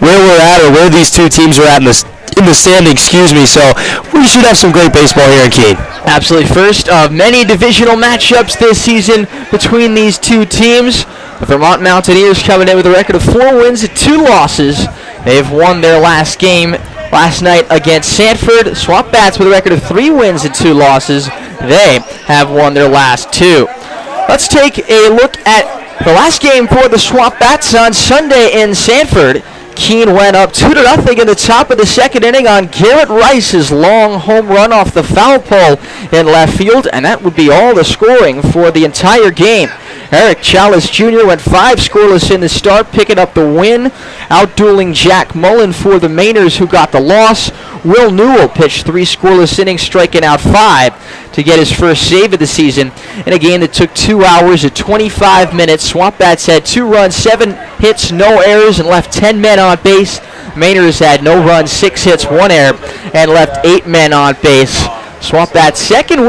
where we're at, or where these two teams are at in the standing, so we should have some great baseball here in Keene. Absolutely. First of many divisional matchups this season between these two teams. The Vermont Mountaineers coming in with a record of 4 wins and 2 losses. They've won their last game last night against Sanford. SwampBats with a record of 3 wins and 2 losses. They have won their last 2. Let's take a look at the last game for the SwampBats on Sunday in Sanford. Keene went up 2-0 in the top of the second inning on Garrett Rice's long home run off the foul pole in left field, and that would be all the scoring for the entire game. Eric Chalice Jr. went 5 scoreless in the start, picking up the win, outdueling Jack Mullen for the Mainers, who got the loss. Will Newell pitched 3 scoreless innings, striking out 5 to get his first save of the season. In a game that took 2 hours and 25 minutes, SwampBats had 2 runs, 7 hits, no errors, and left 10 men on base. Mainers had no runs, 6 hits, 1 error, and left 8 men on base. SwampBats' second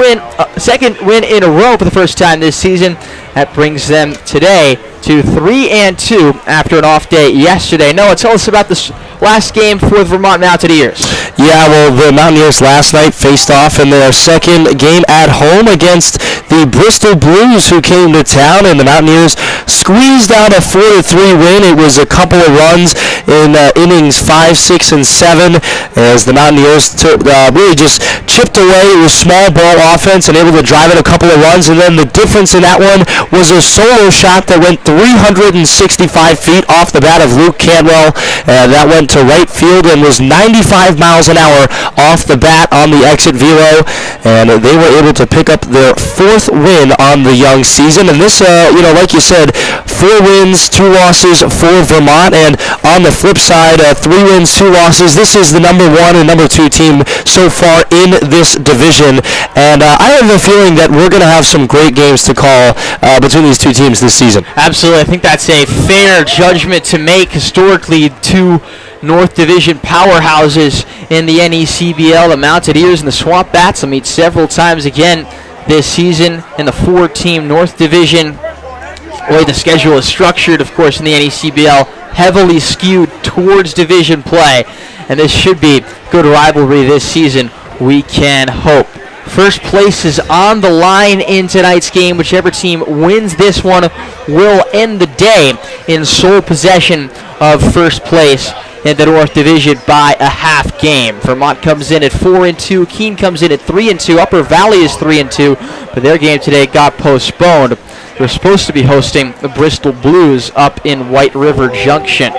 win in a row for the first time this season. That brings them today to 3-2 after an off day yesterday. Noah, tell us about this last game for the Vermont Mountaineers. Yeah, well, the Mountaineers last night faced off in their second game at home against the Bristol Blues, who came to town, and the Mountaineers squeezed out a 4-3 win. It was a couple of runs in innings 5, 6, and 7 as the Mountaineers really just chipped away. It was small ball offense and able to drive in a couple of runs, and then the difference in that one was a solo shot that went 365 feet off the bat of Luke Canwell. That went to right field and was 95 miles an hour off the bat on the exit velo, and they were able to pick up their 4th win on the young season. And this, like you said, 4 wins, 2 losses for Vermont, and on the flip side, 3 wins, 2 losses. This is the number 1 and number 2 team so far in this division, and I have a feeling that we're going to have some great games to call between these 2 teams this season. Absolutely. I think that's a fair judgment to make. Historically, 2 North Division powerhouses in the NECBL, the Mountaineers and the SwampBats, will meet several times again this season in the 4-team North Division. The way the schedule is structured, of course, in the NECBL, heavily skewed towards division play, and this should be good rivalry this season, we can hope. First place is on the line in tonight's game. Whichever team wins this one will end the day in sole possession of first place in the North Division by a half game. Vermont comes in at 4-2. Keene comes in at 3-2. Upper Valley is 3-2, but their game today got postponed. They're supposed to be hosting the Bristol Blues up in White River Junction.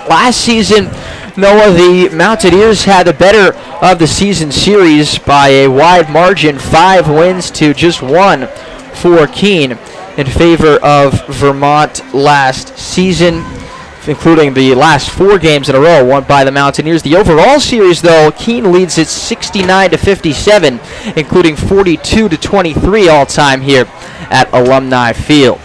Last season, Noah, the Mountaineers had the better of the season series by a wide margin, 5 wins to just 1 for Keene in favor of Vermont last season, including the last 4 games in a row won by the Mountaineers. The overall series, though, Keene leads it 69-57, including 42-23 all-time here at Alumni Field.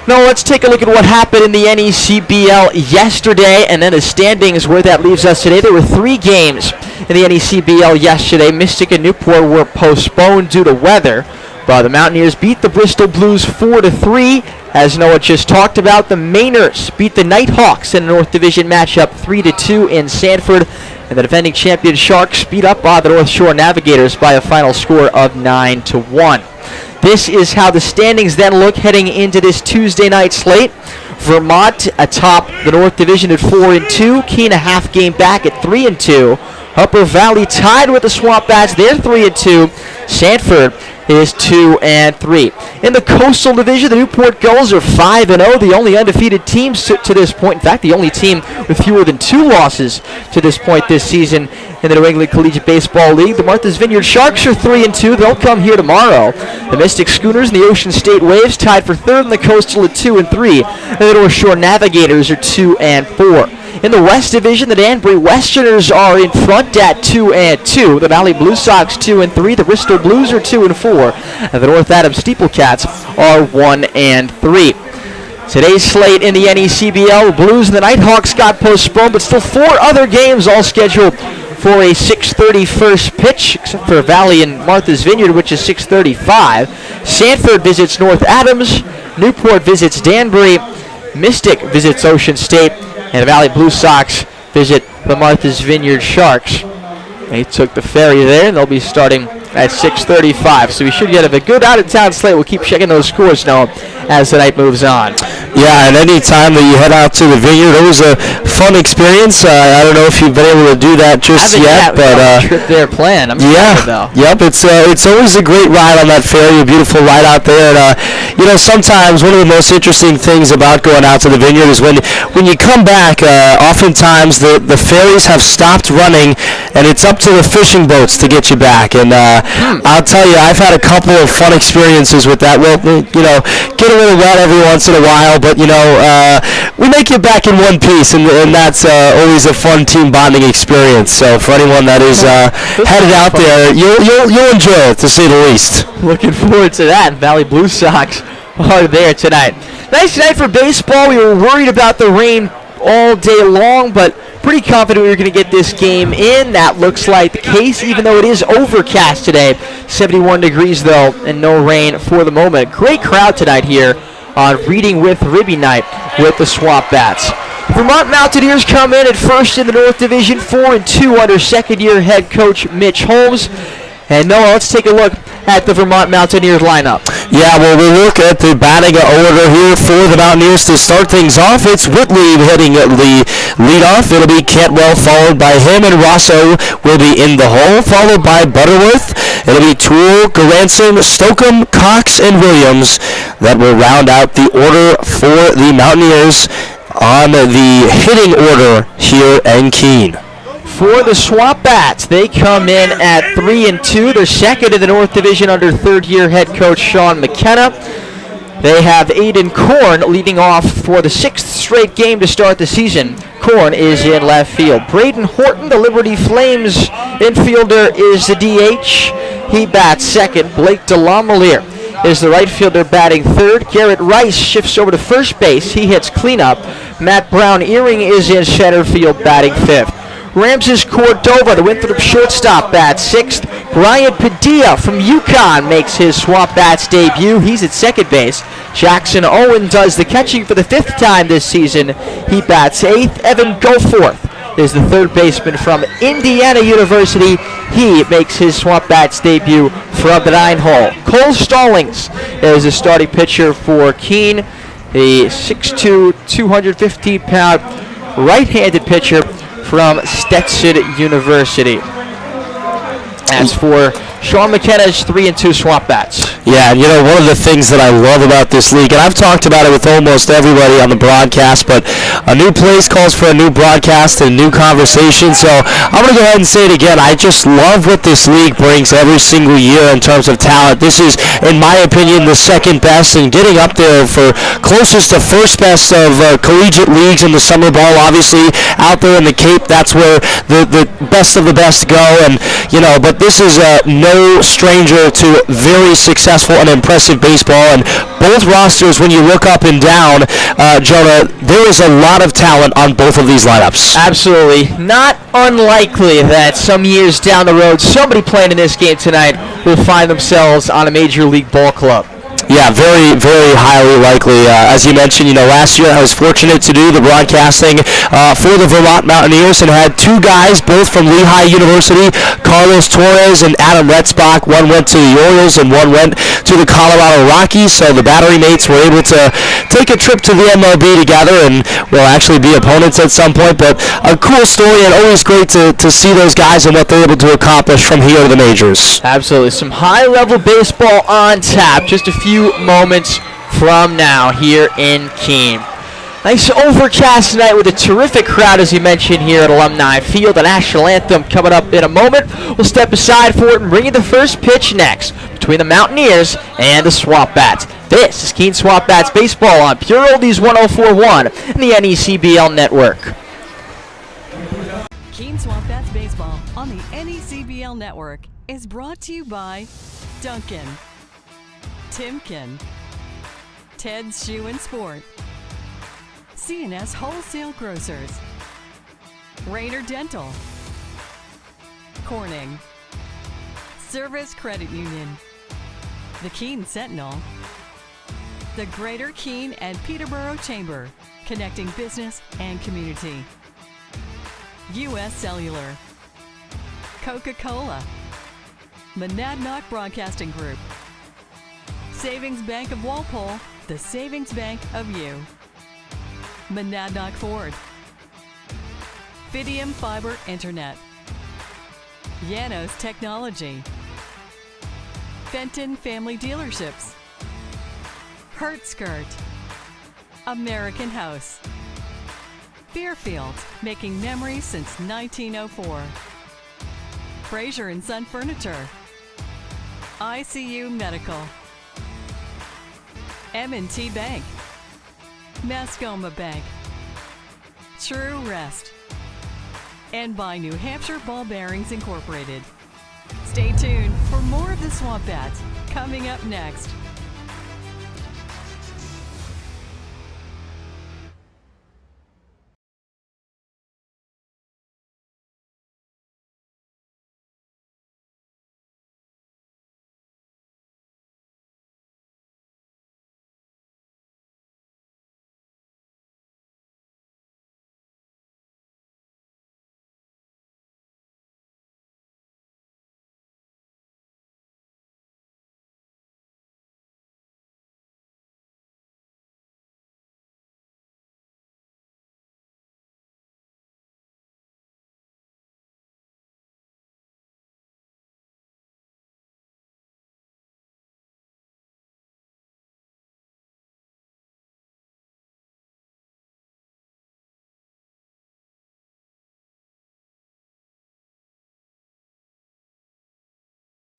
Now let's take a look at what happened in the NECBL yesterday, and then the standings where that leaves us today. There were 3 games in the NECBL yesterday. Mystic and Newport were postponed due to weather, but the Mountaineers beat the Bristol Blues 4-3. As Noah just talked about, the Mainers beat the Nighthawks in a North Division matchup 3-2 in Sanford, and the defending champion Sharks beat up the North Shore Navigators by a final score of 9-1. This is how the standings then look heading into this Tuesday night slate. Vermont atop the North Division at 4-2. Keene a half game back at 3-2. Upper Valley tied with the SwampBats. They're 3-2. Sanford is 2-3. In the Coastal Division, the Newport Gulls are 5-0, the only undefeated teams to this point. In fact, the only team with fewer than 2 losses to this point this season in the New England Collegiate Baseball League. The Martha's Vineyard Sharks are 3-2. They'll come here tomorrow. The Mystic Schooners and the Ocean State Waves tied for 3rd in the Coastal at 2-3. And the North Shore Navigators are 2-4. In the West Division, the Danbury Westerners are in front at 2-2. The Valley Blue Sox 2-3. The Bristol Blues are 2-4. And the North Adams Steeplecats are 1-3. Today's slate in the NECBL, the Blues and the Nighthawks got postponed, but still 4 other games all scheduled for a 6:30 first pitch, except for Valley and Martha's Vineyard, which is 6:35. Sanford visits North Adams. Newport visits Danbury. Mystic visits Ocean State. And the Valley Blue Sox visit the Martha's Vineyard Sharks. They took the ferry there, and they'll be starting at 6:35. So we should get a good out-of-town slate. We'll keep checking those scores now as the night moves on. Yeah, and any time that you head out to the Vineyard, it was a fun experience. I don't know if you've been able to do that just yet, but trip there planned. I'm excited though. Yep, it's always a great ride on that ferry, a beautiful ride out there. And sometimes one of the most interesting things about going out to the Vineyard is when you come back. Oftentimes the ferries have stopped running, and it's up to the fishing boats to get you back. And I'll tell you, I've had a couple of fun experiences with that. Well, get a little wet every once in a while, but we make it back in one piece, and that's always a fun team bonding experience. So for anyone that is headed out there, you'll enjoy it, to say the least. Looking forward to that. Valley Blue Sox are there tonight. Nice night for baseball. We were worried about the rain all day long, but pretty confident we were going to get this game in. That looks like the case, even though it is overcast today. 71 degrees, though, and no rain for the moment. Great crowd tonight here on Reading with Ribby night with the SwampBats. Vermont Mountaineers come in at first in the North Division, 4-2 under second-year head coach Mitch Holmes. And Noah, let's take a look at the Vermont Mountaineers lineup. Yeah, well, we'll look at the batting order here for the Mountaineers to start things off. It's Whitley hitting the leadoff. It'll be Cantwell, followed by him, and Rosso will be in the hole, followed by Butterworth. It'll be Toole, Garanson, Stokeham, Cox, and Williams. That will round out the order for the Mountaineers on the hitting order here in Keene. For the SwampBats, they come in at 3-2. They're second in the North Division under third-year head coach Sean McKenna. They have Aiden Korn leading off for the sixth straight game to start the season. Korn is in left field. Braden Horton, the Liberty Flames infielder, is the DH. He bats second. Blake DeLamourier is the right fielder batting third. Garrett Rice shifts over to first base. He hits cleanup. Matt Brown-Earing is in center field batting fifth. Ramses Cordova, the Winthrop shortstop, bats sixth. Brian Padilla from UConn makes his SwampBats debut. He's at second base. Jackson Owen does the catching for the fifth time this season. He bats eighth. Evan Goforth is the third baseman from Indiana University. He makes his SwampBats debut from the 9-hole. Cole Stallings is the starting pitcher for Keene, the 6'2", 215-pound right-handed pitcher from Stetson University. As for Sean McKenna's 3-2 SwampBats. Yeah, and one of the things that I love about this league, and I've talked about it with almost everybody on the broadcast, but a new place calls for a new broadcast and a new conversation, so I'm going to go ahead and say it again. I just love what this league brings every single year in terms of talent. This is, in my opinion, the second best, and getting up there for closest to first best of collegiate leagues in the summer ball. Obviously, out there in the Cape, that's where the best of the best go, and but this is no stranger to very successful and impressive baseball, and both rosters, when you look up and down, Jonah, there is a lot of talent on both of these lineups. Absolutely. Not unlikely that some years down the road, somebody playing in this game tonight will find themselves on a major league ball club. Yeah, very, very highly likely. As you mentioned, last year I was fortunate to do the broadcasting for the Vermont Mountaineers and had two guys, both from Lehigh University, Carlos Torres and Adam Retzbach. One went to the Orioles and one went to the Colorado Rockies. So the battery mates were able to take a trip to the MLB together, and we'll actually be opponents at some point. But a cool story, and always great to see those guys and what they're able to accomplish from here to the majors. Absolutely. Some high-level baseball on tap. Just a few moments from now here in Keene. Nice overcast night with a terrific crowd, as you mentioned, here at Alumni Field. The national anthem coming up in a moment. We'll step aside for it and bring you the first pitch next between the Mountaineers and the SwampBats. This is Keene SwampBats baseball on Pure Oldies 104.1 and the NECBL network. Keene SwampBats baseball on the NECBL network is brought to you by Duncan, Timken, Ted's Shoe and Sport, C&S Wholesale Grocers, Rayner Dental, Corning, Service Credit Union, the Keene Sentinel, the Greater Keene and Peterborough Chamber, connecting business and community. U.S. Cellular, Coca-Cola, Monadnock Broadcasting Group, Savings Bank of Walpole, the savings bank of you. Monadnock Ford, Fidium Fiber Internet, Yanos Technology, Fenton Family Dealerships, Hertskirt, American House, Fairfield, making memories since 1904, Fraser & Son Furniture, ICU Medical, M&T Bank, Mascoma Bank, True Rest, and by New Hampshire Ball Bearings Incorporated. Stay tuned for more of the SwampBats coming up next.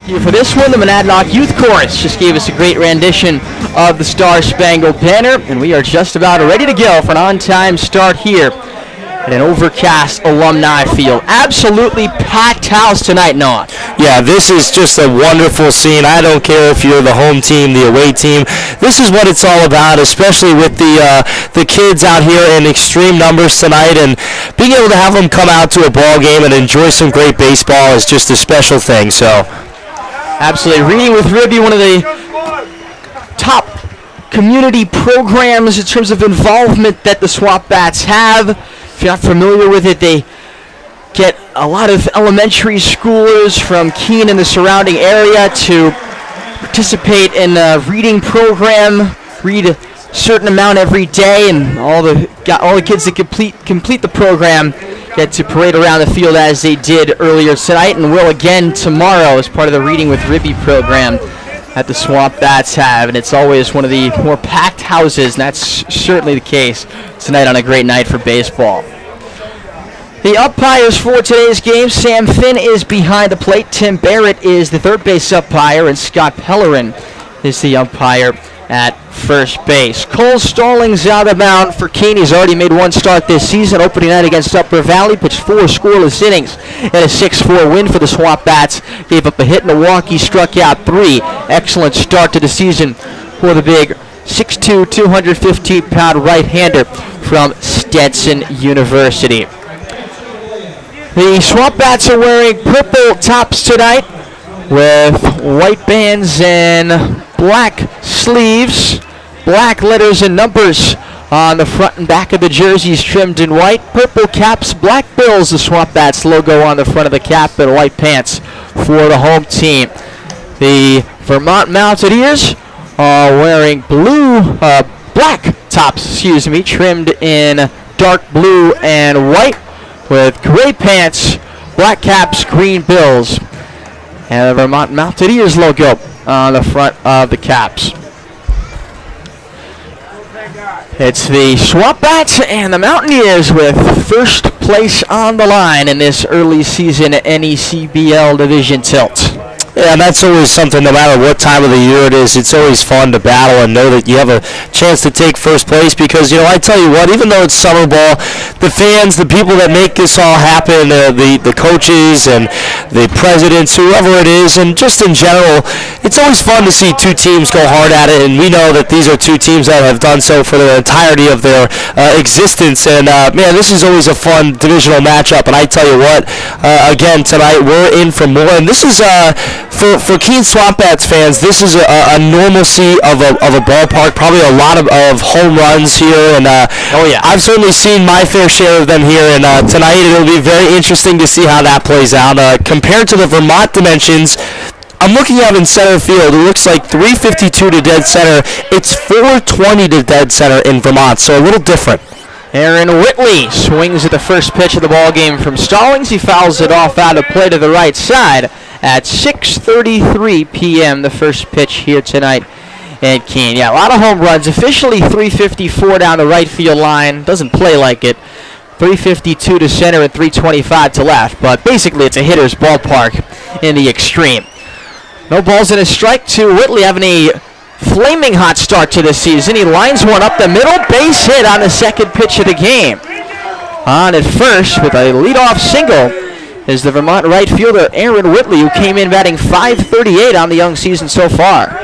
Here for this one, the Monadnock Youth Chorus just gave us a great rendition of the Star Spangled Banner, and we are just about ready to go for an on-time start here at an overcast Alumni Field. Absolutely packed house tonight, Noah. Yeah, this is just a wonderful scene. I don't care if you're the home team, the away team. This is what it's all about, especially with the kids out here in extreme numbers tonight, and being able to have them come out to a ball game and enjoy some great baseball is just a special thing. So. Absolutely. Reading with Ribby, one of the top community programs in terms of involvement that the SwampBats have. If you're not familiar with it, they get a lot of elementary schoolers from Keene and the surrounding area to participate in a reading program, read a certain amount every day, and all the kids that complete the program get to parade around the field as they did earlier tonight and will again tomorrow as part of the Reading with Ribby program that the SwampBats have. And it's always one of the more packed houses, and that's certainly the case tonight on a great night for baseball. The umpires for today's game, Sam Finn is behind the plate, Tim Barrett is the third base umpire, and Scott Pellerin is the umpire at first base. Cole Stallings out of the mound for Keene. He's already made one start this season. Opening night against Upper Valley, pitched 4 scoreless innings and a 6-4 win for the SwampBats. Gave up a hit and a walk. He struck out 3. Excellent start to the season for the big 6'2", 215-pound right-hander from Stetson University. The SwampBats are wearing purple tops tonight with white bands and black sleeves, black letters and numbers on the front and back of the jerseys trimmed in white, purple caps, black bills, the SwampBats logo on the front of the cap, and white pants for the home team. The Vermont Mountaineers are wearing black tops, trimmed in dark blue and white with gray pants, black caps, green bills, and the Vermont Mountaineers logo on the front of the caps. It's the SwampBats and the Mountaineers with first place on the line in this early season NECBL division tilt. Yeah, and that's always something, no matter what time of the year it is, it's always fun to battle and know that you have a chance to take first place because, I tell you what, even though it's summer ball, the fans, the people that make this all happen, the coaches and the presidents, whoever it is, and just in general, it's always fun to see two teams go hard at it, and we know that these are two teams that have done so for the entirety of their existence. And man, this is always a fun divisional matchup. And I tell you what, again tonight we're in for more. And this is for Keene SwampBats fans, this is a normalcy of a ballpark. Probably a lot of home runs here, and oh yeah, I've certainly seen my fair share of them here. And tonight it'll be very interesting to see how that plays out compared to the Vermont dimensions. I'm looking out in center field. It looks like 352 to dead center. It's 420 to dead center in Vermont, so a little different. Aaron Whitley swings at the first pitch of the ball game from Stallings. He fouls it off out of play to the right side at 6:33 p.m. The first pitch here tonight at Keene. Yeah, a lot of home runs. Officially 354 down the right field line. Doesn't play like it. 352 to center and 325 to left, but basically it's a hitter's ballpark in the extreme. No balls and a strike to Whitley, having a flaming hot start to the season. He lines one up the middle, base hit on the second pitch of the game. On at first with a leadoff single is the Vermont right fielder Aaron Whitley, who came in batting .538 on the young season so far.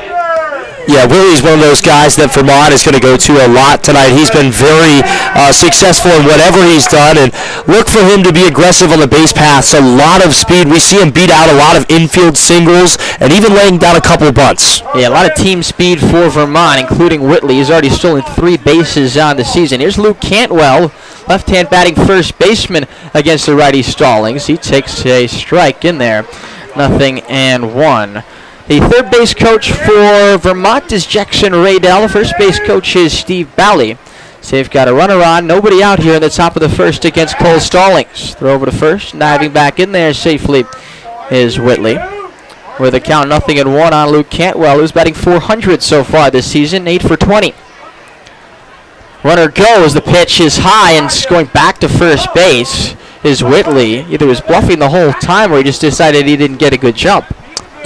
Yeah, Willie's one of those guys that Vermont is going to go to a lot tonight. He's been very successful in whatever he's done, and look for him to be aggressive on the base paths. A lot of speed. We see him beat out a lot of infield singles and even laying down a couple of bunts. Yeah, a lot of team speed for Vermont, including Whitley. He's already stolen 3 bases on the season. Here's Luke Cantwell, left-hand batting first baseman against the righty Stallings. He takes a strike in there. 0-1. The third base coach for Vermont is Jackson Raydell. The first base coach is Steve Bally. So they've got a runner on, nobody out here in the top of the first against Cole Stallings. Throw over to first, diving back in there safely is Whitley. With a count 0-1 on Luke Cantwell, who's batting .400 so far this season, 8 for 20. Runner goes, the pitch is high and going back to first base is Whitley. Either was bluffing the whole time or he just decided he didn't get a good jump.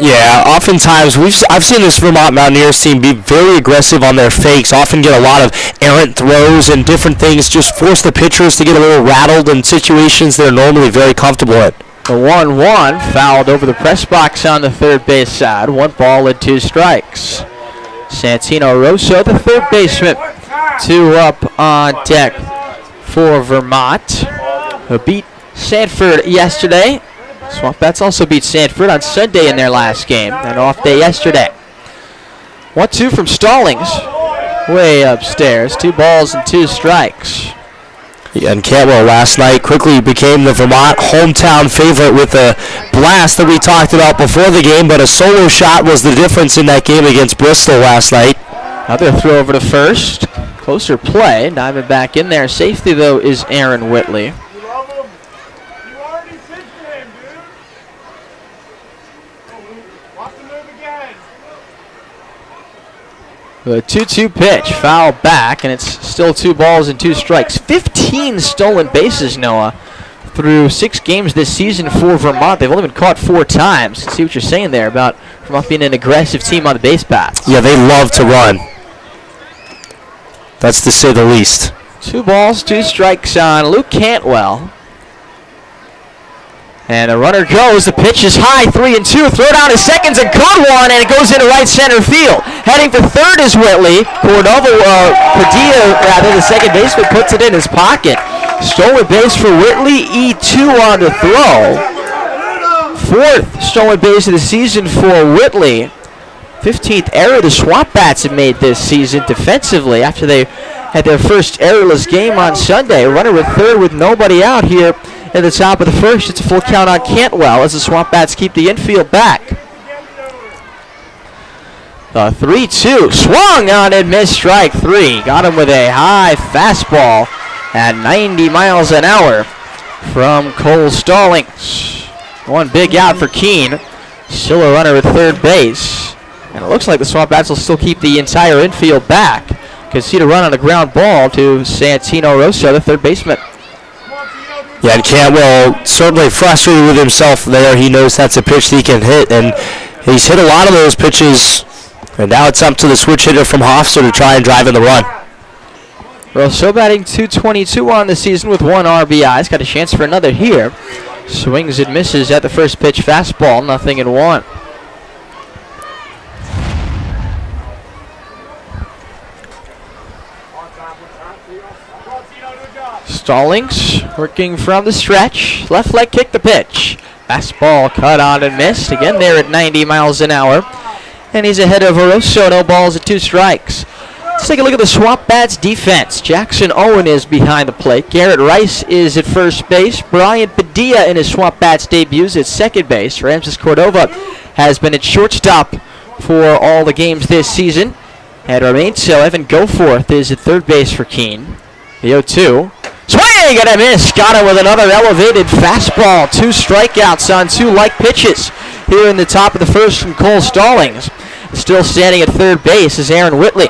Yeah, oftentimes I've seen this Vermont Mountaineers team be very aggressive on their fakes, often get a lot of errant throws and different things, just force the pitchers to get a little rattled in situations they're normally very comfortable in. The 1-1 fouled over the press box on the third base side. 1 ball and 2 strikes. Santino Rosso, the third baseman, 2 up on deck for Vermont, who beat Sanford yesterday. SwampBats also beat Sanford on Sunday in their last game. An off day yesterday. 1-2 from Stallings. Way upstairs. 2 balls and 2 strikes. Yeah, and Cantwell last night quickly became the Vermont hometown favorite with a blast that we talked about before the game, but a solo shot was the difference in that game against Bristol last night. Another throw over to first. Closer play. Diving back in there. Safety, though, is Aaron Whitley. The 2-2 pitch, foul back, and it's still 2 balls and 2 strikes. 15 stolen bases, Noah, through 6 games this season for Vermont. They've only been caught 4 times. See what you're saying there about Vermont being an aggressive team on the base paths. Yeah, they love to run. That's to say the least. 2 balls, 2 strikes on Luke Cantwell. And the runner goes. The pitch is high, 3-2. Throw down to seconds, a good one, and it goes into right center field. Heading for third is Whitley. Padilla, the second baseman, puts it in his pocket. Stolen base for Whitley. E2 on the throw. 4th stolen base of the season for Whitley. 15th error the SwampBats have made this season defensively after they had their first errorless game on Sunday. Runner with third with nobody out here. At the top of the first, it's a full count on Cantwell as the SwampBats keep the infield back. The 3-2 swung on and missed strike 3. Got him with a high fastball at 90 miles an hour from Cole Stallings. 1 big out for Keene. Still a runner at third base. And it looks like the SwampBats will still keep the entire infield back. Concede a run on a ground ball to Santino Rosso, the third baseman. Yeah, and Cantwell certainly frustrated with himself there. He knows that's a pitch that he can hit, and he's hit a lot of those pitches. And now it's up to the switch hitter from Hofstra to try and drive in the run. Rosso batting .222 on the season with 1 RBI. He's got a chance for another here. Swings and misses at the first pitch fastball, 0-1. Stallings working from the stretch. Left leg kick the pitch. Fastball cut on and missed. Again there at 90 miles an hour. And he's ahead of Oroso. No balls at 2 strikes. Let's take a look at the SwampBats defense. Jackson Owen is behind the plate. Garrett Rice is at first base. Brian Padilla in his SwampBats debuts at second base. Ramses Cordova has been at shortstop for all the games this season. And remains so. Evan Goforth is at third base for Keene. The 0-2. Swing and a miss. Got it with another elevated fastball. 2 strikeouts on 2 light pitches here in the top of the first from Cole Stallings. Still standing at third base is Aaron Whitley.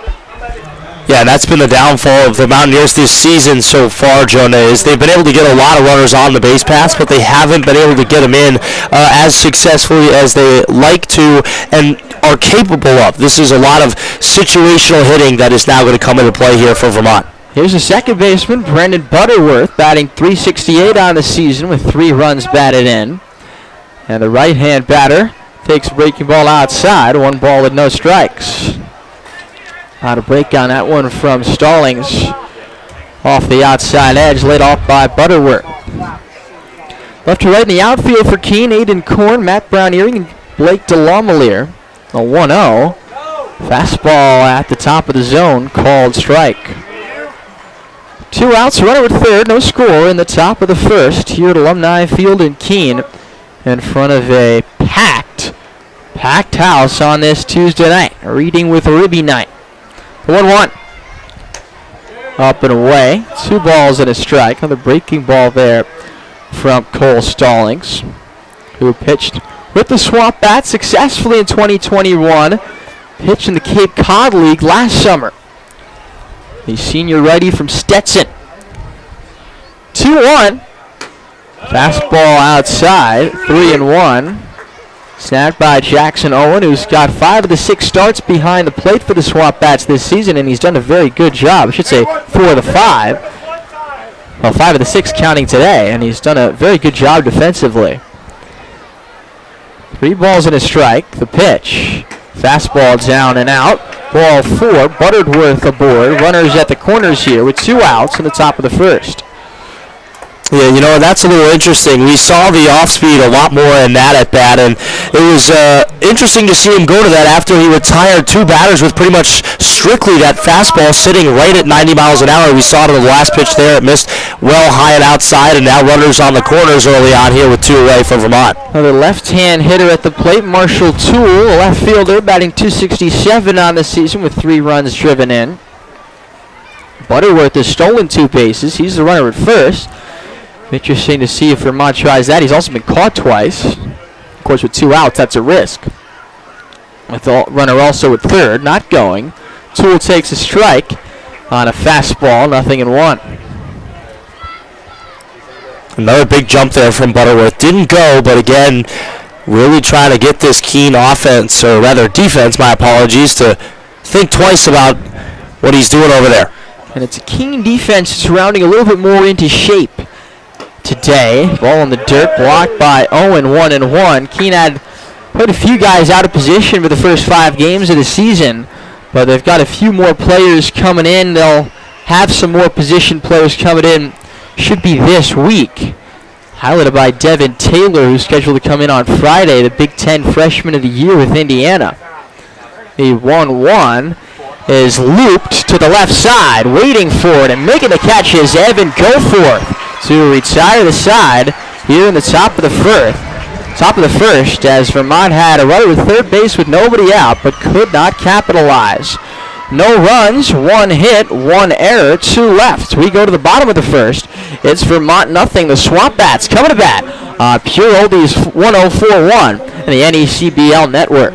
Yeah, and that's been the downfall of the Mountaineers this season so far, Jonah, is they've been able to get a lot of runners on the base paths, but they haven't been able to get them in as successfully as they like to and are capable of. This is a lot of situational hitting that is now going to come into play here for Vermont. Here's the second baseman, Brendan Butterworth, batting .368 on the season with 3 runs batted in. And the right-hand batter takes a breaking ball outside, 1 ball with no strikes. Out of break on that one from Stallings. Off the outside edge, laid off by Butterworth. Left to right in the outfield for Keene, Aiden Korn, Matt Brown-Earing, and Blake DeLongmelier. A 1-0. Fastball at the top of the zone, called strike. 2 outs, runner at third, no score in the top of the first here at Alumni Field in Keene in front of a packed house on this Tuesday night. Reading with Ribby night. 1-1. Up and away. 2 balls and a strike. Another breaking ball there from Cole Stallings, who pitched with the SwampBats successfully in 2021. Pitched in the Cape Cod League last summer. The senior righty from Stetson. 2-1. Fastball outside. 3-1. Snapped by Jackson Owen, who's got 5 of the 6 starts behind the plate for the SwampBats this season, and he's done a very good job. I should say 4 of the 5. Well, 5 of the 6 counting today, and he's done a very good job defensively. 3 balls and a strike. The pitch. Fastball down and out. Ball 4. Butterworth aboard. Runners at the corners here with 2 outs in the top of the first. Yeah, you know, that's a little interesting. We saw the off-speed a lot more in that at-bat, and it was interesting to see him go to that after he retired 2 batters with pretty much strictly that fastball sitting right at 90 miles an hour. We saw it in the last pitch there. It missed well high and outside, and now runners on the corners early on here with 2 away for Vermont. Another left-hand hitter at the plate, Marshall Toole, a left fielder, batting .267 on the season with 3 runs driven in. Butterworth has stolen 2 bases. He's the runner at first. Interesting to see if Vermont tries that. He's also been caught twice. Of course, with 2 outs, that's a risk. With the runner also at third, not going. Toole takes a strike on a fastball, 0-1. Another big jump there from Butterworth. Didn't go, but again, really trying to get this Keene offense, or rather defense, my apologies, to think twice about what he's doing over there. And it's a Keene defense surrounding a little bit more into shape today. Ball in the dirt, blocked by Owen, 1-1. Keene had quite a few guys out of position for the first 5 games of the season, but they've got a few more players coming in. They'll have some more position players coming in. Should be this week. Highlighted by Devin Taylor, who's scheduled to come in on Friday, the Big Ten Freshman of the Year with Indiana. The 1-1 is looped to the left side, waiting for it, and making the catch is Evan Goforth to retire the side here in the top of the first, as Vermont had a runner at third base with nobody out, but could not capitalize. No runs, 1 hit, 1 error, 2 left. We go to the bottom of the first. It's Vermont 0. The SwampBats coming to bat. Pure Oldies 1041 and the NECBL network.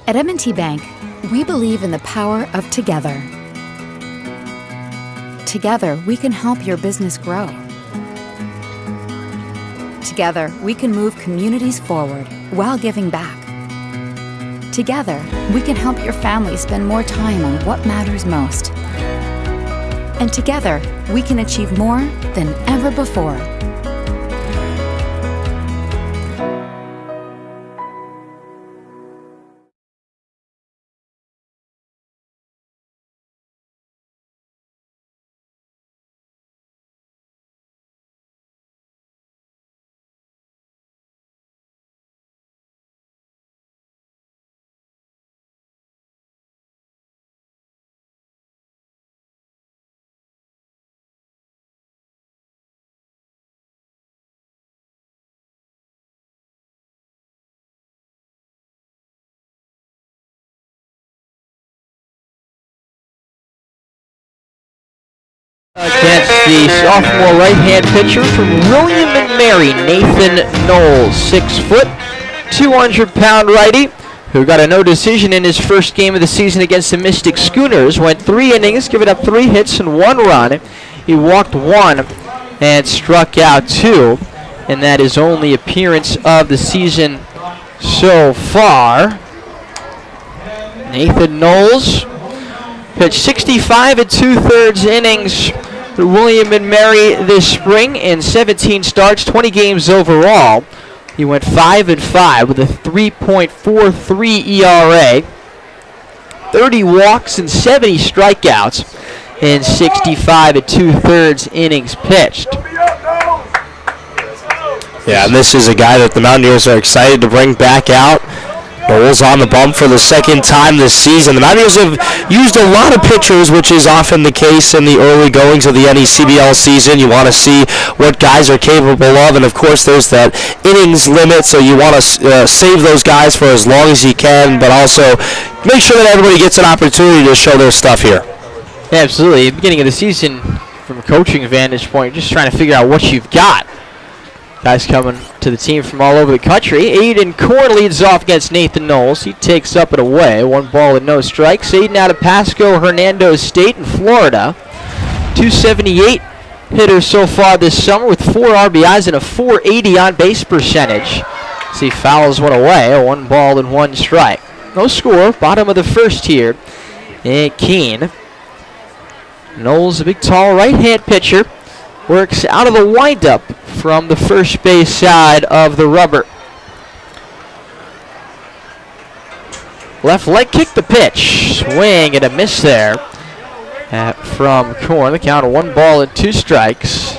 At M&T Bank, we believe in the power of together. Together, we can help your business grow. Together, we can move communities forward while giving back. Together, we can help your family spend more time on what matters most. And together, we can achieve more than ever before. Against the sophomore right-hand pitcher from William and Mary, Nathan Knowles, 6 foot, 200-pound righty, who got a no decision in his first game of the season against the Mystic Schooners. Went 3 innings, giving up 3 hits and 1 run. He walked 1 and struck out 2, and that is only appearance of the season so far. Nathan Knowles pitched 65 2/3 innings for William and Mary this spring in 17 starts, 20 games overall. He went 5-5 with a 3.43 ERA, 30 walks and 70 strikeouts in 65 2/3 innings pitched. Yeah, and this is a guy that the Mountaineers are excited to bring back out. Knowles on the bump for the second time this season. The Mountaineers have used a lot of pitchers, which is often the case in the early goings of the NECBL season. You want to see what guys are capable of, and of course there's that innings limit, so you want to save those guys for as long as you can, but also make sure that everybody gets an opportunity to show their stuff here. Yeah, absolutely. At the beginning of the season, from a coaching vantage point, just trying to figure out what you've got. Guys coming to the team from all over the country. Aiden Korn leads off against Nathan Knowles. He takes up and away. 1 ball and no strikes. Aiden out of Pasco, Hernando State in Florida. 278 hitter so far this summer with 4 RBIs and a 480 on base percentage. As he fouls one away. 1 ball and 1 strike. No score. Bottom of the first here in Keene. Knowles, a big tall right-hand pitcher, works out of the windup from the first base side of the rubber. Left leg kick, the pitch. Swing and a miss there from Korn. The count of 1 ball and 2 strikes.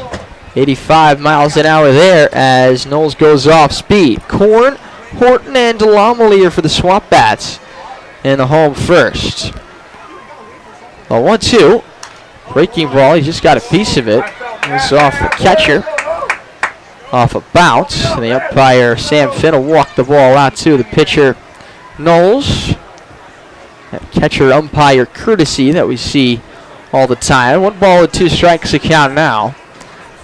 85 miles an hour there as Knowles goes off speed. Korn, Horton, and Delamalee for the SwampBats in the home first. A 1-2. Breaking ball, he just got a piece of it. It's off the catcher. Off a bounce. And the umpire, Sam Finn, will walk the ball out to the pitcher, Knowles. That catcher umpire courtesy that we see all the time. 1 ball and 2 strikes a count now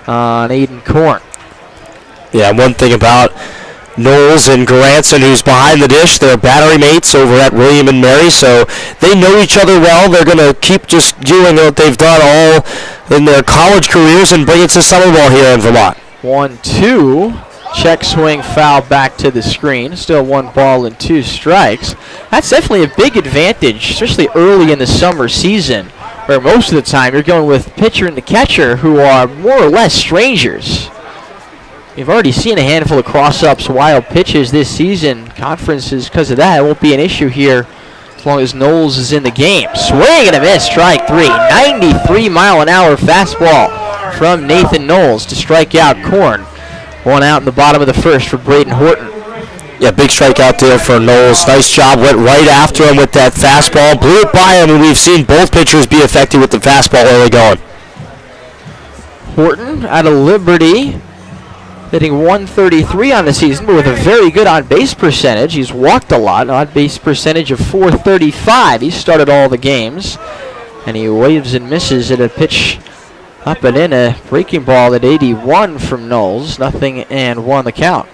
on Aiden Korn. Yeah, one thing about Knowles and Garanson, who's behind the dish, they're battery mates over at William and Mary, so they know each other well. They're going to keep just doing what they've done all in their college careers and bring it to summer ball here in Vermont. 1-2. Check swing foul back to the screen. Still 1 ball and 2 strikes. That's definitely a big advantage, especially early in the summer season, where most of the time you're going with pitcher and the catcher who are more or less strangers. We've already seen a handful of cross-ups, wild pitches this season. Conferences, because of that, it won't be an issue here as long as Knowles is in the game. Swing and a miss, strike 3. 93-mile-an-hour fastball from Nathan Knowles to strike out Korn. 1 out in the bottom of the first for Braden Horton. Yeah, big strikeout there for Knowles. Nice job. Went right after him with that fastball. Blew it by him, and we've seen both pitchers be effective with the fastball early going. Horton out of Liberty, hitting 133 on the season, but with a very good on-base percentage. He's walked a lot, on-base percentage of 435. He started all the games, and he waves and misses at a pitch up and in, a breaking ball at 81 from Knowles. 0-1 the count.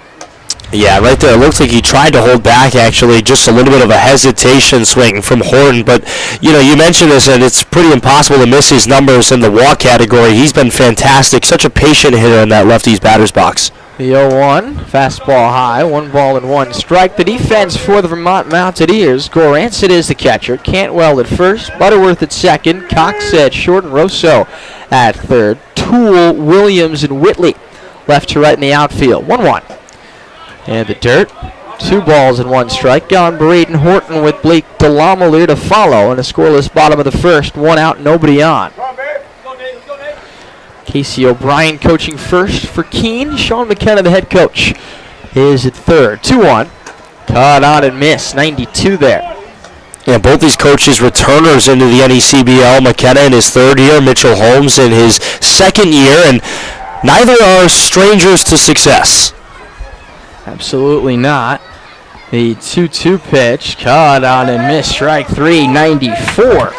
Yeah, right there. It looks like he tried to hold back, actually. Just a little bit of a hesitation swing from Horton. But, you know, you mentioned this, and it's pretty impossible to miss his numbers in the walk category. He's been fantastic. Such a patient hitter in that lefty's batter's box. The 0-1, fastball high, 1 ball and 1 strike. The defense for the Vermont Mountaineers. Goranson is the catcher. Cantwell at first, Butterworth at second, Cox at short, and Rosso at third. Toole, Williams, and Whitley left to right in the outfield. 1-1. And the dirt, 2 balls and 1 strike. On Braden Horton with Blake Delamalee to follow, and a scoreless bottom of the first. 1 out, nobody on. Casey O'Brien coaching first for Keene. Sean McKenna, the head coach, is at third. 2-1. Caught on and missed. 92 there. Yeah, both these coaches returners into the NECBL. McKenna in his 3rd year, Mitchell Holmes in his 2nd year, and neither are strangers to success. Absolutely not. The 2-2 pitch, caught on and missed, strike 3, 94.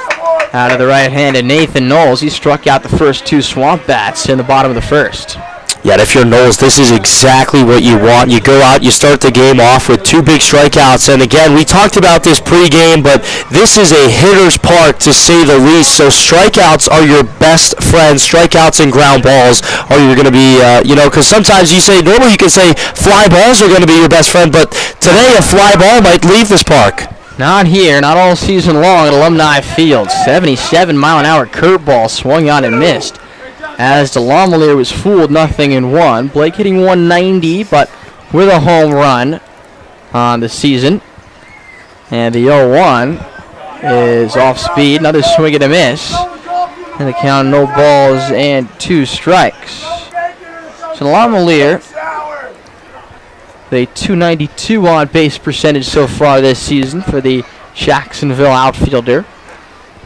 out of the right hand of Nathan Knowles. He struck out the first two SwampBats in the bottom of the first. Yeah, and if you're Knowles, this is exactly what you want. You go out, you start the game off with two big strikeouts. And again, we talked about this pregame, but this is a hitter's park to say the least. So strikeouts are your best friends. Strikeouts and ground balls are you're going to be, because sometimes you say, normally you can say fly balls are going to be your best friend, but today a fly ball might leave this park. Not here, not all season long at Alumni Field. 77-mile-an-hour curveball swung on and missed. As DeLongmelier was fooled, 0-1. Blake hitting 190, but with a home run on the season. And the 0-1 is off speed. Another swing and a miss. And the count, no balls and 2 strikes. So DeLongmelier, the .292 on base percentage so far this season for the Jacksonville outfielder.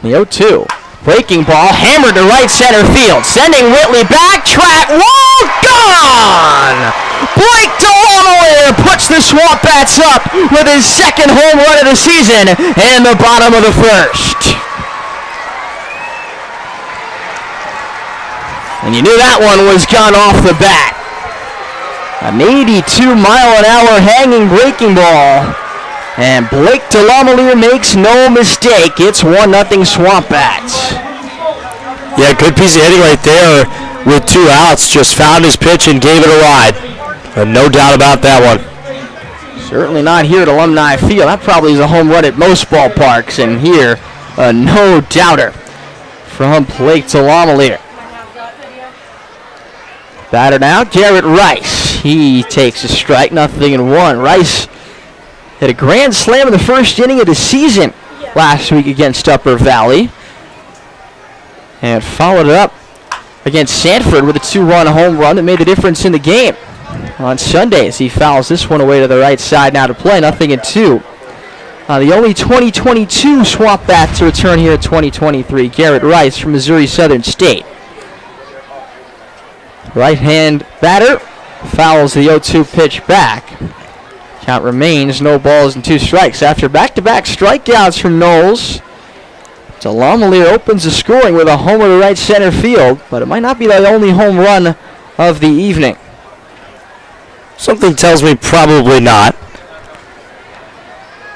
The 0-2. Breaking ball, hammered to right center field, sending Whitley back, track, wall, gone! Blake DeLongmelier puts the SwampBats up with his second home run of the season in the bottom of the first. And you knew that one was gone off the bat. An 82-mile-an-hour hanging breaking ball. And Blake DeLongmelier makes no mistake. It's 1-0 SwampBats. Yeah, good piece of hitting right there with 2 outs. Just found his pitch and gave it a ride. No doubt about that one. Certainly not here at Alumni Field. That probably is a home run at most ballparks. And here, a no doubter from Blake DeLongmelier. Batter now, Garrett Rice. He takes a strike, 0-1. Rice hit a grand slam in the first inning of the season last week against Upper Valley. And followed it up against Sanford with a 2-run home run that made the difference in the game on Sunday as he fouls this one away to the right side now to play, 0-2. The only 2022 SwampBat to return here in 2023, Garrett Rice from Missouri Southern State. Right-hand batter fouls the 0-2 pitch back. Count remains no balls and 2 strikes. After back-to-back strikeouts from Knowles, DeLongmelier opens the scoring with a homer to right center field, but it might not be the only home run of the evening. Something tells me probably not.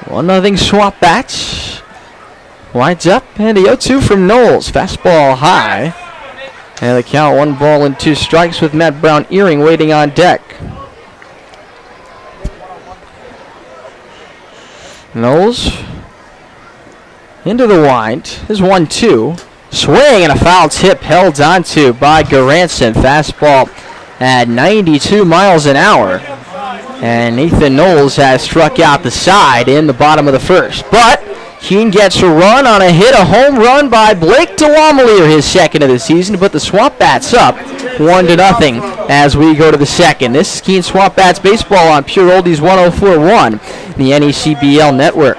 1-0 SwampBats. Winds up, and the 0-2 from Knowles. Fastball high. And the count 1 ball and 2 strikes with Matt Brown-Earing waiting on deck. Knowles into the wind. His 1-2. Swing and a foul tip held onto by Garanson. Fastball at 92 miles an hour. And Nathan Knowles has struck out the side in the bottom of the first. But Keene gets a run on a hit, a home run by Blake DeLongmelier, his second of the season, to put the SwampBats up 1-0 as we go to the second. This is Keene SwampBats baseball on Pure Oldies 104.1, the NECBL network.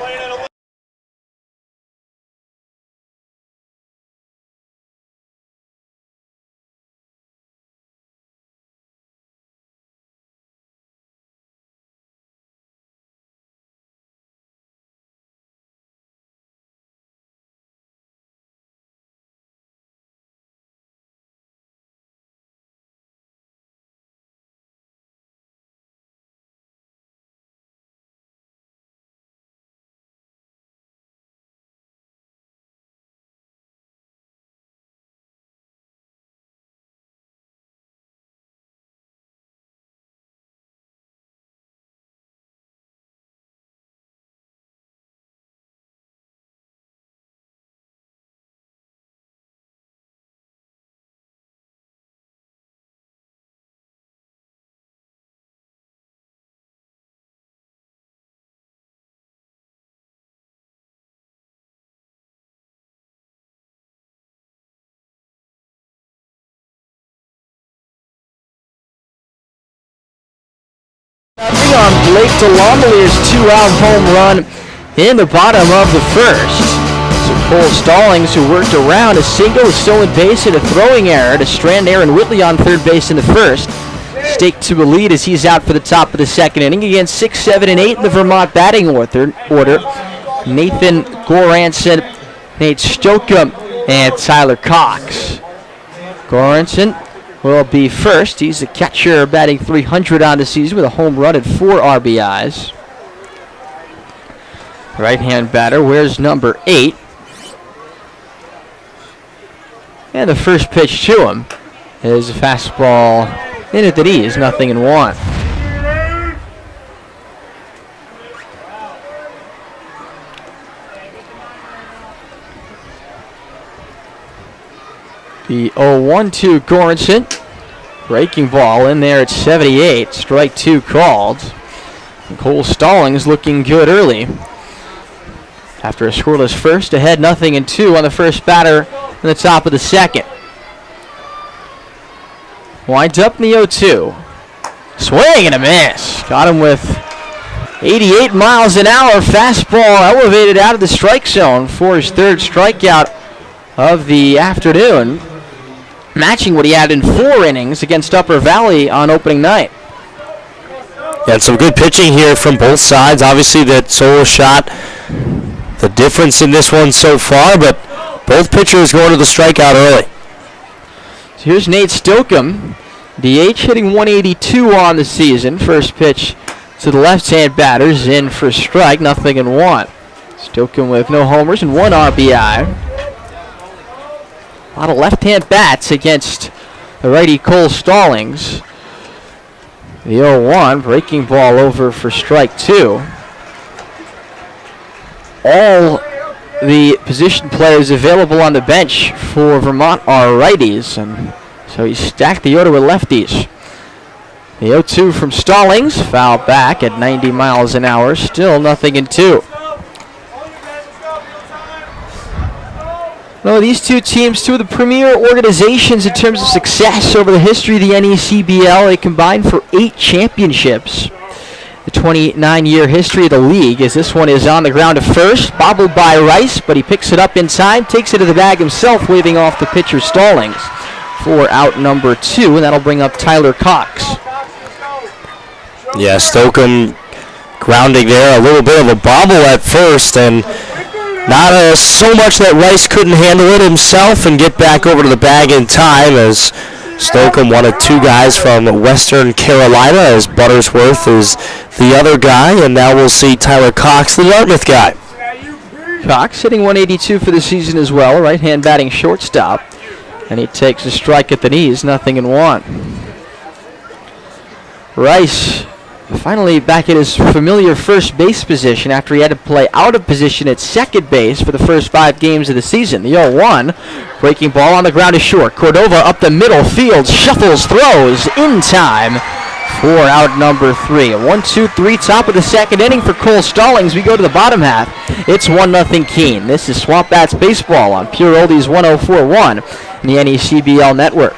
On Blake DeLongmelier's 2-out home run in the bottom of the first. So Cole Stallings, who worked around a single, a stolen base, and a throwing error to strand Aaron Whitley on third base in the first. Stake to a lead as he's out for the top of the second inning. Again, 6, 7, and 8 in the Vermont batting order. Nathan Goranson, Nate Stoka, and Tyler Cox. Goranson will be first. He's the catcher, batting .300 on the season with a home run and 4 RBIs. Right-hand batter wears number 8. And the first pitch to him is a fastball in at the knees, 0-1. The 0-1 to Goranson. Breaking ball in there at 78. Strike 2 called. And Cole Stallings looking good early. After a scoreless first, ahead 0-2 on the first batter in the top of the second. Winds up in the 0-2. Swing and a miss. Got him with 88 miles an hour. Fastball elevated out of the strike zone for his third strikeout of the afternoon, matching what he had in 4 innings against Upper Valley on opening night. And some good pitching here from both sides. Obviously, that solo shot, the difference in this one so far, but both pitchers going to the strikeout early. So here's Nate Stillcomb, DH, hitting 182 on the season. First pitch to the left-hand batters, in for strike, 0-1. Stillcomb with no homers and 1 RBI. A lot of left-hand bats against the righty Cole Stallings. The 0-1, breaking ball over for strike 2. All the position players available on the bench for Vermont are righties, and so he stacked the order with lefties. The 0-2 from Stallings, foul back at 90 miles an hour, still 0-2. No, these two teams, two of the premier organizations in terms of success over the history of the NECBL. They combined for 8 championships. The 29-year history of the league, as this one is on the ground at first, bobbled by Rice, but he picks it up in time, takes it to the bag himself, waving off the pitcher Stallings for out number 2, and that'll bring up Tyler Cox. Yeah, Stillcomb grounding there, a little bit of a bobble at first, and not so much that Rice couldn't handle it himself and get back over to the bag in time, as Stillcomb, one of 2 guys from Western Carolina, as Buttersworth is the other guy, and now we'll see Tyler Cox, the Dartmouth guy. Cox hitting 182 for the season as well, right-hand batting shortstop, and he takes a strike at the knees, 0-1. Rice finally back at his familiar first base position after he had to play out of position at second base for the first 5 games of the season. The 0-1, breaking ball on the ground is short. Cordova up the middle field, shuffles, throws in time for out number 3. A 1-2-3 top of the second inning for Cole Stallings. We go to the bottom half. It's 1-0 Keene. This is SwampBats Baseball on Pure Oldies 104.1 in the NECBL network.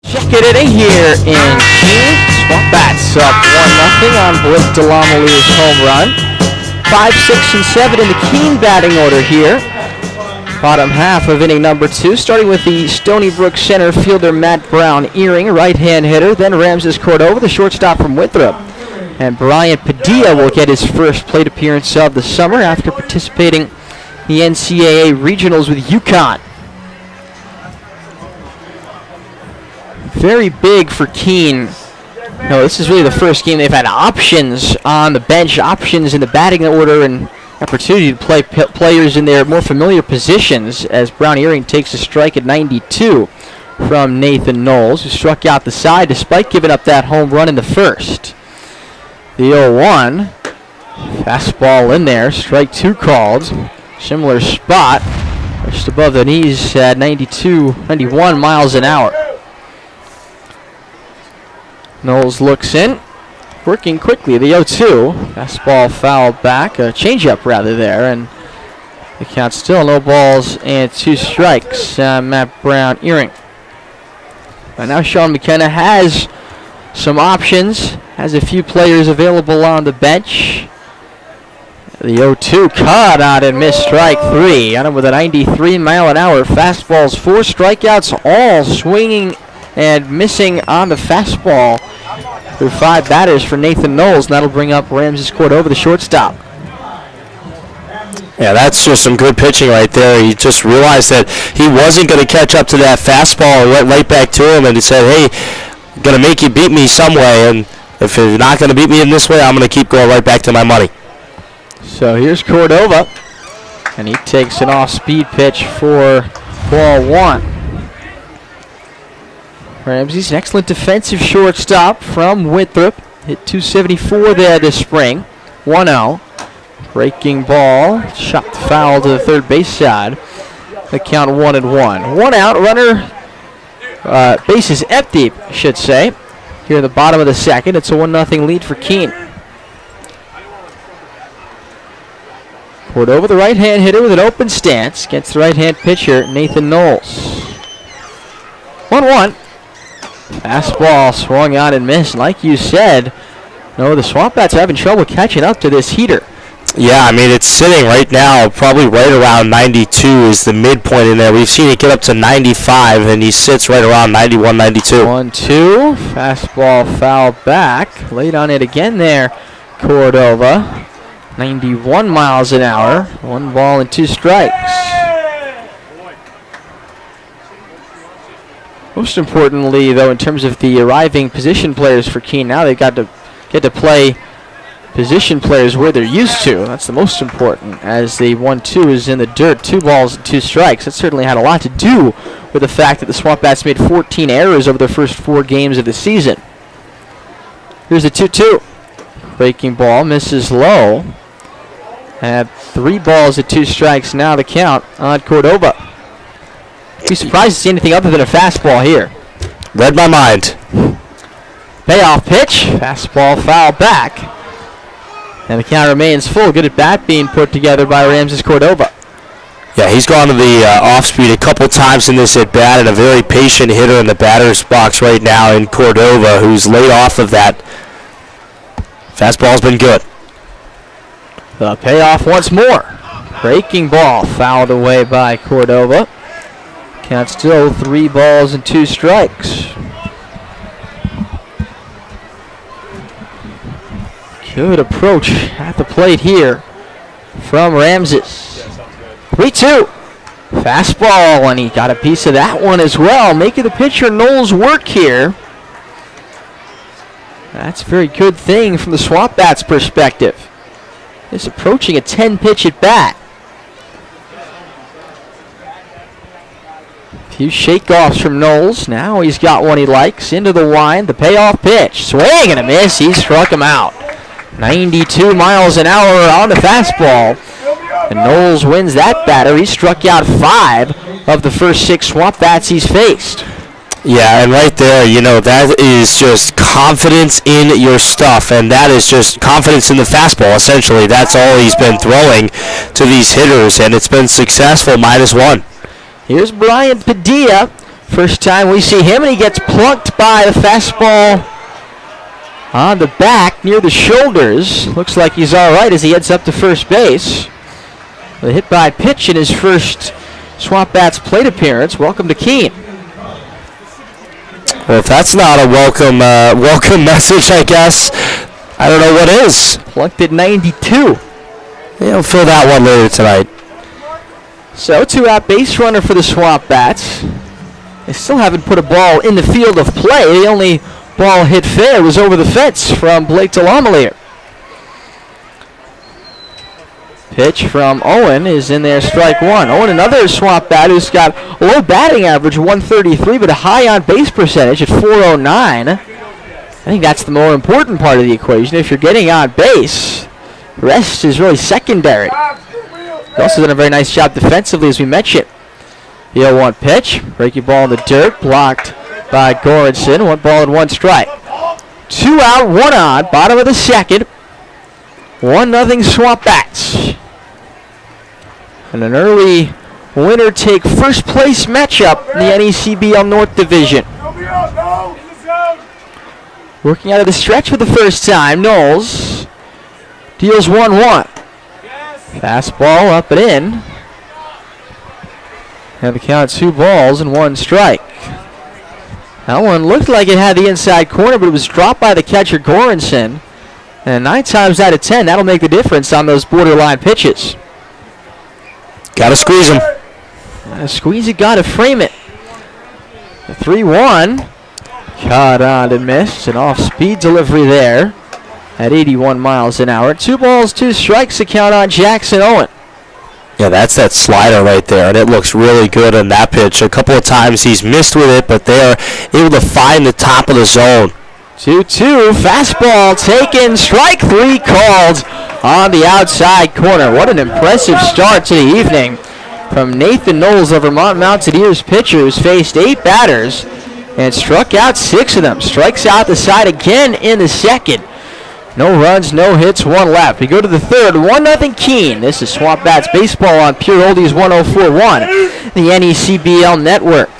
Check it in here in Keene. SwampBats up 1-0 on Blake Delamalee's home run. 5, 6, and 7 in the Keene batting order here. Bottom half of inning number 2, starting with the Stony Brook center fielder Matt Brown Earring, right-hand hitter. Then Ramses Cordova, the shortstop from Winthrop. And Brian Padilla will get his first plate appearance of the summer after participating in the NCAA regionals with UConn. very big for Keene. No, this is really the first game they've had options on the bench, options in the batting order, and opportunity to play players in their more familiar positions as Brown Earring takes a strike at 92 from Nathan Knowles, who struck out the side despite giving up that home run in the first. The 0-1, fastball in there, strike 2 called. Similar spot, just above the knees at 91 miles an hour. Knowles looks in, working quickly. The 0-2, fastball fouled back, a changeup rather there, and the count still no balls and 2 strikes. Matt Brown Earring. But now Sean McKenna has some options, has a few players available on the bench. The 0-2 cut out and missed strike 3. On him with a 93 mile an hour fastballs, 4 strikeouts, all swinging and missing on the fastball through 5 batters for Nathan Knowles. And that'll bring up Ramses Cordova, the shortstop. Yeah, that's just some good pitching right there. He just realized that he wasn't going to catch up to that fastball and went right back to him, and he said, hey, I'm going to make you beat me some way, and if you're not going to beat me in this way, I'm going to keep going right back to my money. So here's Cordova, and he takes an off-speed pitch for ball 1. Ramsey's an excellent defensive shortstop from Winthrop. Hit 274 there this spring. 1-0. Breaking ball. Shot foul to the third base side. The count 1-1. 1 out. Runner. Bases empty, I should say. Here at the bottom of the second. It's a 1-0 lead for Keene. Cordova, the right-hand hitter with an open stance against the right-hand pitcher, Nathan Knowles. 1-1. Fastball swung out and missed. Like you said, no, the SwampBats are having trouble catching up to this heater. Yeah, I mean, it's sitting right now probably right around 92 is the midpoint in there. We've seen it get up to 95, and he sits right around 91, 92. 1-2. Fastball foul back. Late on it again there, Cordova. 91 miles an hour. 1 ball and 2 strikes. Most importantly, though, in terms of the arriving position players for Keene, now they've got to get to play position players where they're used to. That's the most important, as the 1-2 is in the dirt. 2 balls and 2 strikes. That certainly had a lot to do with the fact that the SwampBats made 14 errors over the first 4 games of the season. Here's the 2-2. Breaking ball misses low. And 3 balls and 2 strikes now the count on Cordova. Be surprised to see anything other than a fastball here. Read my mind. Payoff pitch. Fastball foul back. And the count remains full. Good at bat being put together by Ramses Cordova. Yeah, he's gone to the off-speed a couple times in this at-bat, and a very patient hitter in the batter's box right now in Cordova, who's laid off of that. Fastball's been good. The payoff once more. Breaking ball fouled away by Cordova. Count still 3 balls and 2 strikes. Good approach at the plate here from Ramses. 3-2. Fastball, and he got a piece of that one as well, making the pitcher Knowles work here. That's a very good thing from the SwampBats' perspective. It's approaching a 10-pitch at bat. Few shakeoffs from Knowles. Now he's got one he likes. Into the wind. The payoff pitch. Swing and a miss. He struck him out. 92 miles an hour on the fastball. And Knowles wins that batter. He struck out 5 of the first 6 SwampBats he's faced. Yeah, and right there, you know, that is just confidence in your stuff, and that is just confidence in the fastball, essentially. That's all he's been throwing to these hitters, and it's been successful, -1. Here's Brian Padilla. First time we see him, and he gets plunked by the fastball on the back near the shoulders. Looks like he's all right as he heads up to first base. The hit by pitch in his first SwampBats plate appearance. Welcome to Keene. Well, if that's not a welcome message, I guess, I don't know what is. Plunked at 92. Yeah, we'll fill that one later tonight. So, 2-out base runner for the SwampBats. They still haven't put a ball in the field of play. The only ball hit fair was over the fence from Blake Delamelier. Pitch from Owen is in there, strike one. Owen, another swamp bat who's got a low batting average, 133, but a high on base percentage at 409. I think that's the more important part of the equation. If you're getting on base, the rest is really secondary. He also done a very nice job defensively, as we mentioned. The 0-1 pitch, breaking ball in the dirt, blocked by Goranson. 1 ball and 1 strike. 2 out, 1 on, bottom of the second. 1-0 Swamp Bats. And an early winner take first place matchup in the NECBL North Division. Working out of the stretch for the first time, Knowles deals 1-1. Fastball up and in. And the count 2 balls and 1 strike. That one looked like it had the inside corner, but it was dropped by the catcher Goranson. And 9 times out of 10, that'll make the difference on those borderline pitches. Got to squeeze him. Squeeze it, got to frame it. The 3-1. Caught on and missed. An off-speed delivery there at 81 miles an hour. 2 balls, 2 strikes, the count on Jackson Owen. Yeah, that's that slider right there, and it looks really good on that pitch. A couple of times he's missed with it, but they're able to find the top of the zone. 2-2, fastball taken, strike 3 called on the outside corner. What an impressive start to the evening from Nathan Knowles. The Vermont Mountaineers pitcher who's faced 8 batters and struck out 6 of them. Strikes out the side again in the second. No runs, no hits, 1 left. We go to the third, 1-0 Keene. This is Swamp Bats baseball on Pure Oldies 104.1, the NECBL network.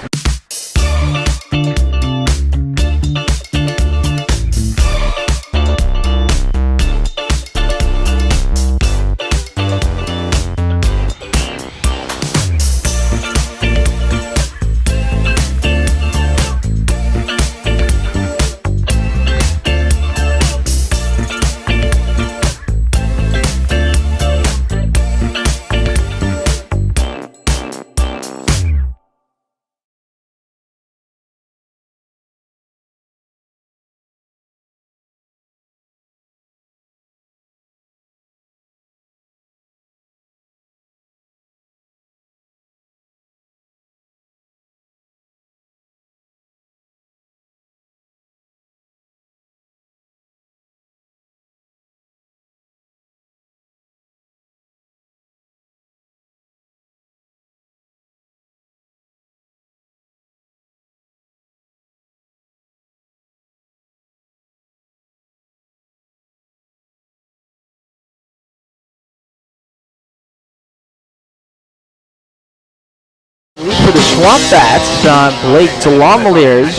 For the Swamp Bats on Blake Delamelier's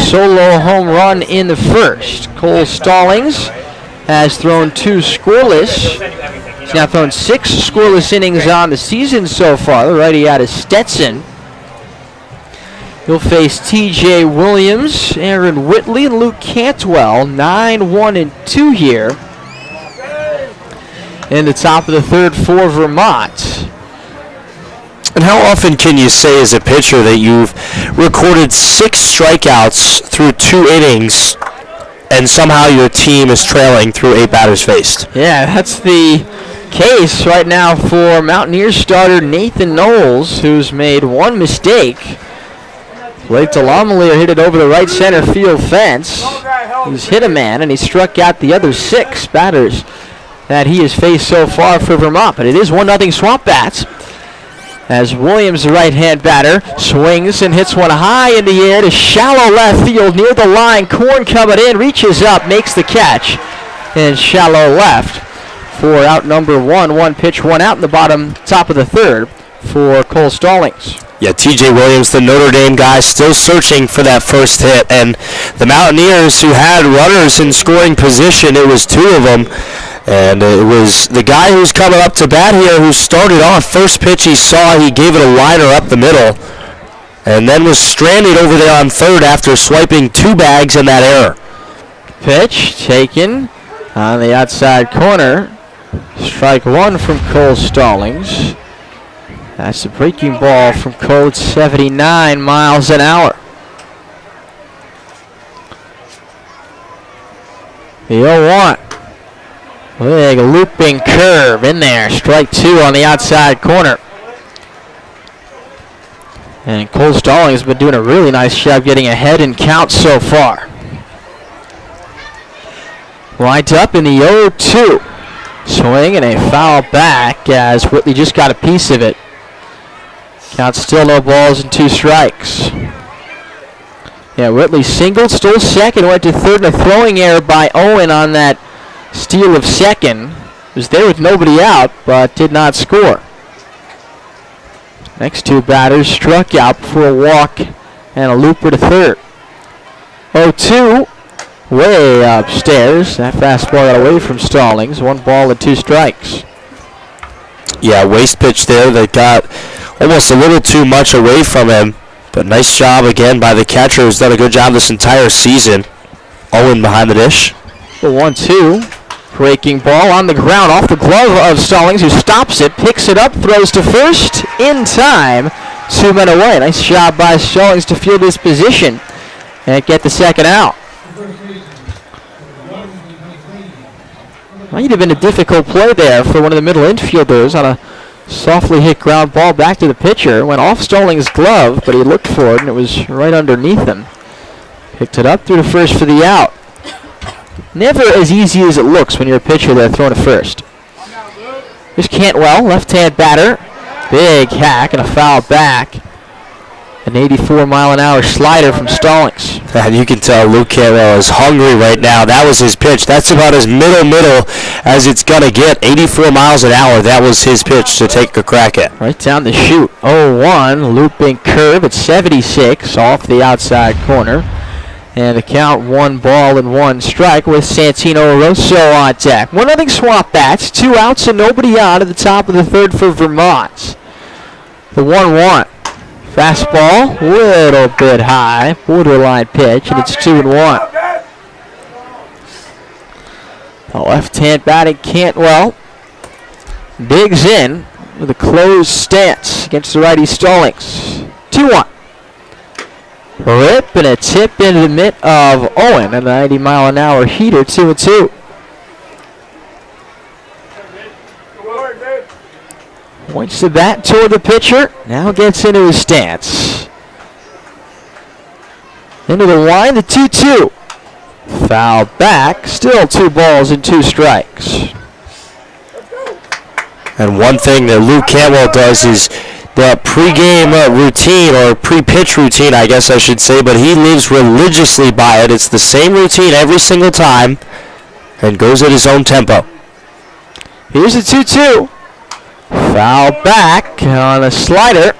solo home run in the first. Cole Stallings has thrown 2 scoreless. He's now thrown 6 scoreless innings on the season so far. The righty out of Stetson. He'll face TJ Williams, Aaron Whitley, and Luke Cantwell. 9-1-2 here in the top of the third for Vermont. And how often can you say as a pitcher that you've recorded 6 strikeouts through 2 innings and somehow your team is trailing through 8 batters faced? Yeah, that's the case right now for Mountaineers starter Nathan Knowles, who's made 1 mistake. Blake Delamelier hit it over the right center field fence. He's hit a man, and he struck out the other 6 batters that he has faced so far for Vermont. But it is 1-0 Swamp Bats. As Williams, the right-hand batter, swings and hits one high in the air to shallow left field near the line. Korn coming in, reaches up, makes the catch in shallow left for out number 1. 1 pitch, 1 out in the top of the third for Cole Stallings. Yeah, TJ Williams, the Notre Dame guy, still searching for that first hit. And the Mountaineers, who had runners in scoring position, it was 2 of them. And it was the guy who's coming up to bat here who started off. First pitch he saw, he gave it a liner up the middle. And then was stranded over there on third after swiping 2 bags in that error. Pitch taken on the outside corner. Strike 1 from Cole Stallings. That's the breaking ball from Cole, 79 miles an hour. The 0-1. Big looping curve in there. Strike 2 on the outside corner. And Cole Stallings has been doing a really nice job getting ahead in count so far. Lined up in the 0-2. Swing and a foul back as Whitley just got a piece of it. Count still no balls and 2 strikes. Yeah, Whitley singled, stole second, went to third, and a throwing error by Owen on that steal of second. Was there with nobody out, but did not score. Next 2 batters struck out for a walk and a looper to third. 0-2, way upstairs. That fastball got away from Stallings. 1 ball and 2 strikes. Yeah, waste pitch there that got almost a little too much away from him. But nice job again by the catcher, who's done a good job this entire season. Owen behind the dish. The 1-2. Breaking ball on the ground off the glove of Stallings, who stops it, picks it up, throws to first in time. 2 men away. Nice job by Stallings to field his position and get the second out. Might have been a difficult play there for one of the middle infielders on a softly hit ground ball back to the pitcher. Went off Stallings' glove, but he looked for it and it was right underneath him. Picked it up through to first for the out. Never as easy as it looks when you're a pitcher there throwing to first. Here's Cantwell, left-hand batter. Big hack and a foul back. An 84-mile-an-hour slider from Stallings. And you can tell Luke Cantwell is hungry right now. That was his pitch. That's about as middle as it's going to get. 84 miles an hour. That was his pitch to take a crack at. Right down the chute. 0-1, looping curve at 76 off the outside corner. And the count 1 ball and 1 strike with Santino Rosso on deck. 1-0 SwampBats. 2 outs and nobody on at the top of the third for Vermont. The 1-1. Fastball, little bit high, borderline pitch, and it's 2-1. The left-hand batting Cantwell digs in with a closed stance against the righty Stallings. 2-1. Rip and a tip into the mitt of Owen, a 90-mile-an-hour heater, 2-2. Points the bat toward the pitcher. Now gets into his stance. Into the line, the 2-2. Foul back. Still 2 balls and 2 strikes. And one thing that Luke Cantwell does is the pregame routine, or pre-pitch routine, I guess I should say, but he lives religiously by it. It's the same routine every single time and goes at his own tempo. Here's the 2-2. Foul back on a slider.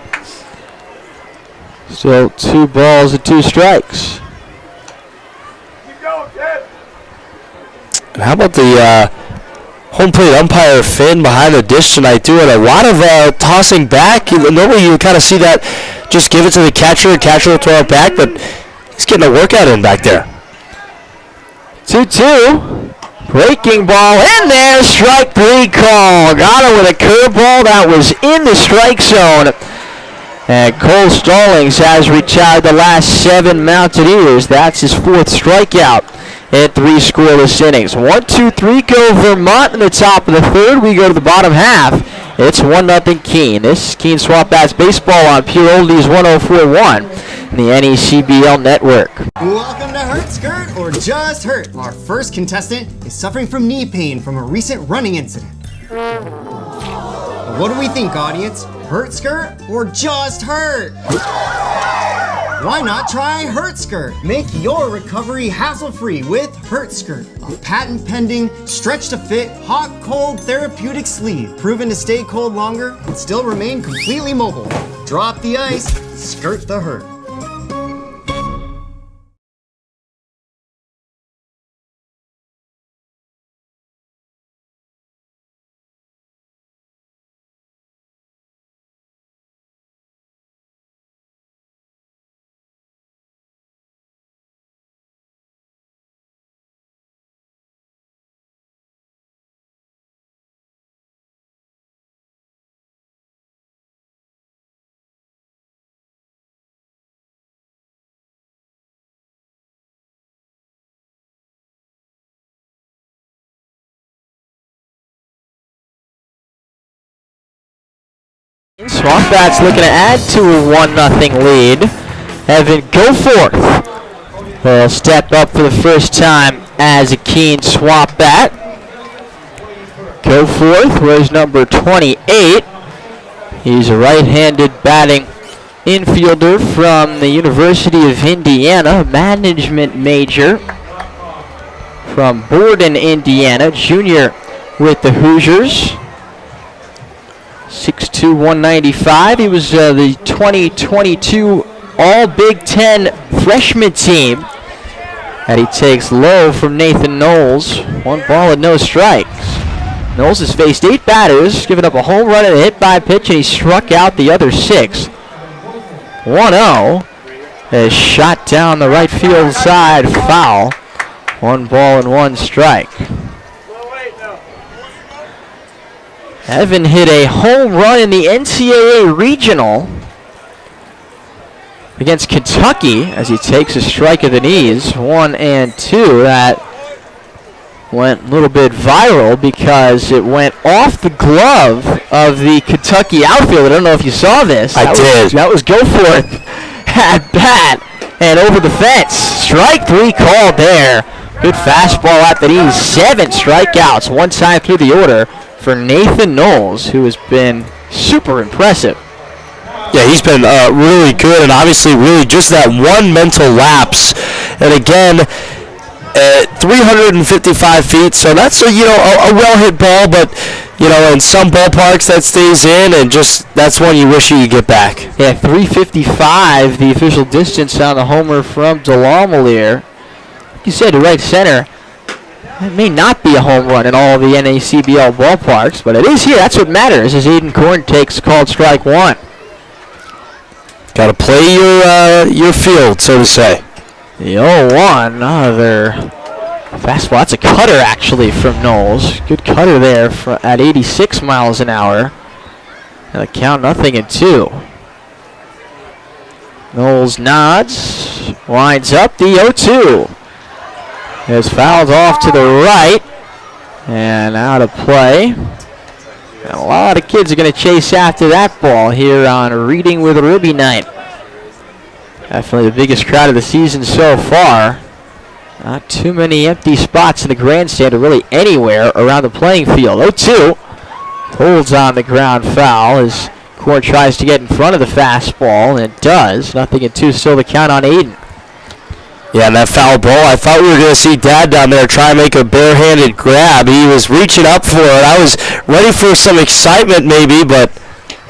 Still 2 balls and 2 strikes. And how about the home plate umpire Finn behind the dish tonight doing a lot of tossing back? Normally you kind of see that, just give it to the catcher will throw it back, but he's getting a workout in back there. 2-2. Breaking ball in there, strike 3 call. Got it with a curveball that was in the strike zone. And Cole Stallings has retired the last 7 Mountaineers. That's his 4th strikeout in 3 scoreless innings. 1-2-3 go Vermont in the top of the 3rd. We go to the bottom half. It's 1-0 Keene. This is Keene SwampBats baseball on Pure Oldies 104.1 in the NECBL network. Welcome to Hurt Skirt or Just Hurt. Our first contestant is suffering from knee pain from a recent running incident. What do we think, audience? Hurt Skirt or Just Hurt? Why not try Hurt Skirt? Make your recovery hassle-free with Hurt Skirt, a patent-pending, stretch-to-fit, hot-cold therapeutic sleeve, proven to stay cold longer and still remain completely mobile. Drop the ice, skirt the hurt. SwampBats looking to add to a 1-0 lead. Evan Goforth will step up for the first time as a Keene SwampBat. Goforth wears number 28. He's a right-handed batting infielder from the University of Indiana, management major from Borden, Indiana, junior with the Hoosiers. 6'2", 195. He was the 2022 All-Big Ten freshman team. And he takes low from Nathan Knowles. 1 ball and no strikes. Knowles has faced 8 batters, given up a home run and a hit by pitch, and he struck out the other 6. 1-0 is shot down the right field side, foul. 1 ball and 1 strike. Evan hit a home run in the NCAA Regional against Kentucky as he takes a strike of the knees, 1 and 2. That went a little bit viral because it went off the glove of the Kentucky outfielder. I don't know if you saw this. I did. That was Goforth at bat and over the fence. Strike 3 called there. Good fastball at the knees. 7 strikeouts, 1 time through the order for Nathan Knowles, who has been super impressive. Yeah, he's been really good, and obviously really just that one mental lapse. And again, 355 feet, so that's a well-hit ball, but in some ballparks that stays in, and just that's one you wish you could get back. Yeah, 355, the official distance on the homer from DeLawmelier. Like you said, to right center. It may not be a home run in all of the NECBL ballparks, but it is here. That's what matters as Aiden Korn takes called strike 1. Got to play your field, so to say. The 0-1, another fastball. That's a cutter, actually, from Knowles. Good cutter there at 86 miles an hour. And the count 0-2. Knowles nods, winds up the 0-2. Is fouled off to the right and out of play. And a lot of kids are going to chase after that ball here on Reading with Ruby night. Definitely the biggest crowd of the season so far. Not too many empty spots in the grandstand or really anywhere around the playing field. 0-2 holds on the ground foul as Korn tries to get in front of the fastball, and it does. 0-2, still the count on Aiden. Yeah, and that foul ball, I thought we were going to see Dad down there try and make a barehanded grab. He was reaching up for it. I was ready for some excitement maybe, but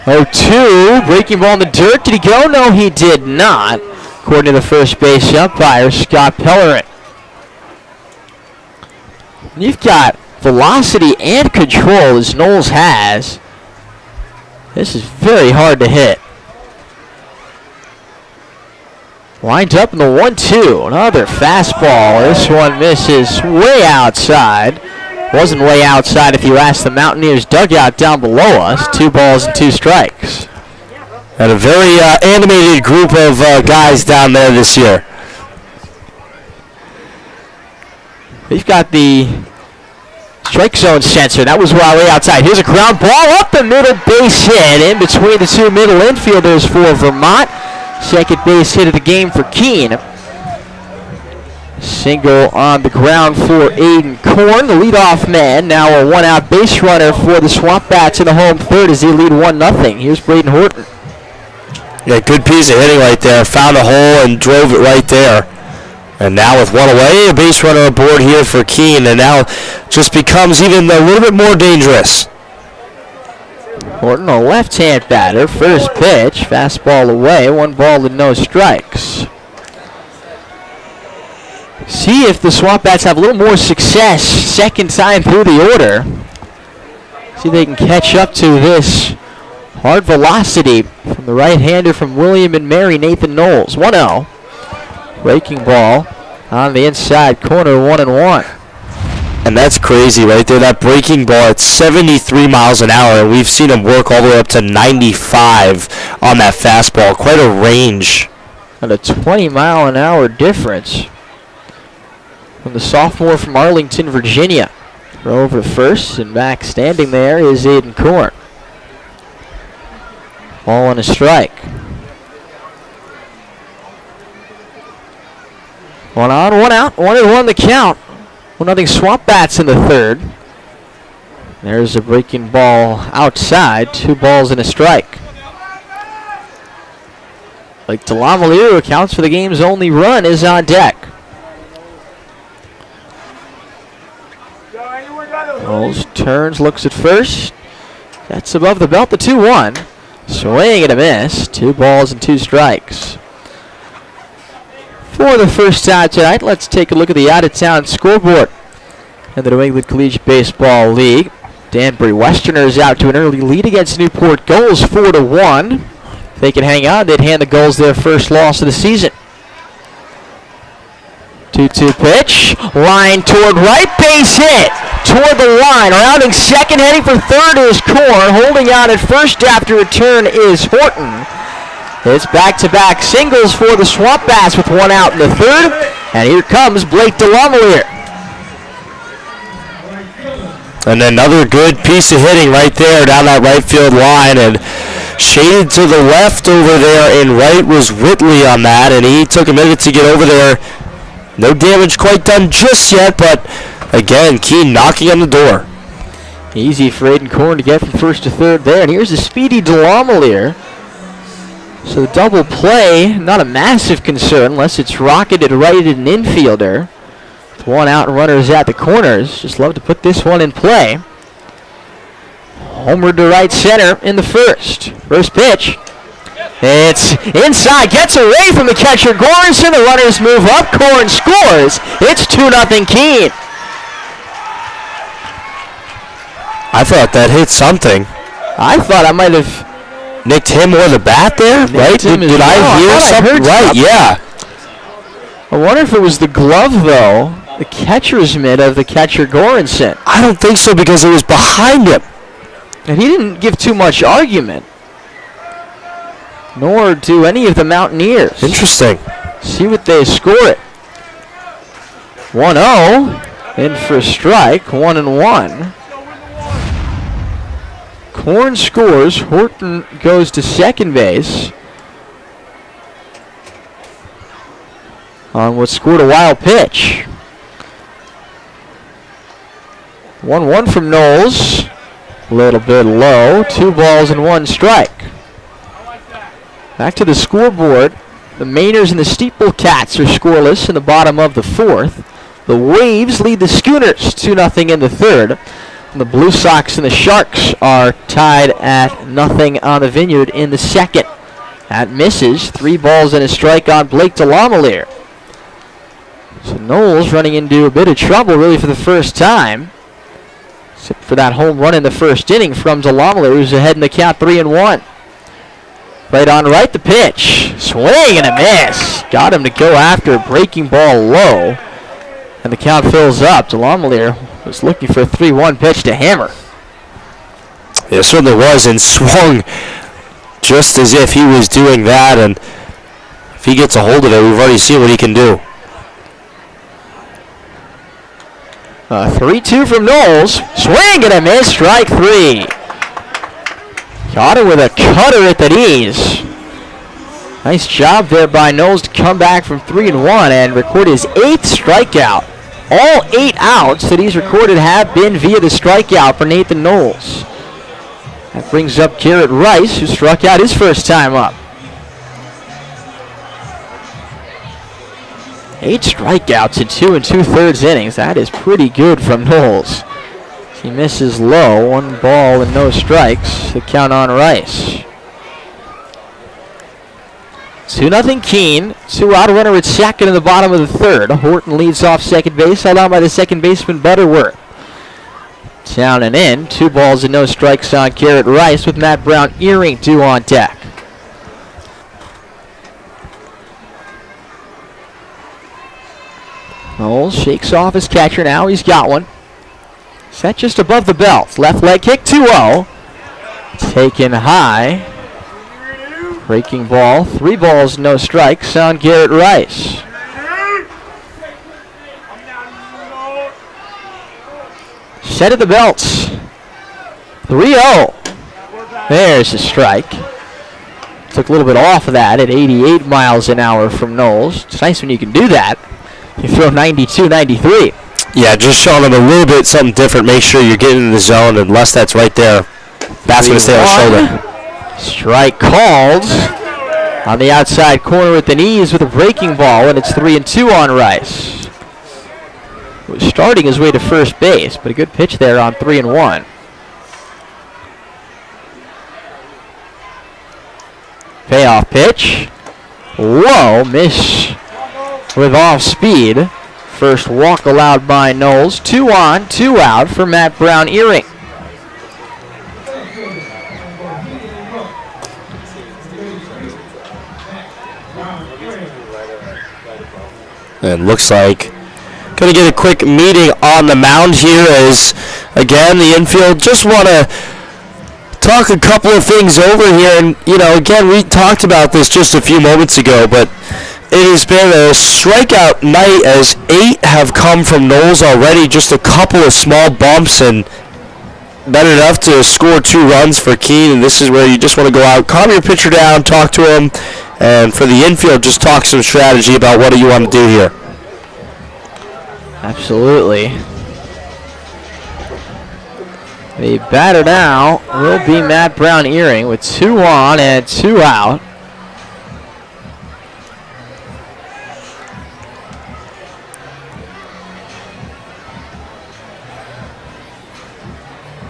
0-2, breaking ball in the dirt. Did he go? No, he did not, according to the first base umpire, Scott Pellerin. You've got velocity and control as Knowles has. This is very hard to hit. Winds up in the 1-2. Another fastball. This one misses way outside. Wasn't way outside if you ask the Mountaineers dugout down below us. 2 balls and 2 strikes. And a very animated group of guys down there this year. We've got the strike zone sensor. That was way outside. Here's a ground ball up the middle, base hit in between the 2 middle infielders for Vermont. Second base hit of the game for Keene. Single on the ground for Aiden Korn, the leadoff man. Now a 1-out base runner for the SwampBats in the home third as they lead 1-0. Here's Braden Horton. Yeah, good piece of hitting right there. Found a hole and drove it right there. And now with 1 away, a base runner aboard here for Keene, and now just becomes even a little bit more dangerous. Horton, a left-hand batter, first pitch, fastball away, 1 ball and no strikes. See if the SwampBats have a little more success second time through the order. See if they can catch up to this hard velocity from the right-hander from William and Mary, Nathan Knowles. 1-0. Breaking ball on the inside corner, 1-1. And that's crazy right there. That breaking ball at 73 miles an hour. And we've seen him work all the way up to 95 on that fastball. Quite a range. And a 20-mile-an-hour difference from the sophomore from Arlington, Virginia. Throw over to first, and back standing there is Aiden Korn. Ball and a strike. 1 on, 1 out, 1-1 the count. 1-0 SwampBats in the third. There's a breaking ball outside. 2 balls and a strike. Blake Delamalier, who accounts for the game's only run, is on deck. Rolls, turns, looks at first. That's above the belt, the 2-1. Swing and a miss. 2 balls and 2 strikes. For the first time tonight, let's take a look at the out-of-town scoreboard in the New England Collegiate Baseball League. Danbury Westerners out to an early lead against Newport Goals, 4-1. If they can hang on, they'd hand the Gulls their first loss of the season. 2-2 pitch. Line toward right, base hit. Toward the line. Rounding second, heading for third is Korn. Holding out at first after return is Horton. It's back-to-back singles for the SwampBats with 1 out in the third. And here comes Blake Delamalier. And another good piece of hitting right there down that right field line. And shaded to the left over there in right was Whitley on that. And he took a minute to get over there. No damage quite done just yet, but again, Keene knocking on the door. Easy for Aiden Korn to get from first to third there. And here's the speedy Delamalier. So the double play, not a massive concern unless it's rocketed right at an infielder. With 1 out and runners at the corners. Just love to put this one in play. Homer to right center in the first. First pitch. It's inside, gets away from the catcher Goranson. The runners move up. Korn scores. It's 2-0 Keene. I thought that hit something. I thought I might have nicked him or the bat there, right? Did I hear something? Right, yeah. I wonder if it was the glove, though. The catcher's mitt of the catcher Goranson. I don't think so because it was behind him. And he didn't give too much argument. Nor do any of the Mountaineers. Interesting. See what they score it. 1-0. In for a strike. 1-1. Korn scores. Horton goes to second base. On what scored a wild pitch. 1-1 from Knowles. A little bit low. 2 balls and 1 strike. Back to the scoreboard. The Mainers and the Steeple Cats are scoreless in the bottom of the fourth. The Waves lead the Schooners 2-0 in the third. And the Blue Sox and the Sharks are tied at nothing on the Vineyard in the second. That misses. 3 balls and a strike on Blake Delamalier. So Knowles running into a bit of trouble really for the first time. Except for that home run in the first inning from Delamalier, who's ahead in the count 3-1. Right on right, the pitch. Swing and a miss. Got him to go after a breaking ball low. And the count fills up. Delamalier was looking for a 3-1 pitch to hammer. It certainly was, and swung just as if he was doing that. And if he gets a hold of it, we've already seen what he can do. 3-2 from Knowles. Swing and a miss. Strike 3. Got it with a cutter at the knees. Nice job there by Knowles to come back from 3-1 and record his 8th strikeout. All 8 outs that he's recorded have been via the strikeout for Nathan Knowles. That brings up Garrett Rice, who struck out his first time up. 8 strikeouts in 2 2/3 innings. That is pretty good from Knowles. He misses low, 1 ball and no strikes. The count on Rice. 2-0 Keene. 2 out runner at second in the bottom of the third. Horton leads off second base, held on by the second baseman Butterworth. Down and in. 2 balls and no strikes on Garrett Rice with Matt Brown Earring due on deck. Knowles shakes off his catcher now. He's got one. Set just above the belt. Left leg kick, 2-0. Taken high. Breaking ball. 3 balls, no strikes on Garrett Rice. Set at the belts. 3-0. There's a strike. Took a little bit off of that at 88 miles an hour from Knowles. It's nice when you can do that. You throw 92, 93. Yeah, just showing them a little bit something different. Make sure you're getting in the zone, unless that's right there. That's going to stay on the shoulder. Strike called on the outside corner with the knees with a breaking ball, and it's 3-2 on Rice. He was starting his way to first base, but a good pitch there on 3-1. Payoff pitch. Whoa, miss with off speed. First walk allowed by Knowles. 2 on, 2 out for Matt Brown-Earing. And looks like going to get a quick meeting on the mound here as, again, the infield just want to talk a couple of things over here. And, again, we talked about this just a few moments ago, but it has been a strikeout night as 8 have come from Knowles already. Just a couple of small bumps and not enough to score 2 runs for Keene. And this is where you just want to go out, calm your pitcher down, talk to him, and for the infield, just talk some strategy about what do you want to do here. Absolutely. The batter now will be Matt Brown-Earing with 2 on and 2 out.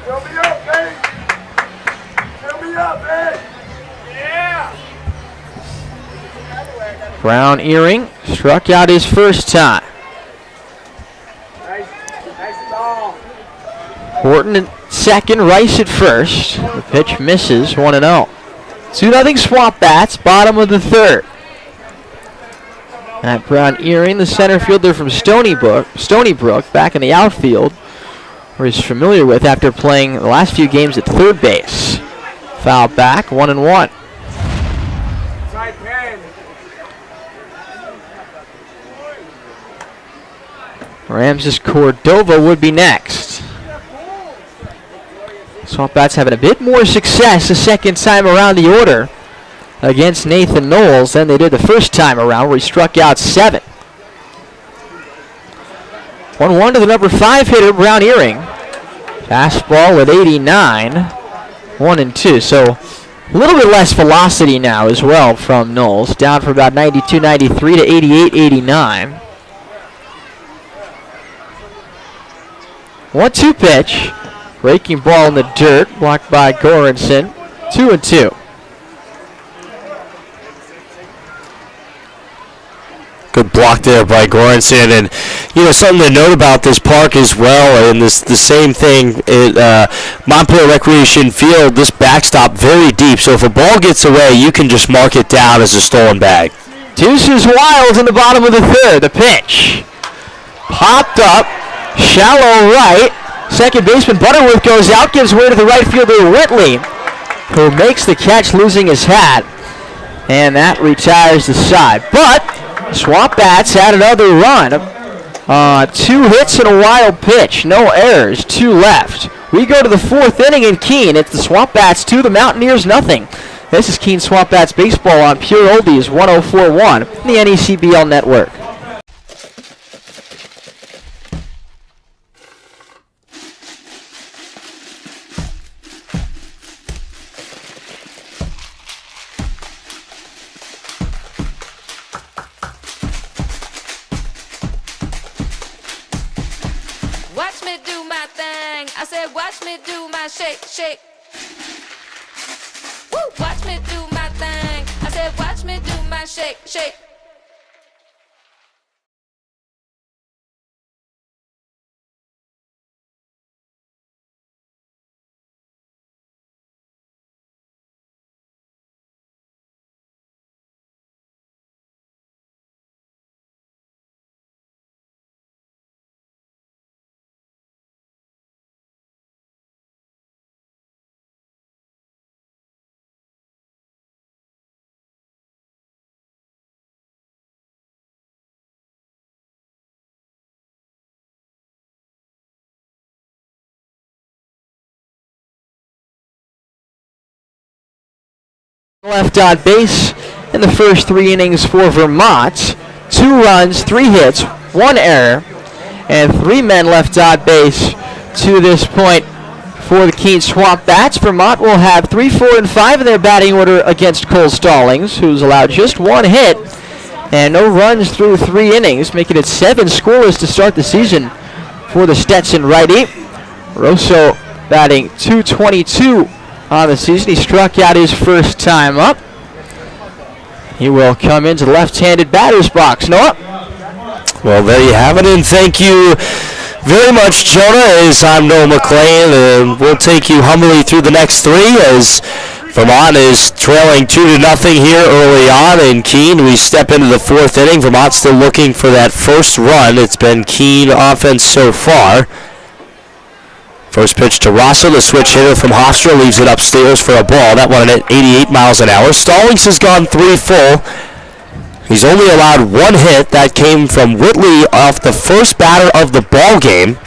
Fill me up, babe. Fill me up, babe. Yeah. Brown-Earing struck out his first time. Nice ball. Horton at second, Rice at first. The pitch misses, 1-0. 2-0 Swamp Bats, bottom of the third. Matt Brown-Earing, the center fielder from Stony Brook, back in the outfield, where he's familiar with after playing the last few games at third base. Foul back, 1-1. Tight pen. Ramses Cordova would be next. Swamp Bats having a bit more success the second time around the order against Nathan Knowles than they did the first time around, where he struck out 7. 1-1 to the number 5 hitter, Brown-Earing. Fastball at 89, 1-2. So a little bit less velocity now as well from Knowles, down from about 92, 93 to 88, 89. 1-2 pitch. Breaking ball in the dirt, blocked by Goranson. 2-2. Good block there by Goranson, and something to note about this park as well, and the same thing at Montpelier Recreation Field. This backstop very deep, so if a ball gets away, you can just mark it down as a stolen bag. Deuces Wild in the bottom of the third. The pitch popped up, shallow right. Second baseman Butterworth goes out, gives way to the right fielder Whitley, who makes the catch, losing his hat, and that retires the side. But Swamp Bats had another run. 2 hits and a wild pitch, no errors, 2 left. We go to the 4th inning in Keene. It's the Swamp Bats 2, the Mountaineers nothing. This is Keene Swamp Bats baseball on Pure Oldies 104.1, the NECBL network. Watch me do my thing. I said, watch me do my shake, shake. Woo! Watch me do my thing. I said, watch me do my shake, shake. Left on base in the first 3 innings for Vermont. 2 runs, 3 hits, 1 error, and 3 men left on base to this point for the Keene SwampBats. Vermont will have 3, 4, and 5 in their batting order against Cole Stallings, who's allowed just 1 hit and no runs through 3 innings, making it 7 scoreless to start the season for the Stetson righty. Rosso batting .222 on the season. He struck out his first time up. He will come into the left-handed batter's box. Noah? Well, there you have it, and thank you very much, Jonah, as I'm Noah McLean, and we'll take you humbly through the next 3 as Vermont is trailing 2-0 here early on in Keene. We step into the 4th inning. Vermont still looking for that first run. It's been Keene offense so far. First pitch to Rosso, the switch hitter from Hofstra, leaves it upstairs for a ball. That one at 88 miles an hour. Stallings has gone 3 full. He's only allowed 1 hit. That came from Whitley off the first batter of the ball game.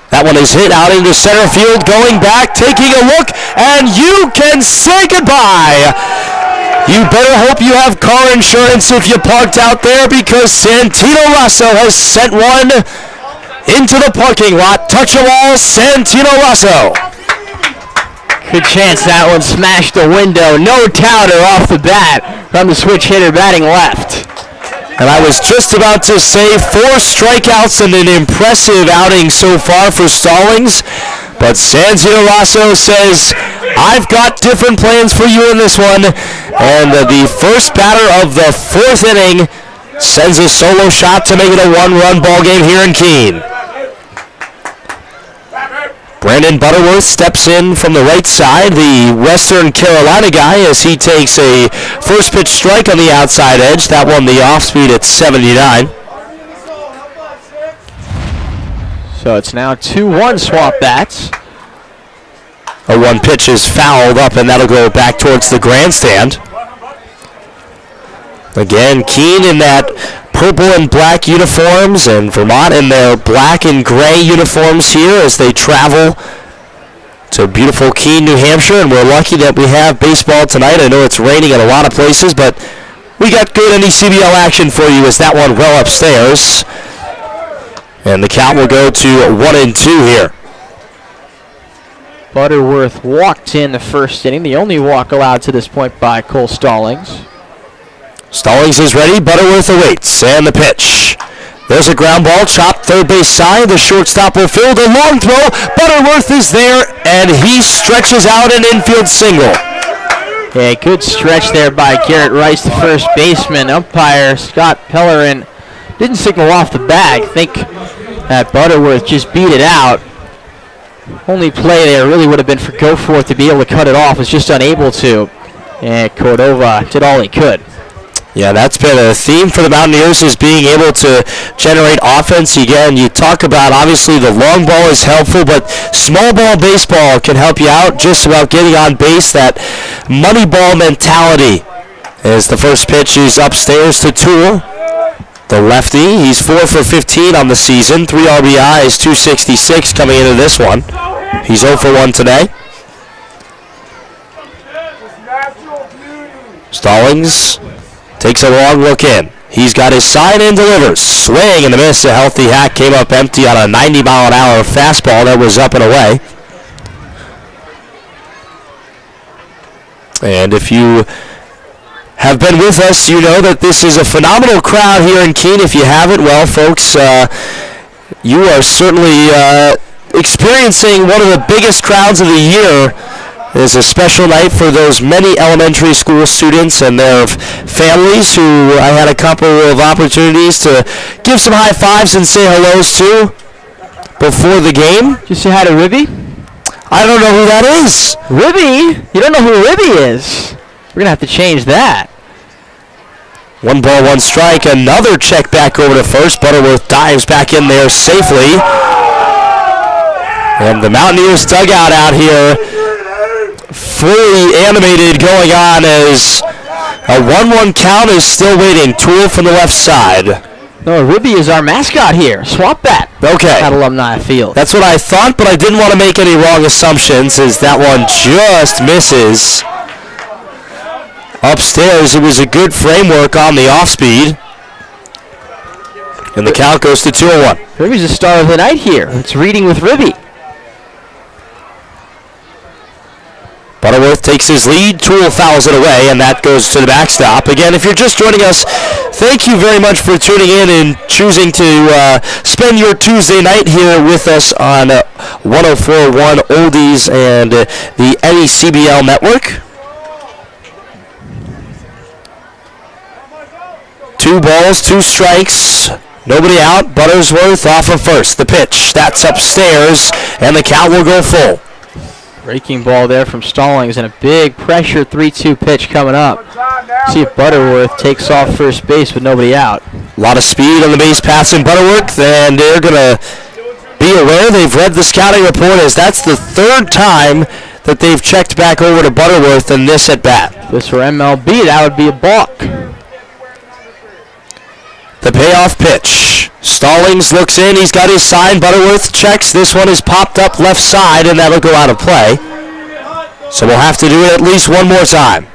That one is hit out into center field, going back, taking a look, and you can say goodbye. You better hope you have car insurance if you parked out there, because Santino Rosso has sent one into the parking lot. Touch them all, Santino Rosso. Good chance that one smashed the window. No touter off the bat from the switch hitter batting left. And I was just about to say 4 strikeouts and an impressive outing so far for Stallings. But Santino Rosso says, I've got different plans for you in this one. And the first batter of the 4th inning sends a solo shot to make it a 1-run ball game here in Keene. Brandon Butterworth steps in from the right side, the Western Carolina guy, as he takes a first pitch strike on the outside edge. That one the off speed at 79. So it's now 2-1 SwampBats. A 1 pitch is fouled up, and that'll go back towards the grandstand. Again, Keene in that purple and black uniforms, and Vermont in their black and gray uniforms here as they travel to beautiful Keene, New Hampshire. And we're lucky that we have baseball tonight. I know it's raining in a lot of places, but we got good NECBL action for you as that one well upstairs. And the count will go to 1-2 here. Butterworth walked in the first inning, the only walk allowed to this point by Cole Stallings. Stallings is ready. Butterworth awaits. And the pitch. There's a ground ball. Chopped third base side. The shortstop will field a long throw. Butterworth is there, and he stretches out an infield single. Yeah, good stretch there by Garrett Rice, the first baseman. Umpire Scott Pellerin didn't signal off the bag. Think that Butterworth just beat it out. Only play there really would have been for Goforth to be able to cut it off. Was just unable to. And Cordova did all he could. Yeah, that's been a theme for the Mountaineers, is being able to generate offense. Again, you talk about, obviously, the long ball is helpful, but small ball baseball can help you out just about getting on base, that money ball mentality. As the first pitch is upstairs to Toole, the lefty. He's 4 for 15 on the season, 3 RBIs, 266 coming into this one. He's 0 for 1 today. Stallings takes a long look in. He's got his sign and delivers. Swing and a miss. A healthy hack came up empty on a 90-mile-an-hour fastball that was up and away. And if you have been with us, you know that this is a phenomenal crowd here in Keene. If you haven't, well, folks, you are certainly experiencing one of the biggest crowds of the year. It is a special night for those many elementary school students and their families who I had a couple of opportunities to give some high fives and say hellos to before the game. Did you say hi to Ribby? I don't know who that is. Ribby? You don't know who Ribby is? We're going to have to change that. 1 ball, 1 strike. Another check back over to first. Butterworth dives back in there safely. And the Mountaineers dugout out here fully animated going on as a 1-1 count is still waiting. Toole from the left side. No, Ribby is our mascot here. SwampBat. Okay. At Alumni Field. That's what I thought, but I didn't want to make any wrong assumptions as that one just misses. upstairs. It was a good framework on the off-speed. And the count goes to 2-1. Ribby's the star of the night here. It's reading with Ribby. Butterworth takes his lead. Toole fouls it away, and that goes to the backstop. Again, if you're just joining us, thank you very much for tuning in and choosing to spend your Tuesday night here with us on 104.1 Oldies and the NECBL network. 2 balls, 2 strikes. Nobody out. Buttersworth off of first. The pitch. That's upstairs, and the count will go full. Breaking ball there from Stallings and a big pressure 3-2 pitch coming up. See if Butterworth takes off first base with nobody out. A lot of speed on the base pass in Butterworth, and they're going to be aware. They've read the scouting report as that's the 3rd time that they've checked back over to Butterworth in this at bat. If this were MLB, that would be a balk. The payoff pitch. Stallings looks in. He's got his sign. Butterworth checks. This one is popped up left side, and that'll go out of play. So we'll have to do it at least one more time.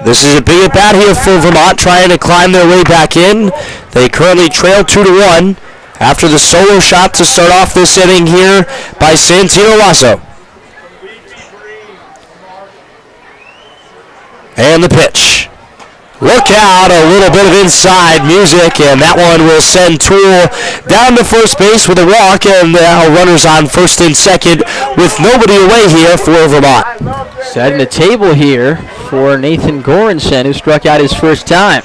This is a big at bat here for Vermont, trying to climb their way back in. They currently trail 2-1 after the solo shot to start off this inning here by Santino Lasso. And the pitch. Look out, a little bit of inside music, and that one will send Toole down to first base with a walk, and now runners on first and second with nobody away here for Vermont. Setting the table here for Nathan Goranson, who struck out his first time.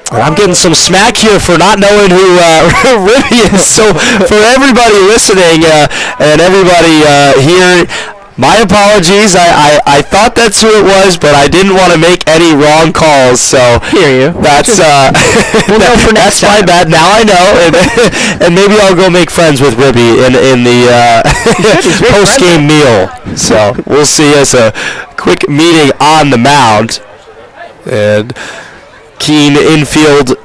I'm getting some smack here for not knowing who Ribby is. So for everybody listening and everybody here, my apologies. I thought that's who it was, but I didn't want to make any wrong calls. So hear you. That's we'll go for next my time. bad. Now I know, and maybe I'll go make friends with Ribby in the post game meal. So we'll see us a quick meeting on the mound, and Keene infield.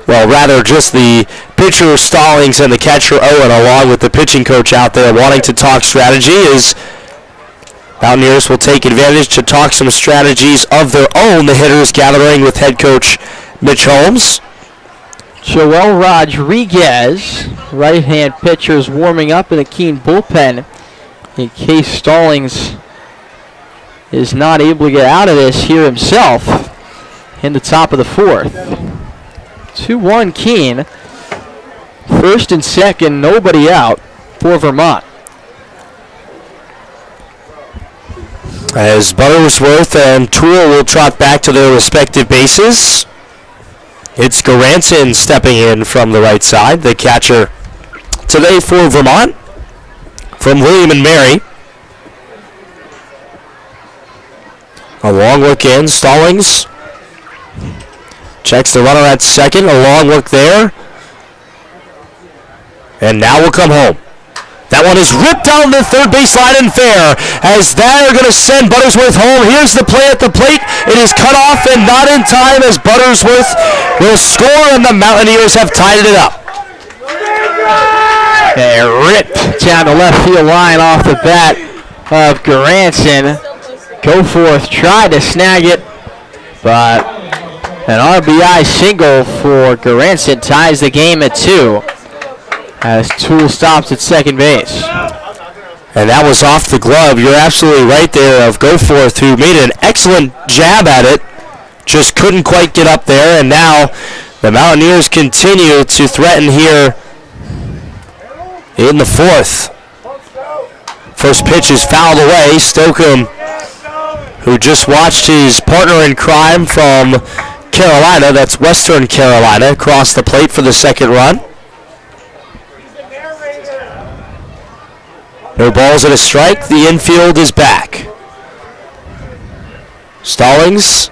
Well, rather just the pitcher Stallings and the catcher Owen, along with the pitching coach out there, wanting to talk strategy. Is Mountaineers will take advantage to talk some strategies of their own. The hitters gathering with head coach Mitch Holmes. Joel Rodriguez, right-hand pitcher, is warming up in the Keene bullpen in case Stallings is not able to get out of this here himself in the top of the 4th. 2-1 Keene. First and second, nobody out for Vermont. As Buttersworth and Toole will trot back to their respective bases. It's Goranson stepping in from the right side, the catcher today for Vermont from William and Mary. A long look in, Stallings checks the runner at second, a long look there. And now we'll come home. That one is ripped down the third base line and fair, as they're going to send Buttersworth home. Here's the play at the plate. It is cut off and not in time, as Buttersworth will score, and the Mountaineers have tied it up. They ripped down the left field line off the bat of Goranson. Goforth tried to snag it, but an RBI single for Goranson ties the game at 2. As Toole stops at second base. And that was off the glove. You're absolutely right there of Goforth, who made an excellent jab at it. Just couldn't quite get up there. And now the Mountaineers continue to threaten here in the 4th. First pitch is fouled away. Stokeham, who just watched his partner in crime from Carolina, that's Western Carolina, cross the plate for the second run. No balls and a strike. The infield is back. Stallings,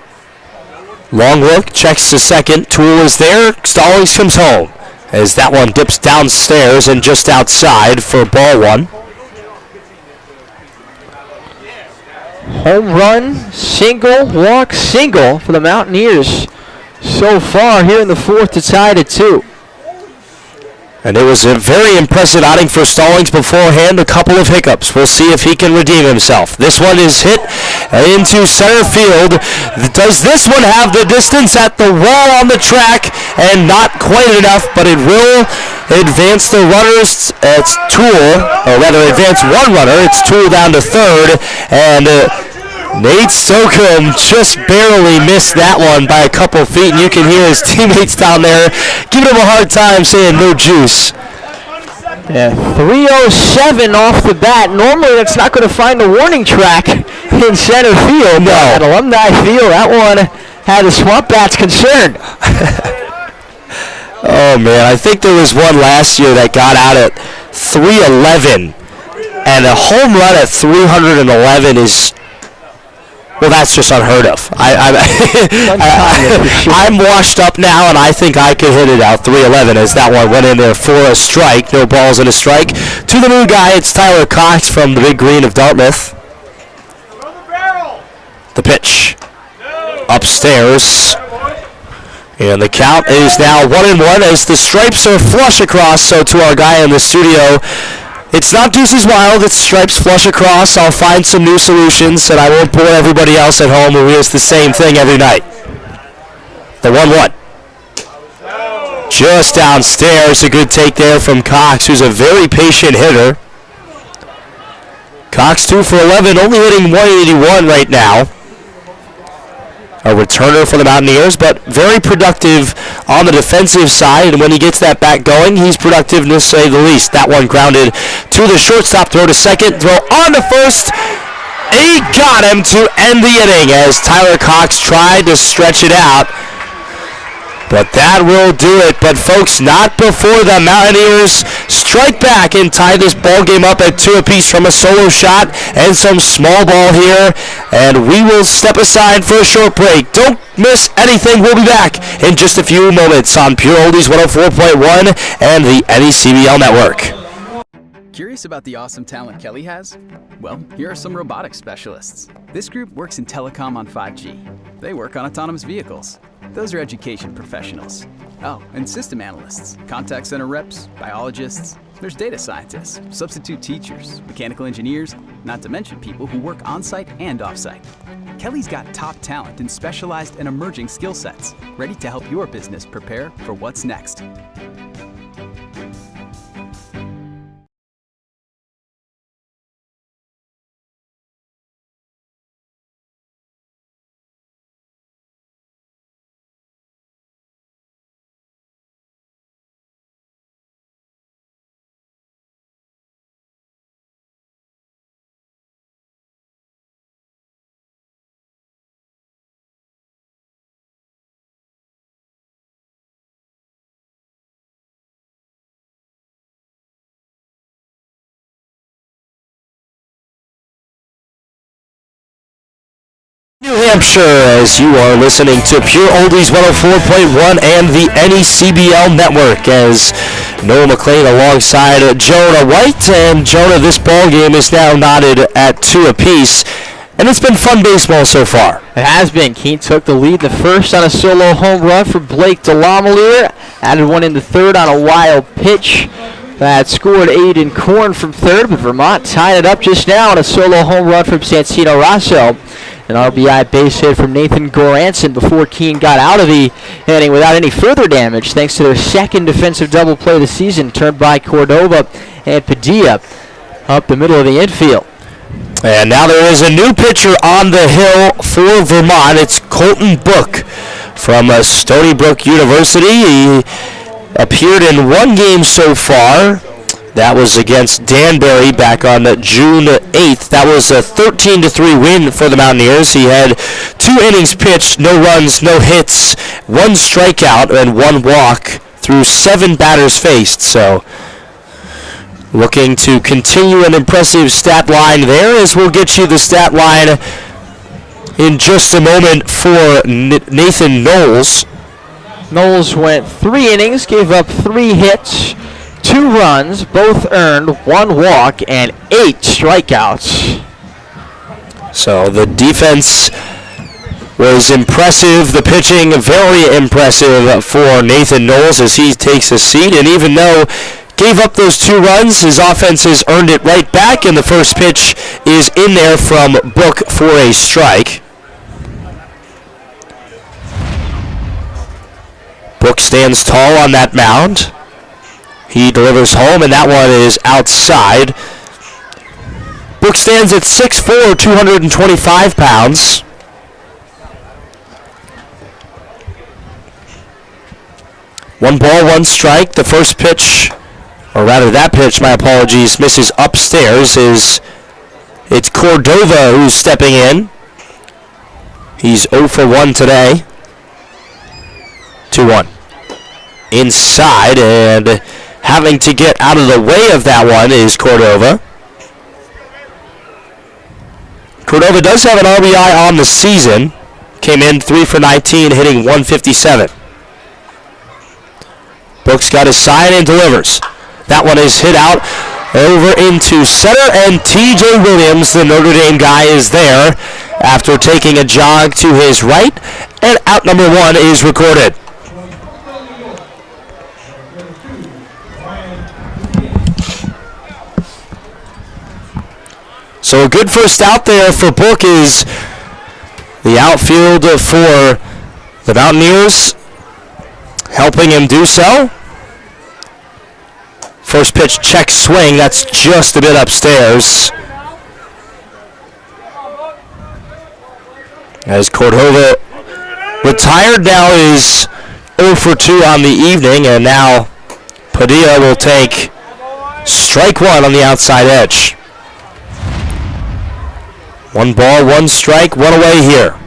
long look, checks to second. Toole is there. Stallings comes home as that one dips downstairs and just outside for ball 1. Home run, single, walk, single for the Mountaineers so far here in the 4th to tie it at 2. And it was a very impressive outing for Stallings beforehand. A couple of hiccups. We'll see if he can redeem himself. This one is hit into center field. Does this one have the distance at the wall on the track? And not quite enough, but it will advance the runners. It's Toole, or rather advance one runner. It's Toole down to third. And Nate Stocum just barely missed that one by a couple feet, and you can hear his teammates down there giving him a hard time saying no juice. Yeah, 307 off the bat. Normally that's not going to find a warning track in center field. No. At Alumni Field, that one had the SwampBats concerned. Oh, man, I think there was one last year that got out at 311, and a home run at 311 is... Well, that's just unheard of. I'm washed up now, and I think I could hit it out 311 as that one went in there for a strike. No balls and a strike. To the new guy, it's Tyler Cox from the Big Green of Dartmouth. The pitch. Upstairs. And the count is now 1-1 as the stripes are flush across. So to our guy in the studio, it's not Deuces Wild, it's stripes flush across. I'll find some new solutions, and I won't bore everybody else at home who hears the same thing every night. The 1-1. Just downstairs, a good take there from Cox, who's a very patient hitter. Cox 2 for 11, only hitting 181 right now. A returner for the Mountaineers, but very productive on the defensive side, and when he gets that bat going, he's productive to say the least. That one grounded to the shortstop, throw to second, throw on to first. He got him to end the inning as Tyler Cox tried to stretch it out. But that will do it. But folks, not before the Mountaineers strike back and tie this ball game up at 2 apiece from a solo shot and some small ball here. And we will step aside for a short break. Don't miss anything. We'll be back in just a few moments on Pure Oldies 104.1 and the NECBL Network. Curious about the awesome talent Kelly has? Well, here are some robotics specialists. This group works in telecom on 5G. They work on autonomous vehicles. Those are education professionals. Oh, and system analysts, contact center reps, biologists. There's data scientists, substitute teachers, mechanical engineers, not to mention people who work on-site and off-site. Kelly's got top talent in specialized and emerging skill sets, ready to help your business prepare for what's next. New Hampshire, as you are listening to Pure Oldies 104.1 and the NECBL Network, as Noah McLean alongside Jonah White, and Jonah, this ball game is now knotted at 2 apiece, and it's been fun baseball so far. It has been. Keene took the lead the first on a solo home run for Blake DeLamelier, added one in the third on a wild pitch that scored Aiden Korn from third, but Vermont tied it up just now on a solo home run from Sancino Rosso. An RBI base hit from Nathan Goranson before Keene got out of the inning without any further damage, thanks to their second defensive double play of the season, turned by Cordova and Padilla up the middle of the infield. And now there is a new pitcher on the hill for Vermont. It's Colton Book from Stony Brook University. He appeared in one game so far. That was against Danbury back on June 8th. That was a 13-3 win for the Mountaineers. He had 2 innings pitched, no runs, no hits, 1 strikeout, and 1 walk through 7 batters faced. So looking to continue an impressive stat line there, as we'll get you the stat line in just a moment for Nathan Knowles. Knowles went 3 innings, gave up 3 hits, 2 runs, both earned, 1 walk, and 8 strikeouts. So the defense was impressive. The pitching, very impressive for Nathan Knowles as he takes a seat. And even though gave up those 2 runs, his offense has earned it right back, and the first pitch is in there from Book for a strike. Book stands tall on that mound. He delivers home, and that one is outside. Book stands at 6'4", 225 pounds. One ball, one strike. The first pitch, or rather that pitch, my apologies, misses upstairs. It's Cordova who's stepping in. He's 0 for 1 today. 2-1. Inside, and having to get out of the way of that one is Cordova. Cordova does have an RBI on the season. Came in 3 for 19, hitting 157. Book's got his sign and delivers. That one is hit out over into center, and TJ Williams, the Notre Dame guy, is there after taking a jog to his right, and out number 1 is recorded. So a good first out there for Book is the outfield for the Mountaineers, helping him do so. First pitch check swing, that's just a bit upstairs. As Cordova retired, now is 0 for 2 on the evening, and now Padilla will take strike 1 on the outside edge. 1 ball, 1 strike, 1 away here.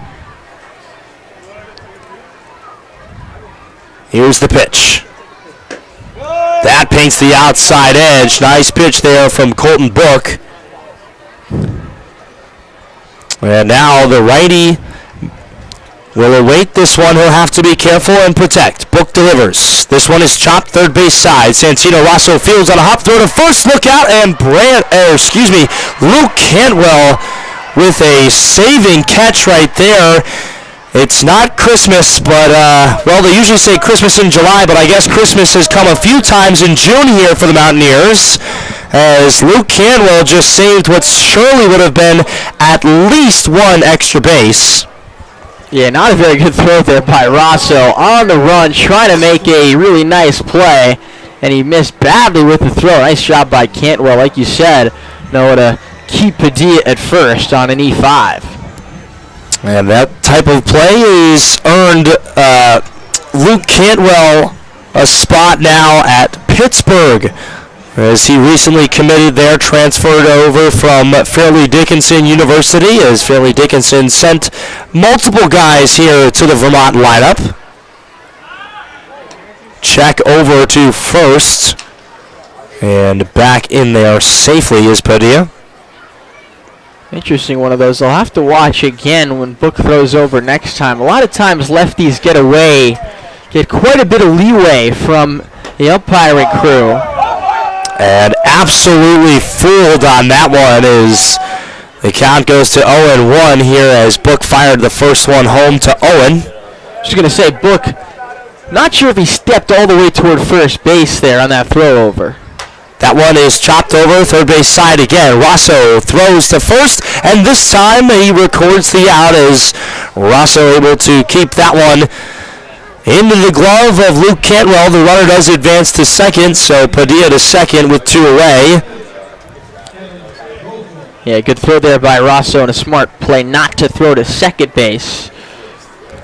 Here's the pitch. That paints the outside edge. Nice pitch there from Colton Book. And now the righty will await this one. He'll have to be careful and protect. Book delivers. This one is chopped third base side. Santino Rosso fields on a hop throw to first. Look out, and Luke Cantwell with a saving catch right there. It's not Christmas, but, well, they usually say Christmas in July, but I guess Christmas has come a few times in June here for the Mountaineers, as Luke Canwell just saved what surely would have been at least 1 extra base. Yeah, not a very good throw there by Rosso. On the run, trying to make a really nice play, and he missed badly with the throw. Nice job by Cantwell, like you said, know to keep Padilla at first on an E5. And that type of play is earned Luke Cantwell a spot now at Pittsburgh, as he recently committed there, transferred over from Fairleigh Dickinson University, as Fairleigh Dickinson sent multiple guys here to the Vermont lineup. Check over to first, and back in there safely is Padilla. Interesting one of those. I'll have to watch again when Book throws over next time. A lot of times lefties get quite a bit of leeway from the umpiring crew. And absolutely fooled on that one as the count goes to 0-1 here as Book fired the first one home to Owen. Just going to say, Book, not sure if he stepped all the way toward first base there on that throw over. That one is chopped over, third base side again. Rosso throws to first, and this time he records the out as Rosso able to keep that one into the glove of Luke Cantwell. The runner does advance to second, so Padilla to second with 2 away. Yeah, good throw there by Rosso, and a smart play not to throw to second base.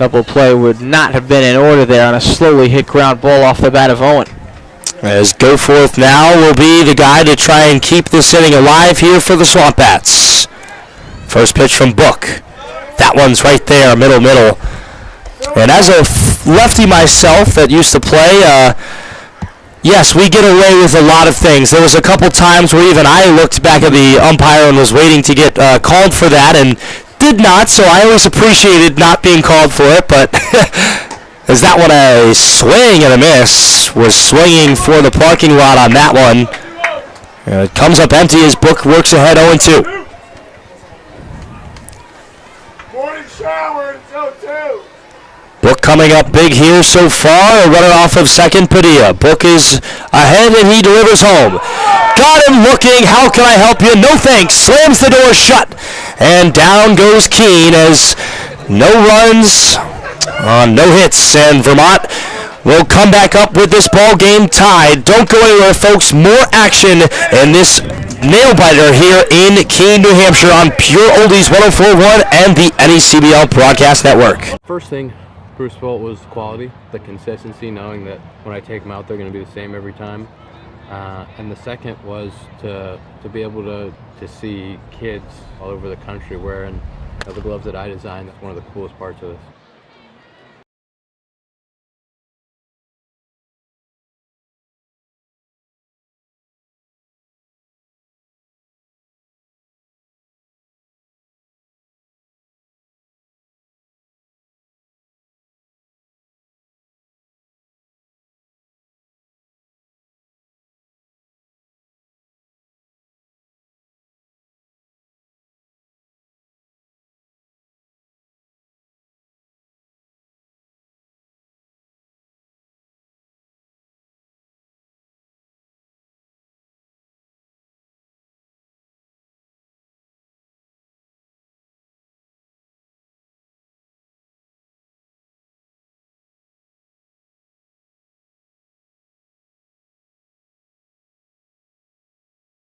Double play would not have been in order there on a slowly hit ground ball off the bat of Owen. As Goforth now will be the guy to try and keep this inning alive here for the SwampBats. First pitch from Book. That one's right there, middle. And as a lefty myself that used to play, yes, we get away with a lot of things. There was a couple times where even I looked back at the umpire and was waiting to get called for that and did not, so I always appreciated not being called for it, but as that one a swing and a miss, was swinging for the parking lot on that one. It comes up empty as Book works ahead 0-2. Morning shower until Book coming up big here so far. A runner off of second, Padilla. Book is ahead, and he delivers home. Got him looking. How can I help you? No thanks. Slams the door shut. And down goes Keene as no runs on no hits. And Vermont will come back up with this ball game tied. Don't go anywhere, folks. More action in this nail-biter here in Keene, New Hampshire on Pure Oldies 104.1 and the NECBL Broadcast Network. First thing Bruce felt was quality, the consistency, knowing that when I take them out, they're going to be the same every time. And the second was to be able to see kids all over the country wearing the gloves that I designed. That's one of the coolest parts of this.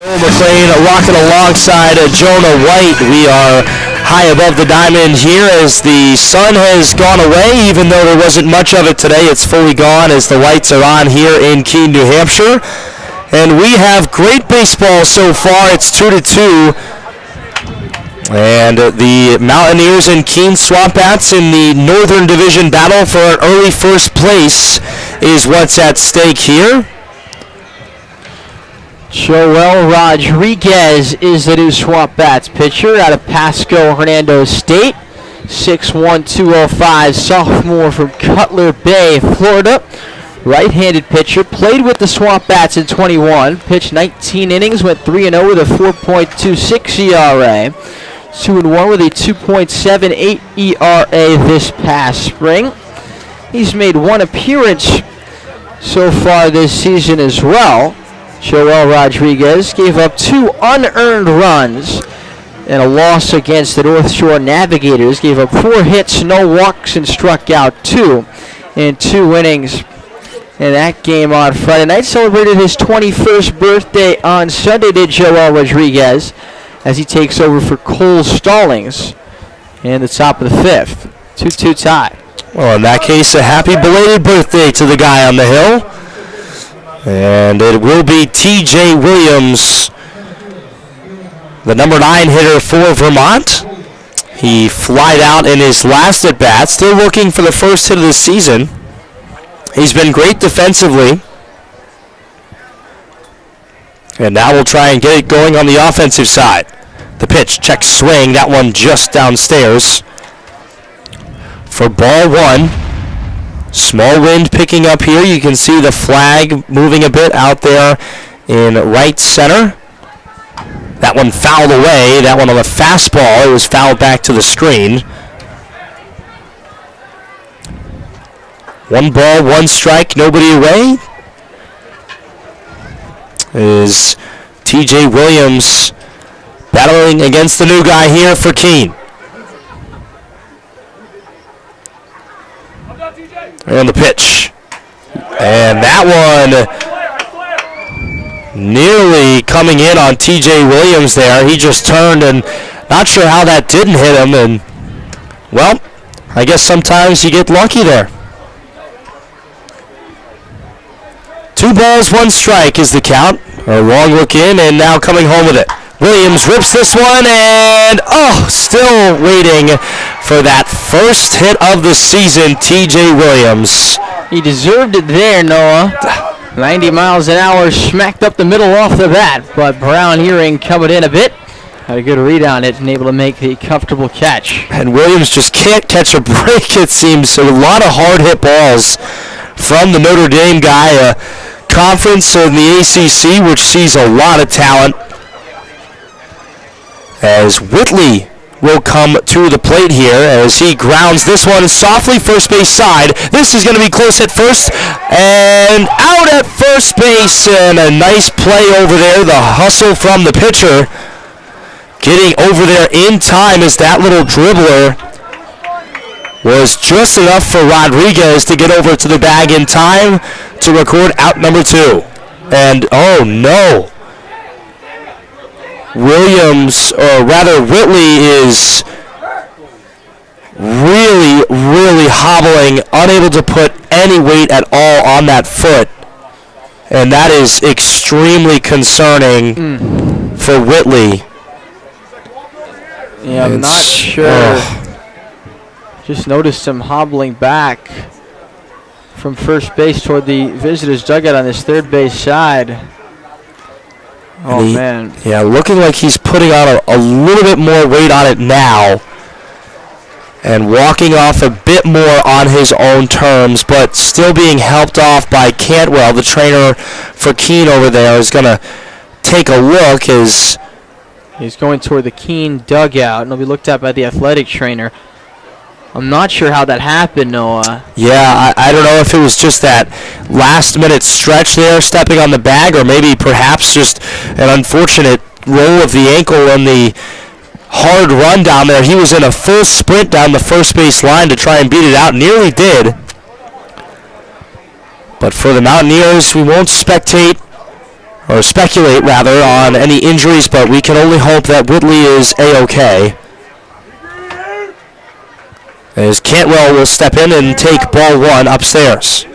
McLean rocking alongside Jonah White. We are high above the diamond here as the sun has gone away. Even though there wasn't much of it today, it's fully gone as the lights are on here in Keene, New Hampshire. And we have great baseball so far. It's 2-2. And the Mountaineers and Keene SwampBats in the Northern Division battle for an early first place is what's at stake here. Joel Rodriguez is the new SwampBats pitcher out of Pasco, Hernando State. 6'1", 205, sophomore from Cutler Bay, Florida. Right-handed pitcher, played with the SwampBats in 21, pitched 19 innings, went 3-0 with a 4.26 ERA. 2-1 with a 2.78 ERA this past spring. He's made one appearance so far this season as well. Joel Rodriguez gave up 2 unearned runs and a loss against the North Shore Navigators. Gave up 4 hits, no walks, and struck out 2 in 2 innings. And that game on Friday night celebrated his 21st birthday on Sunday, did Joel Rodriguez, as he takes over for Cole Stallings in the top of the 5th. 2-2 tie. Well, in that case, a happy belated birthday to the guy on the hill. And it will be T.J. Williams, the number 9 hitter for Vermont. He flied out in his last at-bat, still looking for the first hit of the season. He's been great defensively. And now we'll try and get it going on the offensive side. The pitch, check swing, that one just downstairs. For ball 1. Small wind picking up here. You can see the flag moving a bit out there in right center. That one fouled away. That one on the fastball. It was fouled back to the screen. 1 ball, 1 strike, nobody away. Is T.J. Williams battling against the new guy here for Keene. And the pitch. And that one nearly coming in on T.J. Williams there. He just turned and not sure how that didn't hit him. And, well, I guess sometimes you get lucky there. 2 balls, 1 strike is the count. A long look in and now coming home with it. Williams rips this one and, still waiting for that first hit of the season, T.J. Williams. He deserved it there, Noah. 90 miles an hour smacked up the middle off the bat, but Brown Hearing coming in a bit. Had a good read on it and able to make the comfortable catch. And Williams just can't catch a break, it seems. So a lot of hard hit balls from the Notre Dame guy. A conference in the ACC, which sees a lot of talent. As Whitley will come to the plate here as he grounds this one softly first base side. This is going to be close at first and out at first base, and a nice play over there. The hustle from the pitcher getting over there in time as that little dribbler was just enough for Rodriguez to get over to the bag in time to record out number 2. And oh no, Williams, or rather Whitley, is really hobbling, unable to put any weight at all on that foot. And that is extremely concerning for Whitley. Yeah, I'm not sure. Just noticed him hobbling back from first base toward the visitors' dugout on this third base side. Oh, man. Yeah, looking like he's putting on a little bit more weight on it now and walking off a bit more on his own terms, but still being helped off by Cantwell. The trainer for Keene over there is going to take a look as he's going toward the Keene dugout, and he'll be looked at by the athletic trainer. I'm not sure how that happened, Noah. Yeah, I don't know if it was just that last-minute stretch there, stepping on the bag, or maybe perhaps just an unfortunate roll of the ankle and the hard run down there. He was in a full sprint down the first base line to try and beat it out. Nearly did. But for the Mountaineers, we won't speculate rather, on any injuries, but we can only hope that Whitley is A-OK. As Cantwell will step in and take ball 1 upstairs.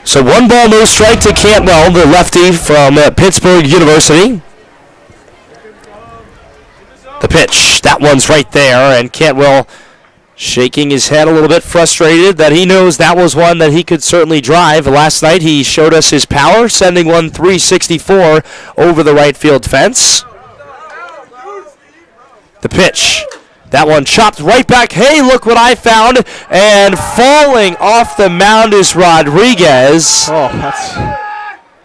So 1 ball, no strike to Cantwell, the lefty from Pittsburgh University. The pitch, that one's right there, and Cantwell shaking his head a little bit frustrated that he knows that was one that he could certainly drive. Last night he showed us his power, sending one 364 over the right field fence. The pitch. That one chopped right back. Hey, look what I found. And falling off the mound is Rodriguez. Oh,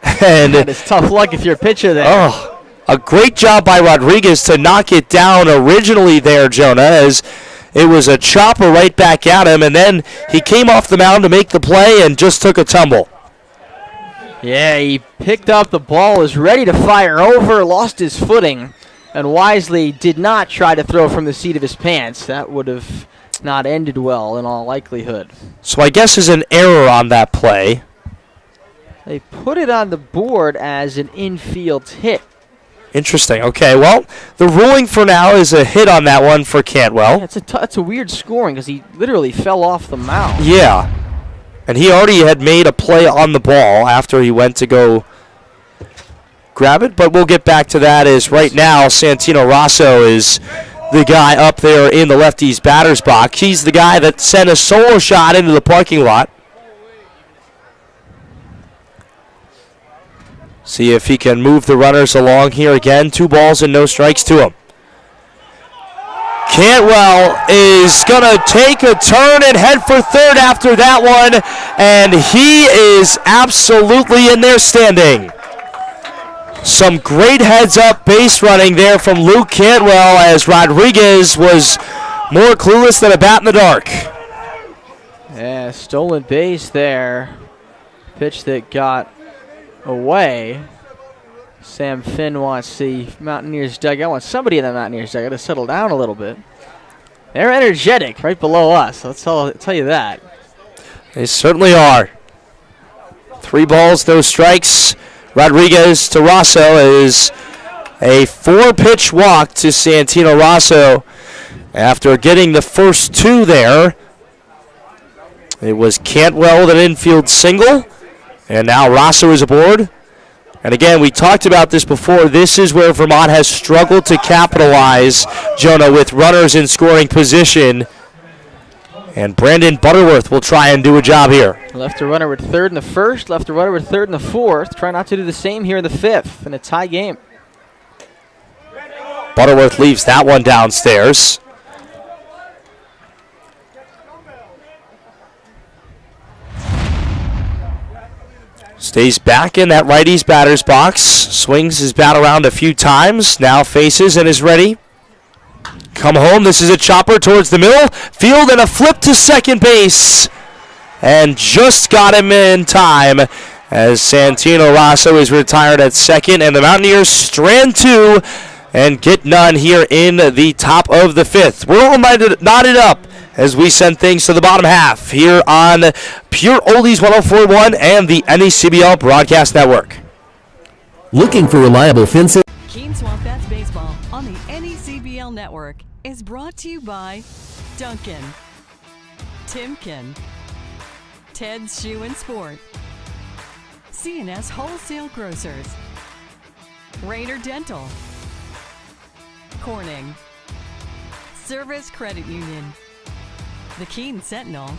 that is tough luck if you're a pitcher there. Oh, a great job by Rodriguez to knock it down originally there, Jonah, as it was a chopper right back at him. And then he came off the mound to make the play and just took a tumble. Yeah, he picked up the ball, was ready to fire over, lost his footing, and wisely did not try to throw from the seat of his pants. That would have not ended well in all likelihood. So I guess there's an error on that play. They put it on the board as an infield hit. Interesting. Okay, well, the ruling for now is a hit on that one for Cantwell. Yeah, it's a weird scoring because he literally fell off the mound. Yeah, and he already had made a play on the ball after he went to go grab it, but we'll get back to that as right now Santino Rosso is the guy up there in the lefty's batter's box. He's the guy that sent a solo shot into the parking lot. See if he can move the runners along here again. 2 balls and no strikes to him. Cantwell is going to take a turn and head for third after that one, and he is absolutely in there standing. Some great heads-up base running there from Luke Cantwell as Rodriguez was more clueless than a bat in the dark. Yeah, stolen base there. Pitch that got away. Sam Finn wants the Mountaineers dugout. Wants somebody in the Mountaineers dugout to settle down a little bit. They're energetic right below us. I'll tell you that. They certainly are. 3 balls, no strikes. Rodriguez to Rosso is a 4-pitch walk to Santino Rosso after getting the first 2 there. It was Cantwell with an infield single, and now Rosso is aboard. And again, we talked about this before. This is where Vermont has struggled to capitalize, Jonah, with runners in scoring position. And Brandon Butterworth will try and do a job here. Left a runner with third in the first, left a runner with third in the fourth. Try not to do the same here in the fifth in a tie game. Butterworth leaves that one downstairs. Stays back in that righty's batter's box. Swings his bat around a few times. Now faces and is ready. Come home. This is a chopper towards the middle field and a flip to second base. And just got him in time as Santino Rosso is retired at second. And the Mountaineers strand two and get none here in the top of the fifth. We're all knotted up as we send things to the bottom half here on Pure Oldies 104.1 and the NECBL Broadcast Network. Looking for reliable fencing? Keene SwampBats Baseball on the NECBL Network is brought to you by Duncan, Timken, Ted's Shoe and Sport, C&S Wholesale Grocers, Raider Dental, Corning, Service Credit Union, the Keene Sentinel,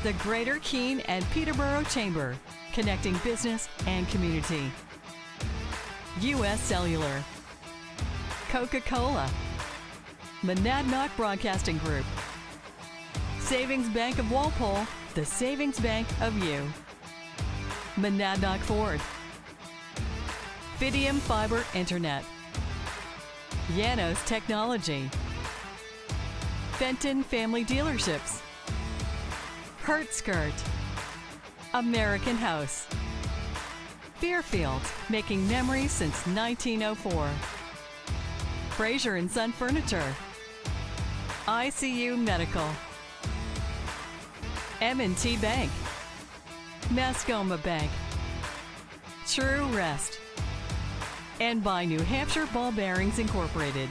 the Greater Keene and Peterborough Chamber, connecting business and community. U.S. Cellular, Coca-Cola, Monadnock Broadcasting Group, Savings Bank of Walpole, the Savings Bank of you. Monadnock Ford, Fidium Fiber Internet, Yanos Technology, Fenton Family Dealerships, Hertskirt, American House, Fairfield, making memories since 1904, Fraser & Son Furniture, ICU Medical, M&T Bank, Mascoma Bank, True Rest, and by New Hampshire Ball Bearings Incorporated.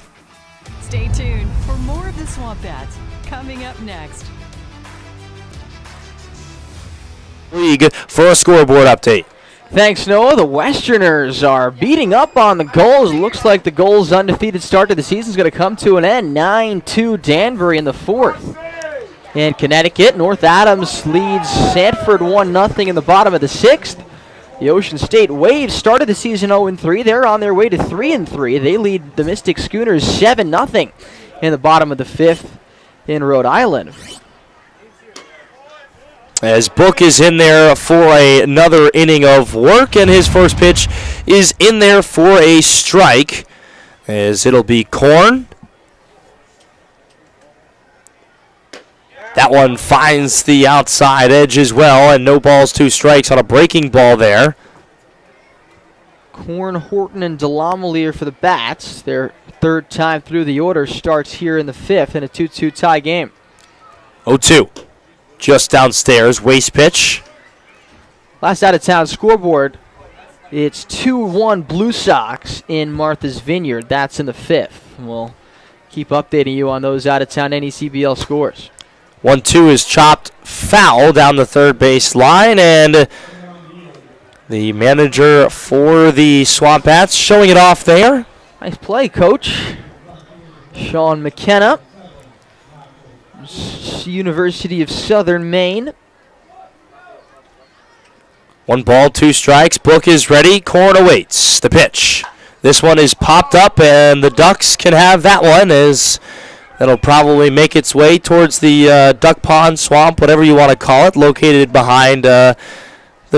Stay tuned for more of the SwampBats coming up next. League for a scoreboard update. Thanks, Noah. The Westerners are beating up on the Gulls. Looks like the Gulls' undefeated start to the season is going to come to an end. 9-2 Danbury in the fourth. In Connecticut, North Adams leads Sanford 1-0 in the bottom of the sixth. The Ocean State Waves started the season 0-3. They're on their way to 3-3. They lead the Mystic Schooners 7-0 in the bottom of the fifth in Rhode Island. As Book is in there for another inning of work, and his first pitch is in there for a strike, as it'll be Korn. That one finds the outside edge as well, and no balls, two strikes on a breaking ball there. Korn, Horton, and Delamelier for the Bats. Their third time through the order starts here in the fifth in a 2-2 tie game. 0-2. Just downstairs, waste pitch. Last out-of-town scoreboard, it's 2-1 Blue Sox in Martha's Vineyard. That's in the fifth. We'll keep updating you on those out-of-town NECBL scores. 1-2 is chopped foul down the third base line, and the manager for the SwampBats showing it off there. Nice play, Coach. Sean McKenna, University of Southern Maine. 1 ball, 2 strikes. Book is ready. Korn awaits the pitch. This one is popped up, and the Ducks can have that one, as that'll probably make its way towards the duck pond, swamp, whatever you want to call it, located behind the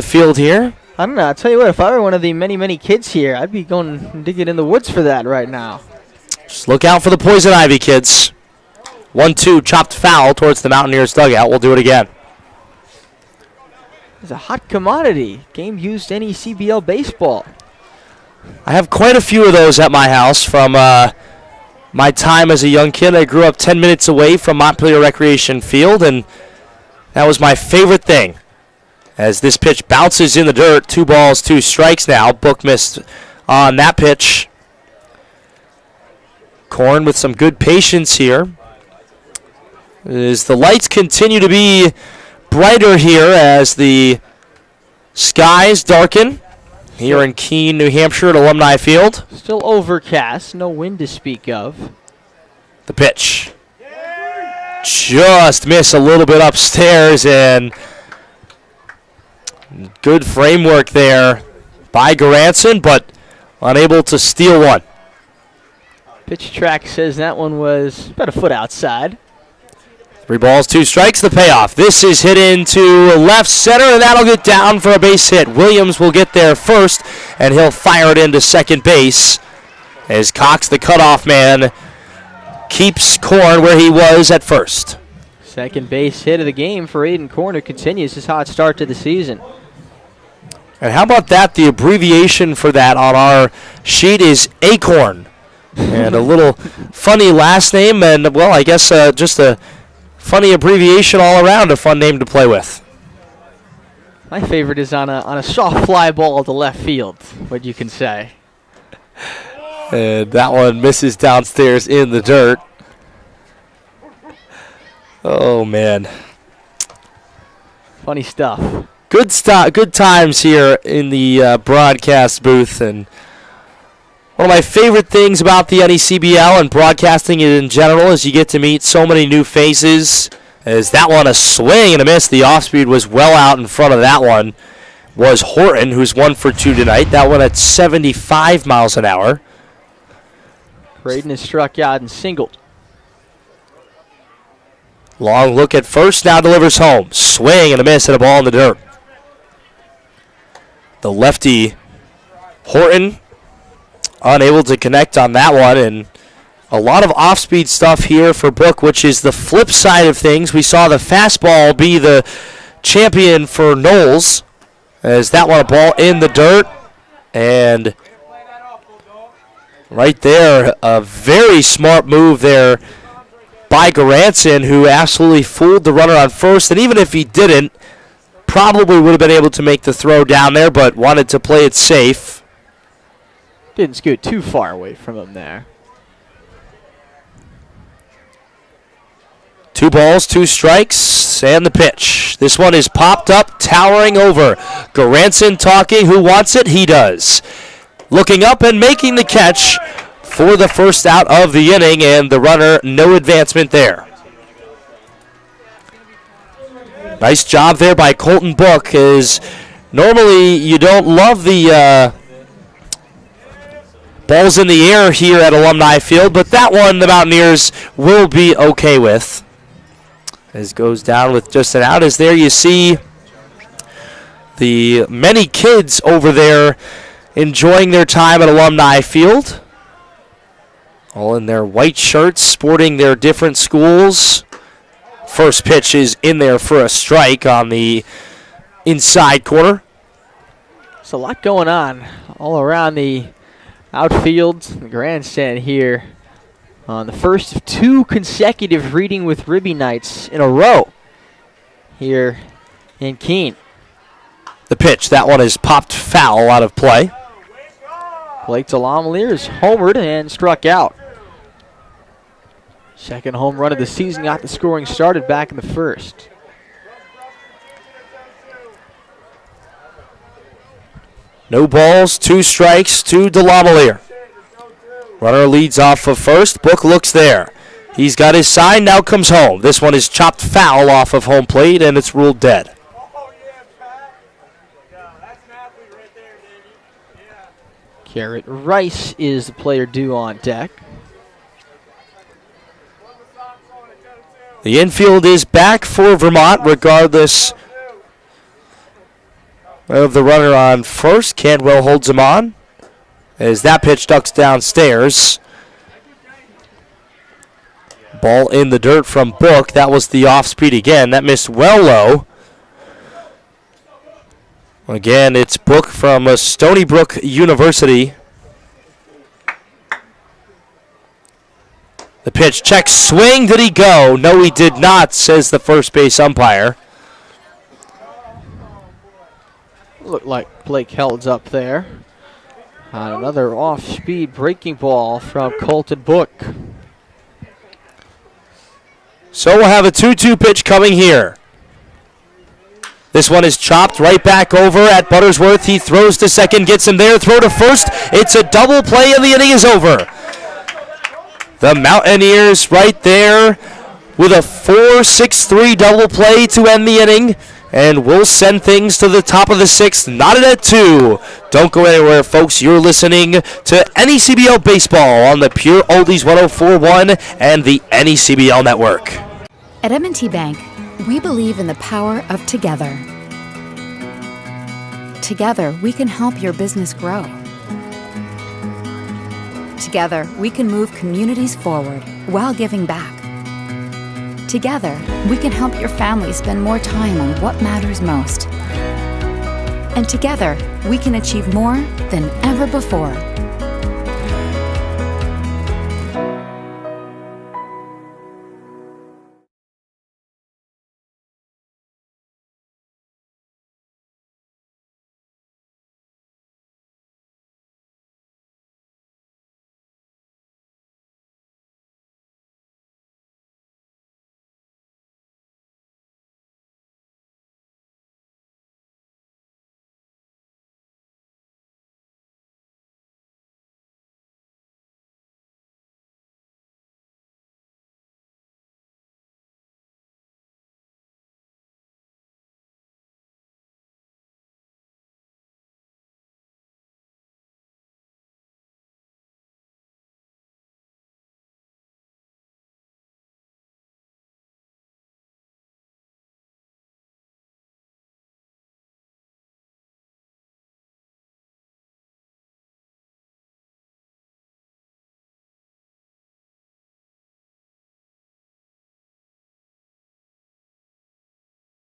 field here. I don't know. I'll tell you what, if I were one of the many, many kids here, I'd be going and digging in the woods for that right now. Just look out for the poison ivy, kids. 1-2, chopped foul towards the Mountaineers dugout. We'll do it again. It's a hot commodity. Game used NECBL baseball. I have quite a few of those at my house from my time as a young kid. I grew up 10 minutes away from Montpelier Recreation Field, and that was my favorite thing. As this pitch bounces in the dirt, 2 balls, 2 strikes now. Book missed on that pitch. Korn with some good patience here. As the lights continue to be brighter here as the skies darken here in Keene, New Hampshire at Alumni Field. Still overcast, no wind to speak of. The pitch. Just miss a little bit upstairs, and good framework there by Garanson, but unable to steal one. Pitch track says that one was about a foot outside. 3 balls, 2 strikes, the payoff. This is hit into left center, and that'll get down for a base hit. Williams will get there first, and he'll fire it into second base as Cox, the cutoff man, keeps Korn where he was at first. Second base hit of the game for Aiden Korn, who continues his hot start to the season. And how about that? The abbreviation for that on our sheet is Acorn. And a little funny last name, and, well, I guess just a funny abbreviation all around, a fun name to play with. My favorite is on a soft fly ball to left field, what you can say. And that one misses downstairs in the dirt. Oh, man. Funny stuff. Good times here in the broadcast booth. And one of my favorite things about the NECBL and broadcasting it in general is you get to meet so many new faces. As that one, a swing and a miss. The off-speed was well out in front of that one. Was Horton, who's 1 for 2 tonight. That one at 75 miles an hour. Braden has struck out and singled. Long look at first, now delivers home. Swing and a miss and a ball in the dirt. The lefty, Horton, unable to connect on that one, and a lot of off-speed stuff here for Book, which is the flip side of things. We saw the fastball be the champion for Knowles, as that one a ball in the dirt, and right there, a very smart move there by Garanson, who absolutely fooled the runner on first, and even if he didn't, probably would have been able to make the throw down there, but wanted to play it safe. Didn't scoot too far away from him there. 2 balls, 2 strikes, and the pitch. This one is popped up, towering over. Garanson talking, who wants it? He does. Looking up and making the catch for the first out of the inning, and the runner, no advancement there. Nice job there by Colton Book, as normally you don't love the balls in the air here at Alumni Field, but that one the Mountaineers will be okay with. As goes down with just an out, as there you see the many kids over there enjoying their time at Alumni Field. All in their white shirts, sporting their different schools. First pitch is in there for a strike on the inside corner. There's a lot going on all around the outfield, the grandstand here on the first of 2 consecutive Reading with Ribby nights in a row here in Keene. The pitch, that one is popped foul out of play. Blake Delamelier is homered and struck out. Second home run of the season, got the scoring started back in the first. No balls, 2 strikes to Delamelier. Runner leads off of first. Book looks there. He's got his sign, now comes home. This one is chopped foul off of home plate, and it's ruled dead. Garrett Rice is the player due on deck. The infield is back for Vermont, regardless of the runner on first. Cantwell holds him on as that pitch ducks downstairs. Ball in the dirt from Book. That was the off-speed again. That missed well low. Again, it's Book from Stony Brook University. The pitch, check, swing, did he go? No, he did not, says the first base umpire. Looked like Blake Held's up there. On another off-speed breaking ball from Colton Book. So we'll have a 2-2 pitch coming here. This one is chopped right back over at Buttersworth. He throws to second, gets him there, throw to first. It's a double play, and the inning is over. The Mountaineers right there with a 4-6-3 double play to end the inning. And we'll send things to the top of the 6th, knotted at 2. Don't go anywhere, folks. You're listening to NECBL Baseball on the Pure Oldies 104.1 and the NECBL Network. At M&T Bank, we believe in the power of together. Together, we can help your business grow. Together, we can move communities forward while giving back. Together, we can help your family spend more time on what matters most. And together, we can achieve more than ever before.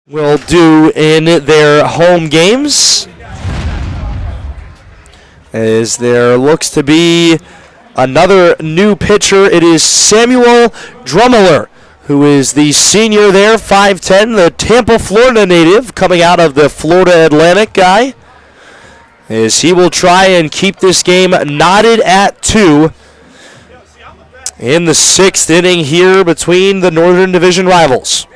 Will do in their home games, as there looks to be another new pitcher. It is Samuel Drummeller, who is the senior there, 5'10", the Tampa, Florida native, coming out of the Florida Atlantic guy, as he will try and keep this game knotted at 2 in the 6th inning here between the Northern Division rivals.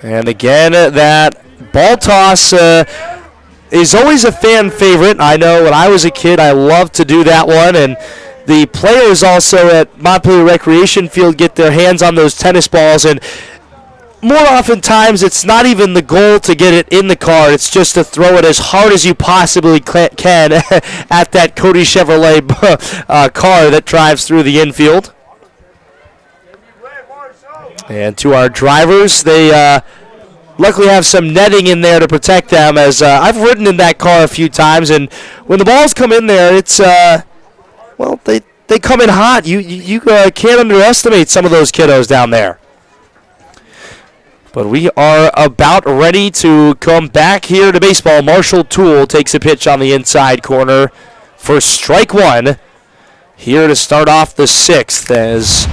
And again, that ball toss is always a fan favorite. I know when I was a kid, I loved to do that one. And the players also at Montpelier Recreation Field get their hands on those tennis balls. And more oftentimes, it's not even the goal to get it in the car. It's just to throw it as hard as you possibly can at that Cody Chevrolet car that drives through the infield. And to our drivers, they luckily have some netting in there to protect them, as I've ridden in that car a few times, and when the balls come in there, it's, well, they come in hot. You can't underestimate some of those kiddos down there. But we are about ready to come back here to baseball. Marshall Toole takes a pitch on the inside corner for strike 1 here to start off the 6th, as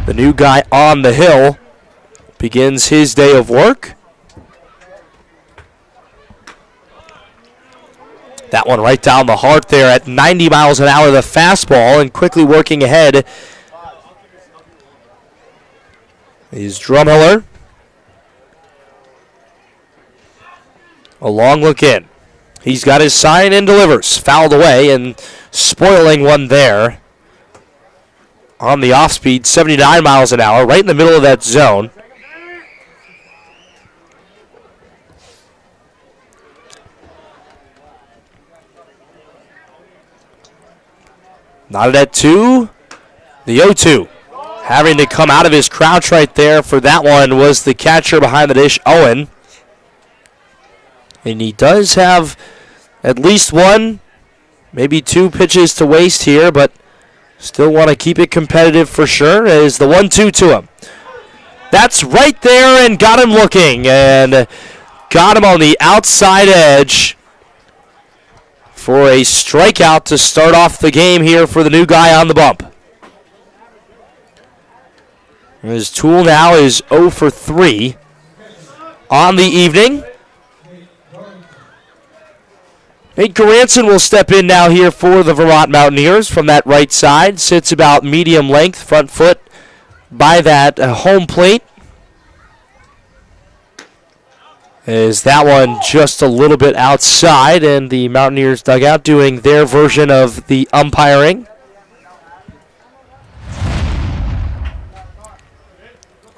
the new guy on the hill begins his day of work. That one right down the heart there at 90 miles an hour, the fastball, and quickly working ahead is Drumheller. A long look in. He's got his sign and delivers. Fouled away and spoiling one there. On the off speed, 79 miles an hour, right in the middle of that zone. Knotted at 2. The 0-2. Having to come out of his crouch right there for that one was the catcher behind the dish, Owen. And he does have at least 1, maybe 2 pitches to waste here, but still want to keep it competitive for sure, as the 1-2 to him. That's right there, and got him looking, and got him on the outside edge for a strikeout to start off the game here for the new guy on the bump. His Toole now is 0 for 3 on the evening. Nate Garanson will step in now here for the Vermont Mountaineers from that right side. Sits about medium length, front foot by that home plate. Is that one just a little bit outside, and the Mountaineers dugout doing their version of the umpiring.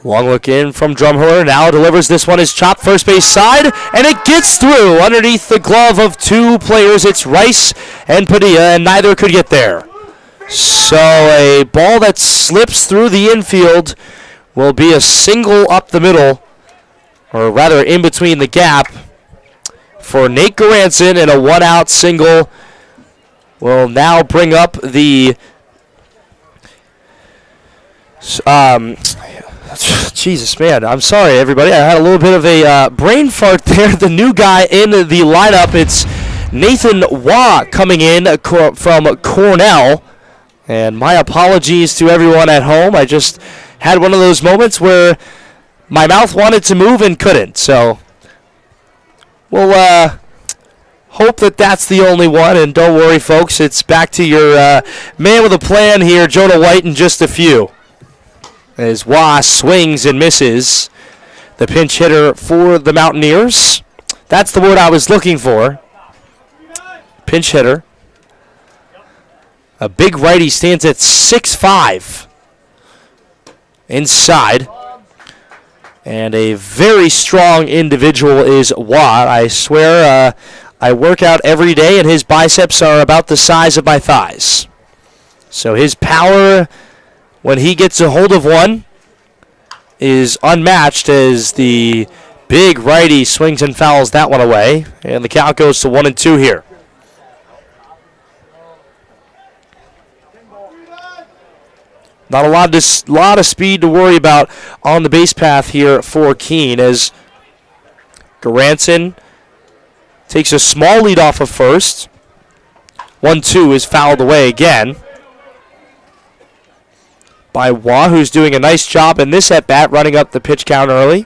Long look in from Drumheller. Now delivers this one. Is chopped first base side, and it gets through underneath the glove of 2 players. It's Rice and Padilla, and neither could get there. So a ball that slips through the infield will be a single up the middle, or rather in between the gap, for Nate Garanson, and a one-out single will now bring up the Jesus, man, I'm sorry, everybody. I had a little bit of a brain fart there. The new guy in the lineup, it's Nathan Waugh coming in from Cornell. And my apologies to everyone at home. I just had one of those moments where my mouth wanted to move and couldn't. So we'll hope that that's the only one. And don't worry, folks. It's back to your man with a plan here, Jonah White, in just a few. As Waugh swings and misses, the pinch hitter for the Mountaineers. That's the word I was looking for. Pinch hitter. A big righty, stands at 6'5". Inside. And a very strong individual is Waugh. I swear I work out every day and his biceps are about the size of my thighs. So his power, when he gets a hold of one, is unmatched as the big righty swings and fouls that one away. And the count goes to 1-2 here. Not a lot of speed to worry about on the base path here for Keene, as Garanson takes a small lead off of first. 1-2 is fouled away again by Waugh, who's doing a nice job in this at-bat, running up the pitch count early.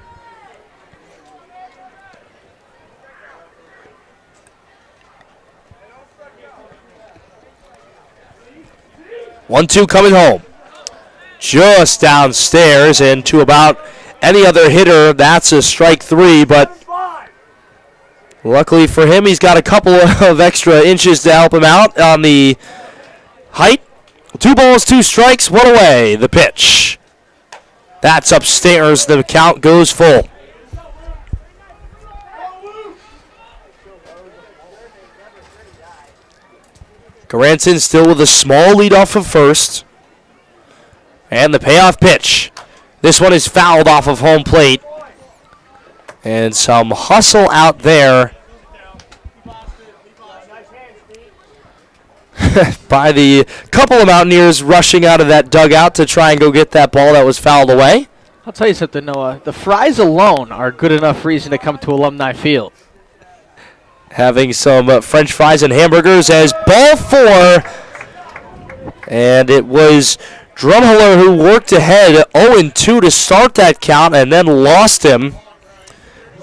One-two coming home. Just downstairs, and to about any other hitter, that's a strike three, but luckily for him, he's got a couple of extra inches to help him out on the height. 2 balls, 2 strikes, 1 away. The pitch. That's upstairs. The count goes full. Garanson still with a small lead off of first. And the payoff pitch. This one is fouled off of home plate. And some hustle out there by the couple of Mountaineers rushing out of that dugout to try and go get that ball that was fouled away. I'll tell you something, Noah. The fries alone are good enough reason to come to Alumni Field. Having some French fries and hamburgers as ball 4. And it was Drumheller who worked ahead 0-2 to start that count and then lost him.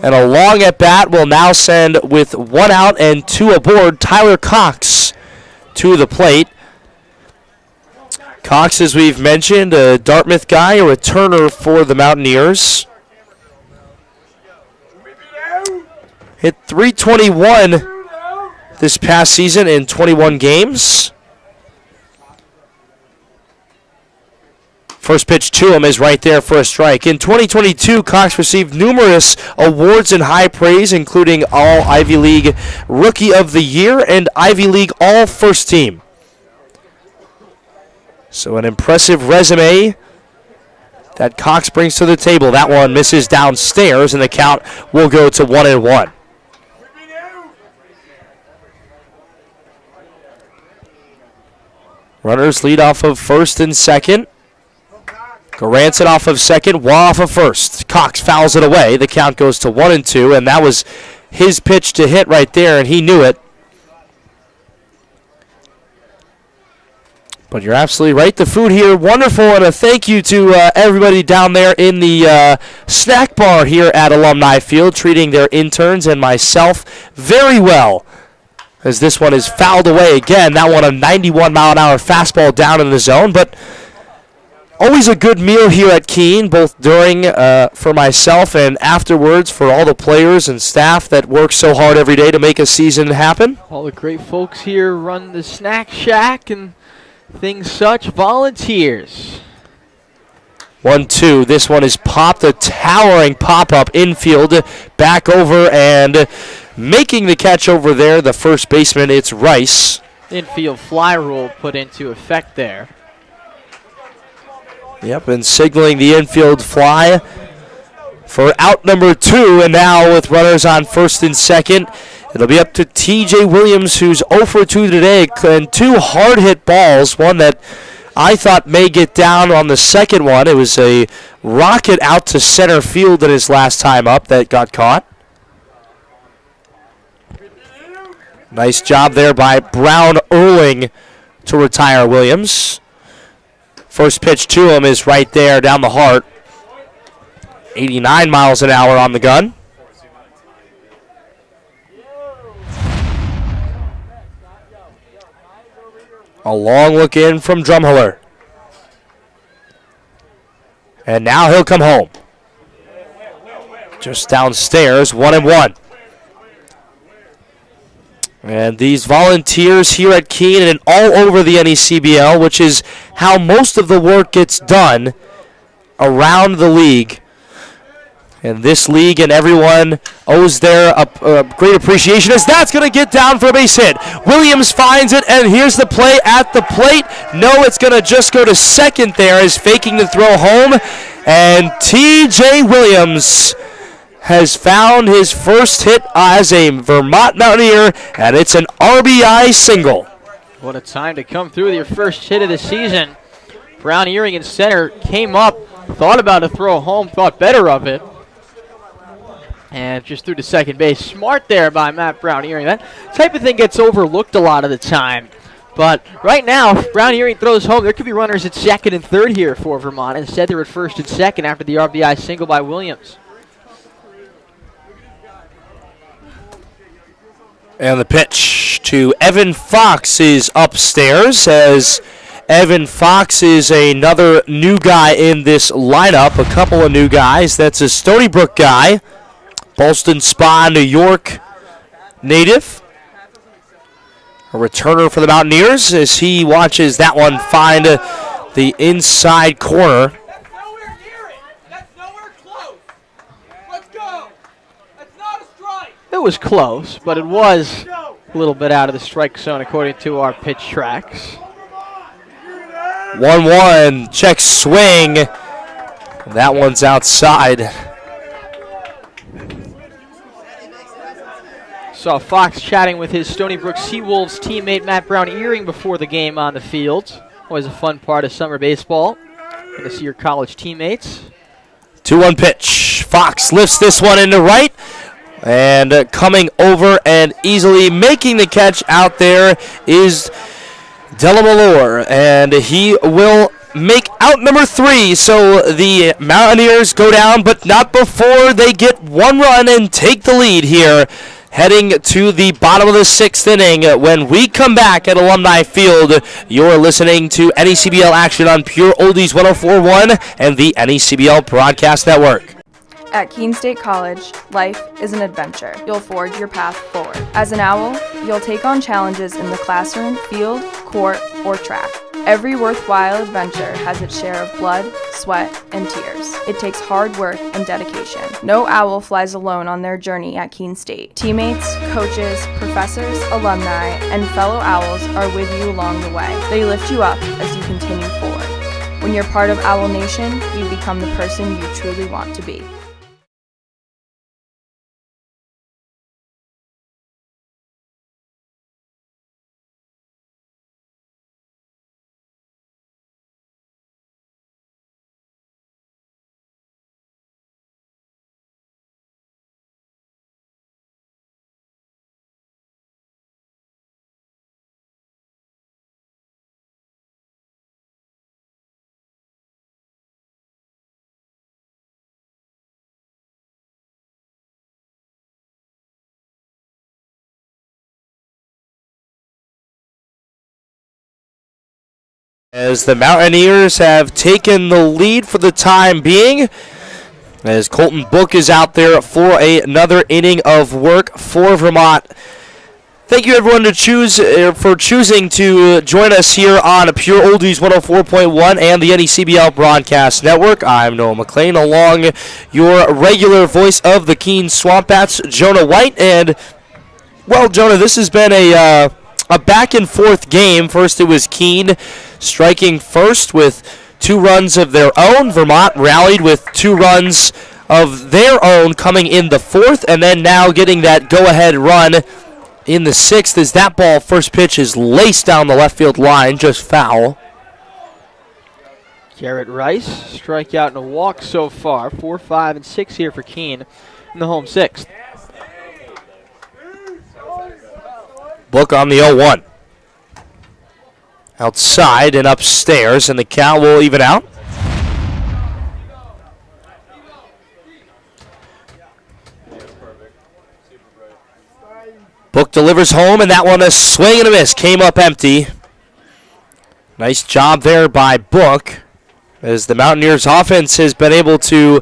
And a long at bat will now send, with 1 out and 2 aboard, Tyler Cox to the plate. Cox, as we've mentioned, a Dartmouth guy, a returner for the Mountaineers. Hit .321 this past season in 21 games. First pitch to him is right there for a strike. In 2022, Cox received numerous awards and high praise, including All Ivy League Rookie of the Year and Ivy League All First Team. So an impressive resume that Cox brings to the table. That one misses downstairs, and the count will go to 1-1. Runners lead off of first and second. Garanson off of second, Waugh off of first. Cox fouls it away. The count goes to 1-2, and that was his pitch to hit right there, and he knew it. But you're absolutely right. The food here, wonderful, and a thank you to everybody down there in the snack bar here at Alumni Field, treating their interns and myself very well, as this one is fouled away again. That one a 91-mile-an-hour fastball down in the zone, but always a good meal here at Keene, both during for myself and afterwards for all the players and staff that work so hard every day to make a season happen. All the great folks here run the snack shack and things such. Volunteers. 1-2. This one is popped. A towering pop-up infield. Back over and making the catch over there. The first baseman, it's Rice. infield fly rule put into effect there. Yep, and signaling the infield fly for out number 2. And now with runners on first and second, it'll be up to T.J. Williams, who's 0 for 2 today, and 2 hard-hit balls, one that I thought may get down on the second one. It was a rocket out to center field in his last time up that got caught. Nice job there by Brown Erling to retire Williams. First pitch to him is right there down the heart. 89 miles an hour on the gun. A long look in from Drumheller. And now he'll come home. Just downstairs, 1-1. And these volunteers here at Keene and all over the NECBL, which is how most of the work gets done around the league. And this league and everyone owes their great appreciation as that's going to get down for a base hit. Williams finds it, and here's the play at the plate. No, it's going to just go to second there as faking the throw home. And T.J. Williams has found his first hit as a Vermont Mountaineer, and it's an RBI single. What a time to come through with your first hit of the season. Brown Earring in center came up, thought about a throw home, thought better of it, and just threw to second base. Smart there by Matt Brown Earring. That type of thing gets overlooked a lot of the time. But right now, if Brown Earring throws home, there could be runners at second and third here for Vermont. Instead, they're at first and second after the RBI single by Williams. And the pitch to Evan Fox is upstairs, as Evan Fox is another new guy in this lineup. A couple of new guys. That's a Stony Brook guy, Ballston Spa, New York native. A returner for the Mountaineers as he watches that one find the inside corner. It was close, but it was a little bit out of the strike zone according to our pitch tracks. 1-1, check swing. That one's outside. Saw Fox chatting with his Stony Brook Seawolves teammate Matt Brown Earring before the game on the field. Always a fun part of summer baseball. Good to see your college teammates. 2-1 pitch. Fox lifts this one into right. And coming over and easily making the catch out there is Delamalore. And he will make out number 3. So the Mountaineers go down, but not before they get 1 run and take the lead here. Heading to the bottom of the 6th inning. When we come back at Alumni Field, you're listening to NECBL action on Pure Oldies 104.1 and the NECBL Broadcast Network. At Keene State College, life is an adventure. You'll forge your path forward. As an owl, you'll take on challenges in the classroom, field, court, or track. Every worthwhile adventure has its share of blood, sweat, and tears. It takes hard work and dedication. No owl flies alone on their journey at Keene State. Teammates, coaches, professors, alumni, and fellow owls are with you along the way. They lift you up as you continue forward. When you're part of Owl Nation, you become the person you truly want to be. As the Mountaineers have taken the lead for the time being, as Colton Book is out there for another inning of work for Vermont. Thank you, everyone, for choosing to join us here on Pure Oldies 104.1 and the NECBL Broadcast Network. I'm Noah McLean, along your regular voice of the Keene SwampBats, Jonah White. And, well, Jonah, this has been a a back-and-forth game. First it was Keene striking first with 2 runs of their own. Vermont rallied with 2 runs of their own coming in the 4th, and then now getting that go-ahead run in the 6th as that ball, first pitch, is laced down the left field line, just foul. Garrett Rice, strikeout and a walk so far. 4, 5, and 6 here for Keene in the home 6th. Book on the 0-1. Outside and upstairs, and the count will even out. Book delivers home, and that one a swing and a miss. Came up empty. Nice job there by Book, as the Mountaineers offense has been able to,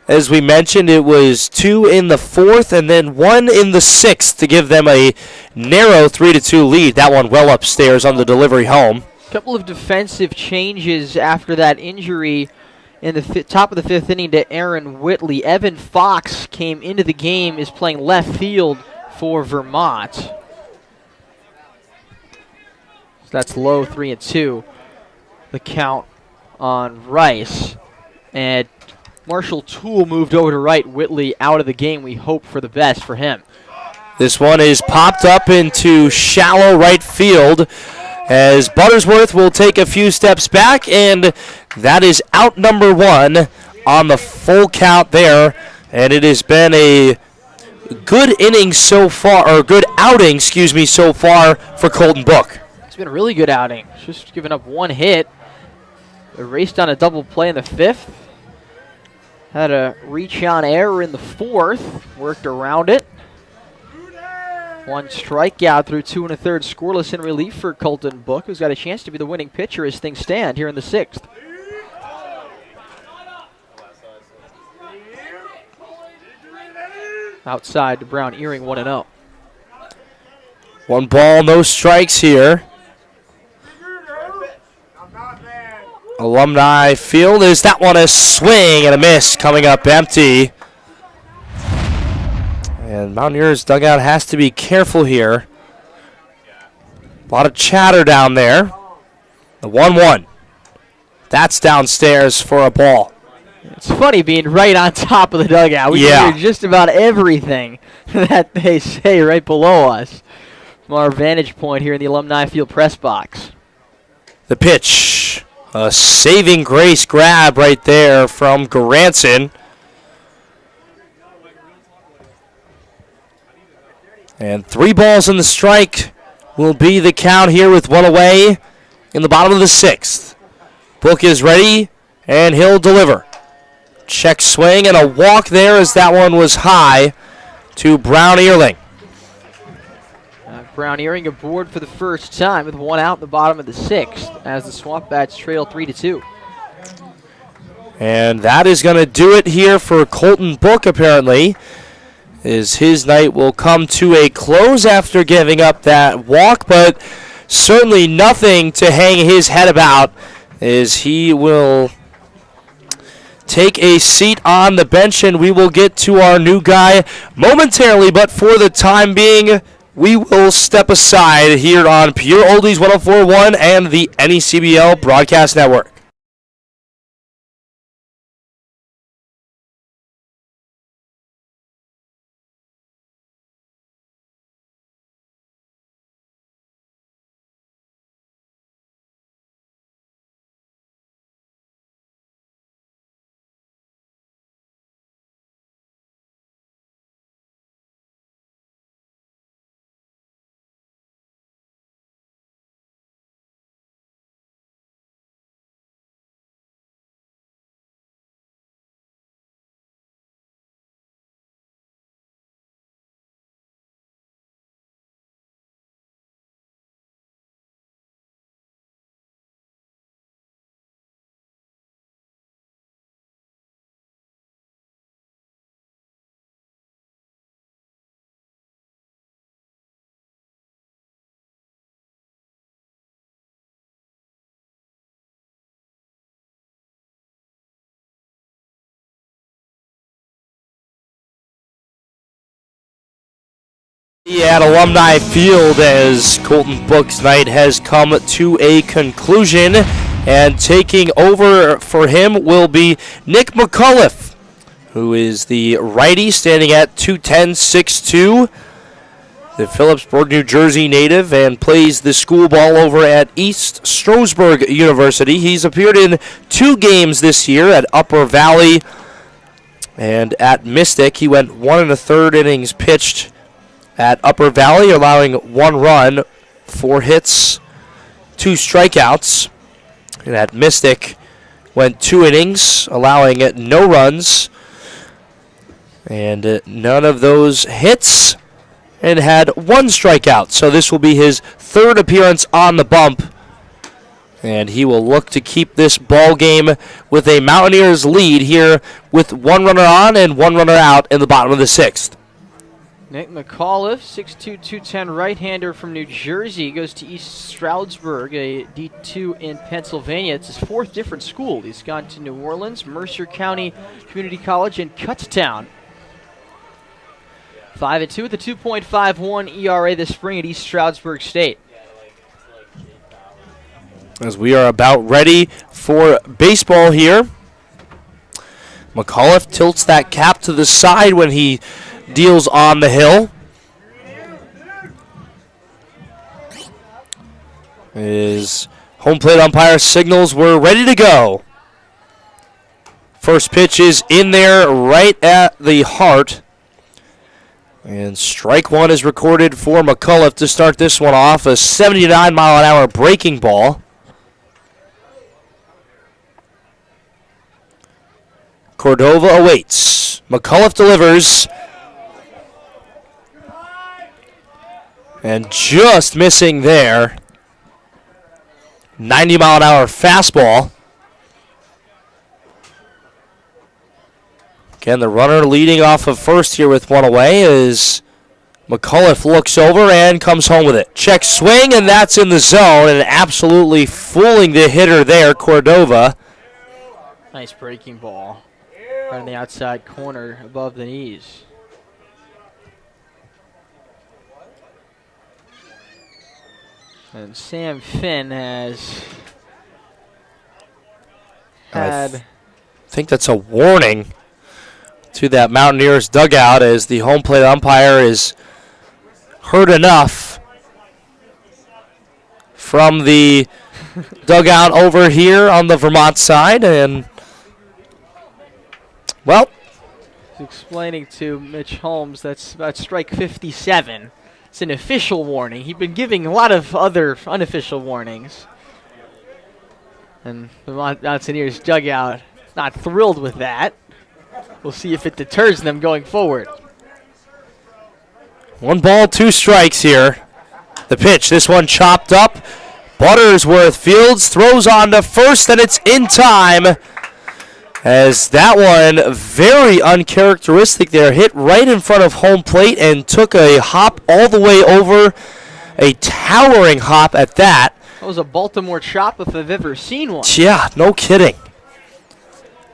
as we mentioned, it was 2 in the 4th and then 1 in the 6th to give them a narrow 3-2 lead. That one well upstairs on the delivery home. A couple of defensive changes after that injury in the top of the 5th inning to Aaron Whitley. Evan Fox came into the game, is playing left field for Vermont. So that's low, 3-2. The count on Rice. And Marshall Toole moved over to right. Whitley out of the game. We hope for the best for him. This one is popped up into shallow right field as Buttersworth will take a few steps back, and that is out number 1 on the full count there. And it has been a good inning so far, or good outing, so far for Colton Book. It's been a really good outing. Just giving up 1 hit. Erased on a double play in the 5th. Had a reach-on error in the 4th. Worked around it. 1 strikeout through 2 1/3, scoreless in relief for Colton Book, who's got a chance to be the winning pitcher as things stand here in the 6th. Outside to Brown Earring, 1-0. 1 ball, no strikes here. Alumni Field, is that one a swing and a miss, coming up empty. And Mountaineers dugout has to be careful here. A lot of chatter down there. The 1-1. That's downstairs for a ball. It's funny being right on top of the dugout. We can hear just about everything that they say right below us from our vantage point here in the Alumni Field press box. The pitch. A saving grace grab right there from Garanson. And 3 balls in the strike will be the count here with 1 away in the bottom of the 6th. Book is ready, and he'll deliver. Check swing and a walk there as that one was high to Brown Earling. Brown Earring aboard for the first time with 1 out in the bottom of the 6th as the SwampBats trail 3-2. And that is going to do it here for Colton Book, apparently, as his night will come to a close after giving up that walk, but certainly nothing to hang his head about, as he will take a seat on the bench, and we will get to our new guy momentarily, but for the time being, we will step aside here on Pure Oldies 104.1 and the NECBL Broadcast Network. At Alumni Field, as Colton Book's night has come to a conclusion, and taking over for him will be Nick McCullough, who is the righty, standing at 210, 6'2", the Phillipsburg, New Jersey native, and plays the school ball over at East Strasburg University. He's appeared in 2 games this year at Upper Valley and at Mystic. He went 1 1/3 innings pitched at Upper Valley, allowing 1 run, 4 hits, 2 strikeouts. And at Mystic, went 2 innings, allowing no runs, and none of those hits, and had 1 strikeout. So this will be his 3rd appearance on the bump, and he will look to keep this ball game with a Mountaineers lead here with 1 runner on and 1 runner out in the bottom of the 6th. Nick McCullough, 6'2", 210 right-hander from New Jersey, goes to East Stroudsburg, a D2 in Pennsylvania. It's his 4th different school. He's gone to New Orleans, Mercer County Community College, and Kutztown. 5-2 with a 2.51 ERA this spring at East Stroudsburg State. As we are about ready for baseball here, McCullough tilts that cap to the side when he deals on the hill. His home plate umpire signals we're ready to go. First pitch is in there right at the heart. And strike 1 is recorded for McCullough to start this one off. A 79-mile-an-hour breaking ball. Cordova awaits. McCullough delivers. And just missing there. 90-mile-an-hour fastball. Again, the runner leading off of first here with 1 away as McCullough looks over and comes home with it. Check swing, and that's in the zone, and absolutely fooling the hitter there, Cordova. Nice breaking ball. Right on the outside corner above the knees. And Sam Finn has had... I think that's a warning to that Mountaineers dugout as the home plate umpire is hurt enough from the dugout over here on the Vermont side. And, well, he's explaining to Mitch Holmes that's about strike 57. It's an official warning. He's been giving a lot of other unofficial warnings. And the Mountaineers dugout not thrilled with that. We'll see if it deters them going forward. 1 ball, 2 strikes here. The pitch, this one chopped up. Buttersworth Fields throws on to first, and it's in time. As that one, very uncharacteristic there, hit right in front of home plate and took a hop all the way over, a towering hop at that. That was a Baltimore chop if I've ever seen one. Yeah, no kidding.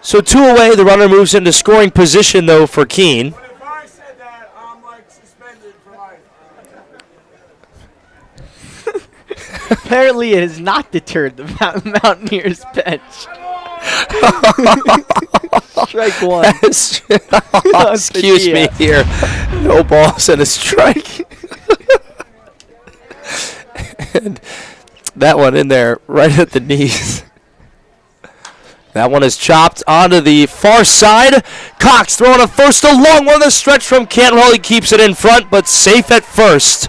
So 2 away, the runner moves into scoring position, though, for Keene. If I said that, I'm like suspended for life. Apparently it has not deterred the Mountaineers bench. Strike 1. Excuse me here. No balls and a strike. And that one in there right at the knees. That one is chopped onto the far side. Cox throwing a first, a long one, the stretch from Cantwell. He keeps it in front, but safe at first.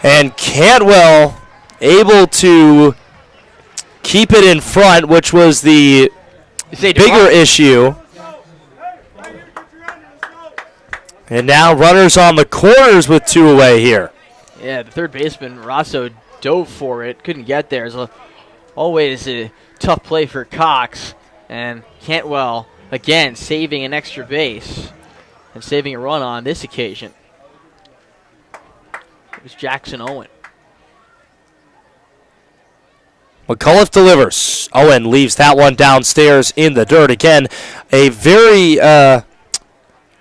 And Cantwell able to keep it in front, which was the bigger issue. And now runners on the corners with 2 away here. Yeah, the third baseman, Rosso, dove for it. Couldn't get there. So always a tough play for Cox. And Cantwell, again, saving an extra base and saving a run on this occasion. It was Jackson Owen. McCullough delivers. Owen leaves that one downstairs in the dirt. Again, a very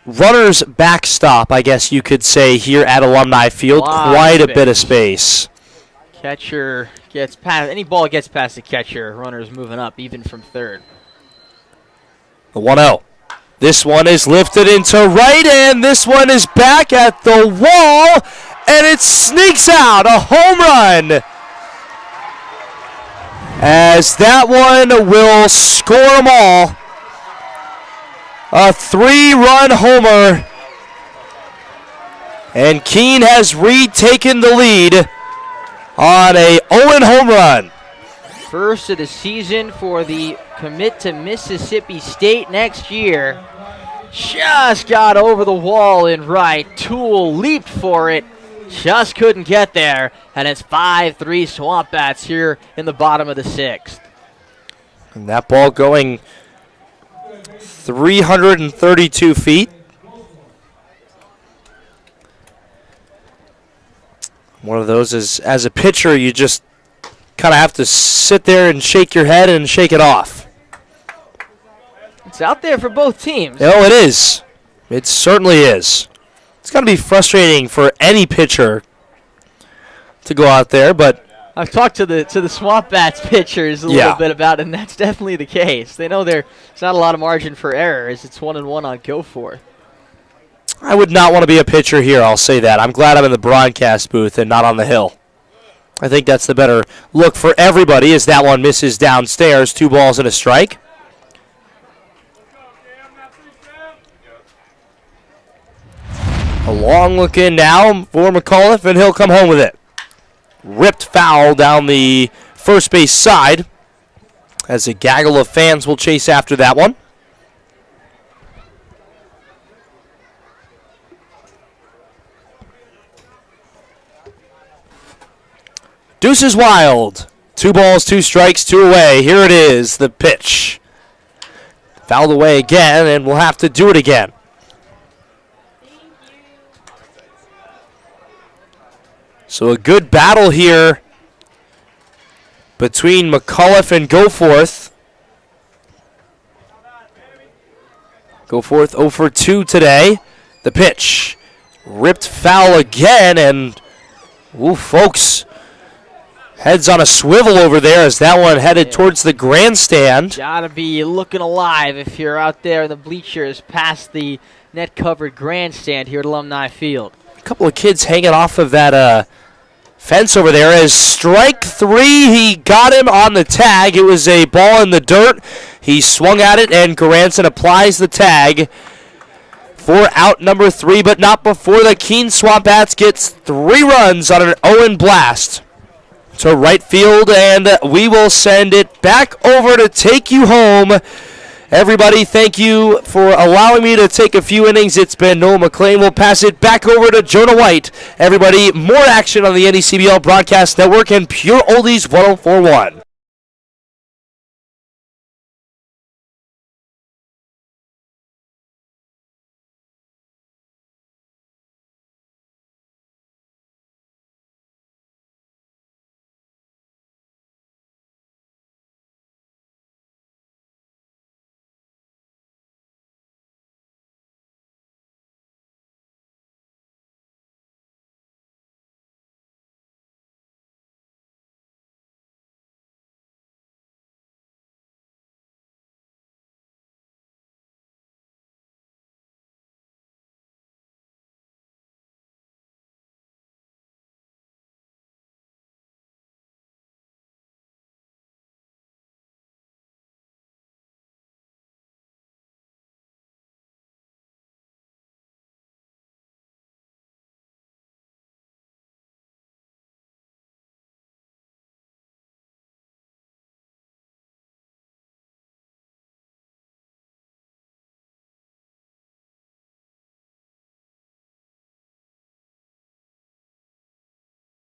runner's backstop, I guess you could say, here at Alumni Field. Quite a bit of space. Catcher gets past, any ball gets past the catcher, runner's moving up, even from third. The 1-0. This one is lifted into right, and this one is back at the wall, and it sneaks out, a home run. As that one will score them all. A 3-run homer. And Keene has retaken the lead on a Owen home run. First of the season for the commit to Mississippi State next year. Just got over the wall in right. Toole leaped for it. Just couldn't get there. And it's 5-3 SwampBats here in the bottom of the 6th. And that ball going 332 feet. One of those is, as a pitcher, you just kind of have to sit there and shake your head and shake it off. It's out there for both teams. Oh, it is. It certainly is. It's got to be frustrating for any pitcher to go out there, but I've talked to the SwampBats pitchers a little bit about it, and that's definitely the case. They know there's not a lot of margin for error as it's 1-1 on go for. I would not want to be a pitcher here, I'll say that. I'm glad I'm in the broadcast booth and not on the hill. I think that's the better look for everybody as that one misses downstairs. 2 balls and a strike. A long look in now for McAuliffe, and he'll come home with it. Ripped foul down the first base side as a gaggle of fans will chase after that one. Deuces wild. 2 balls, 2 strikes, 2 away. Here it is, the pitch. Fouled away again, and we'll have to do it again. So a good battle here between McAuliffe and Goforth. Goforth 0 for 2 today. The pitch. Ripped foul again, and folks, heads on a swivel over there as that one headed towards the grandstand. Gotta be looking alive if you're out there in the bleachers past the net-covered grandstand here at Alumni Field. A couple of kids hanging off of that fence over there as strike 3. He got him on the tag. It was a ball in the dirt. He swung at it, and Garanson applies the tag for out number 3, but not before the Keene SwampBats gets 3 runs on an Owen blast to right field, and we will send it back over to take you home. Everybody, thank you for allowing me to take a few innings. It's been Noah McLean. We'll pass it back over to Jonah White. Everybody, more action on the NECBL Broadcast Network and Pure Oldies 104.1.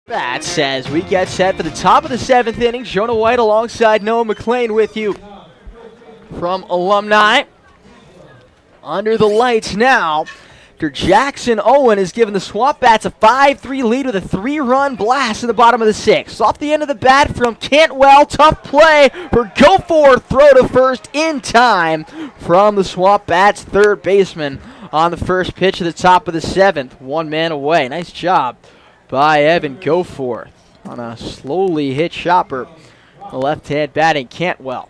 That says we get set for the top of the 7th inning. Jonah White alongside Noah McLean with you from Alumni. Under the lights now, after Jackson Owen has given the SwampBats a 5-3 lead with a 3-run blast in the bottom of the 6th. Off the end of the bat from Cantwell, tough play for Goforth, throw to first in time from the SwampBats third baseman on the first pitch of the top of the 7th. 1 man away. Nice job by Evan Goforth on a slowly hit chopper. The left-hand batting Cantwell.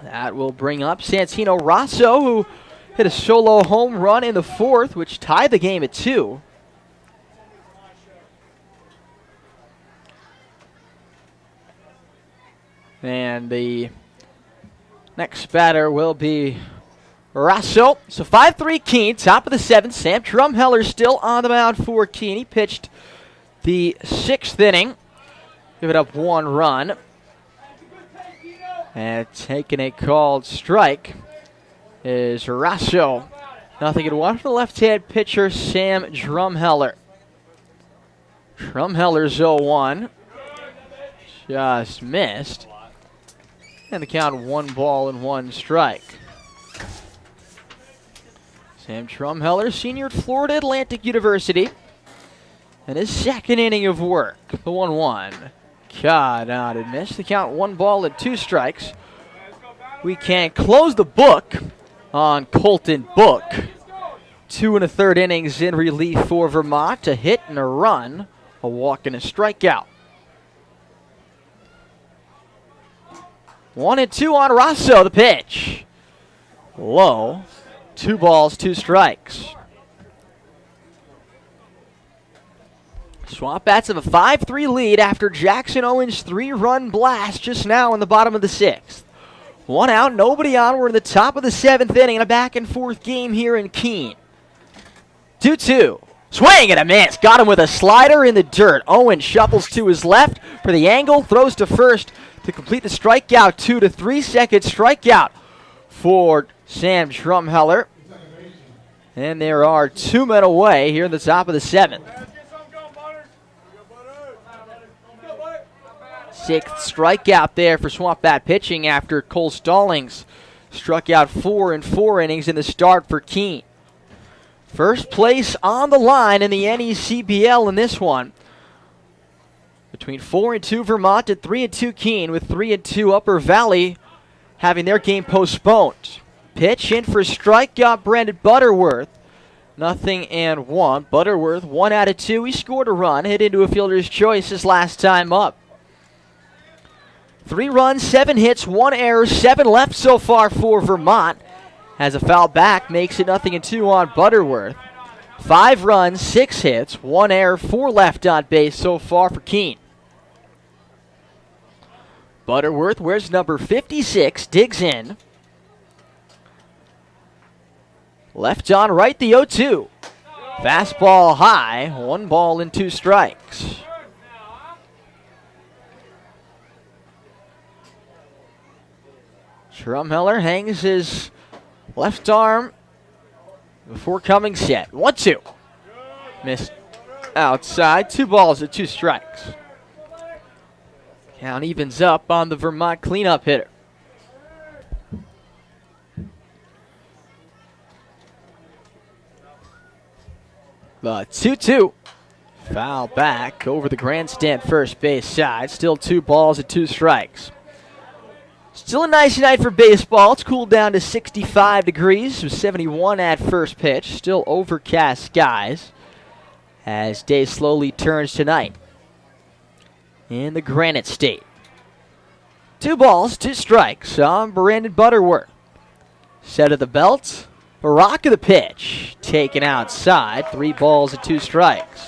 That will bring up Santino Rosso, who hit a solo home run in the 4th, which tied the game at 2. And the next batter will be Rosso. So 5-3 Keene, top of the 7th. Sam Drumheller still on the mound for Keene. He pitched the 6th inning. Give it up 1 run. And taking a called strike is Rosso. 0-1 for the left-hand pitcher, Sam Drumheller. Drumheller's 0-1. Just missed. And the count 1 ball and 1 strike. Sam Drumheller, senior at Florida Atlantic University. And his 2nd inning of work. The 1-1. Caught out and missed. The count 1 ball and 2 strikes. We can close the book on Colton Book. 2 1/3 innings in relief for Vermont. A hit and a run. A walk and a strikeout. 1-2 on Rosso, the pitch. Low. 2 balls, 2 strikes. SwampBats have a 5-3 lead after Jackson Owens' 3-run blast just now in the bottom of the 6th. 1 out, nobody on. We're in the top of the 7th inning in a back-and-forth game here in Keene. 2-2. Swing and a miss. Got him with a slider in the dirt. Owens shuffles to his left for the angle, throws to first to complete the strikeout. 2 to 3 second strikeout for Sam Drumheller. And there are 2 men away here in the top of the 7th. 6th strikeout there for SwampBat pitching after Cole Stallings struck out 4 in 4 innings in the start for Keene. First place on the line in the NECBL in this one. Between 4-2 Vermont and 3-2 Keene, with 3-2 Upper Valley having their game postponed. Pitch in for strikeout Brandon Butterworth. 0-1. Butterworth 1 out of 2. He scored a run, hit into a fielder's choice his last time up. 3 runs, 7 hits, 1 error, 7 left so far for Vermont. As a foul back makes it 0-2 on Butterworth. 5 runs, 6 hits, 1 error, 4 left on base so far for Keene. Butterworth wears number 56, digs in. Left on right, the 0-2. Fastball high, 1 ball and 2 strikes. Drumheller hangs his left arm before coming set. 1-2. Missed outside. 2 balls and 2 strikes. Count evens up on the Vermont cleanup hitter. The 2-2. Foul back over the grandstand first base side. Still 2 balls and 2 strikes. Still a nice night for baseball. It's cooled down to 65 degrees. It was 71 at first pitch. Still overcast skies as day slowly turns tonight in the Granite State. 2 balls, 2 strikes on Brandon Butterworth. Set of the belt. Baraka the pitch. Taken outside. 3 balls and 2 strikes.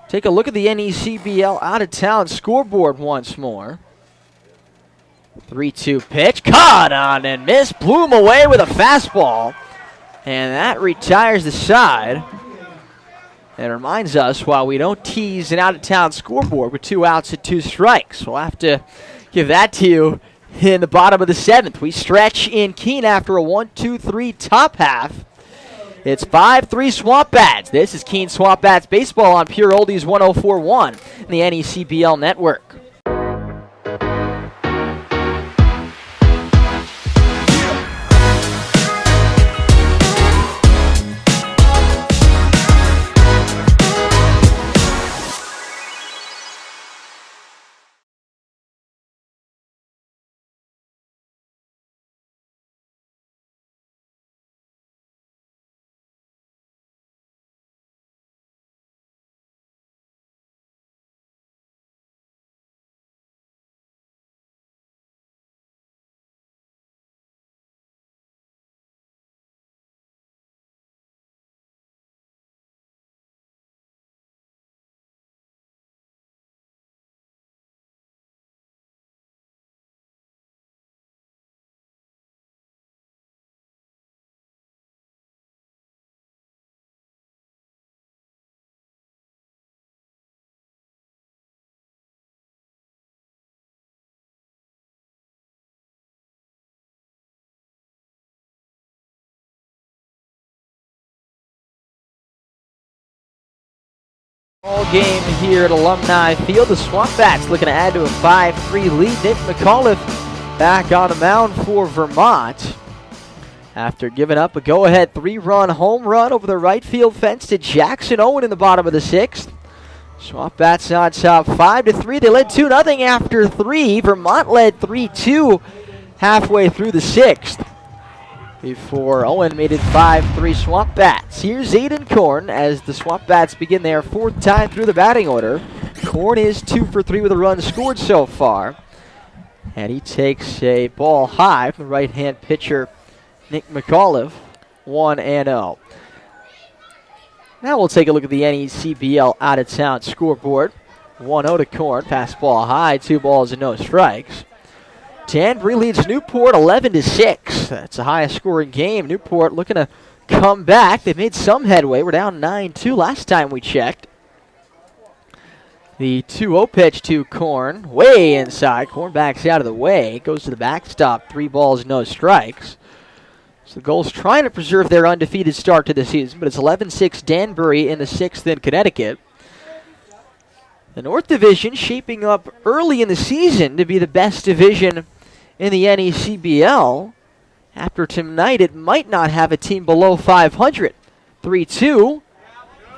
Take a look at the NECBL out-of-town scoreboard once more. 3-2 pitch. Caught on and missed. Blew him away with a fastball. And that retires the side. And reminds us, while we don't tease an out-of-town scoreboard with 2 outs and 2 strikes, we'll have to give that to you in the bottom of the 7th. We stretch in Keene after a 1-2-3 top half. It's 5-3 SwampBats. This is Keene SwampBats baseball on Pure Oldies 104.1 in the NECBL network. All game here at Alumni Field. The SwampBats looking to add to a 5-3 lead. Nick McAuliffe back on the mound for Vermont after giving up a go-ahead 3-run home run over the right field fence to Jackson Owen in the bottom of the 6th. SwampBats on top 5-3. They led 2-0 after 3. Vermont led 3-2 halfway through the 6th before Owen made it 5-3 SwampBats. Here's Aiden Korn as the SwampBats begin their 4th time through the batting order. Korn is 2 for 3 with a run scored so far. And he takes a ball high from the right-hand pitcher, Nick McAuliffe, 1-0. Now we'll take a look at the NECBL out-of-town scoreboard. 1-0 to Korn, fastball high, 2 balls and no strikes. Danbury leads Newport 11-6. That's the highest scoring game. Newport looking to come back. They've made some headway. We're down 9-2 last time we checked. The 2-0 pitch to Korn, way inside. Korn backs out of the way, goes to the backstop, 3 balls, no strikes. So the Gulls trying to preserve their undefeated start to the season, but it's 11-6 Danbury in the 6th in Connecticut. The North Division shaping up early in the season to be the best division in the NECBL. After tonight, it might not have a team below 500. 3-2.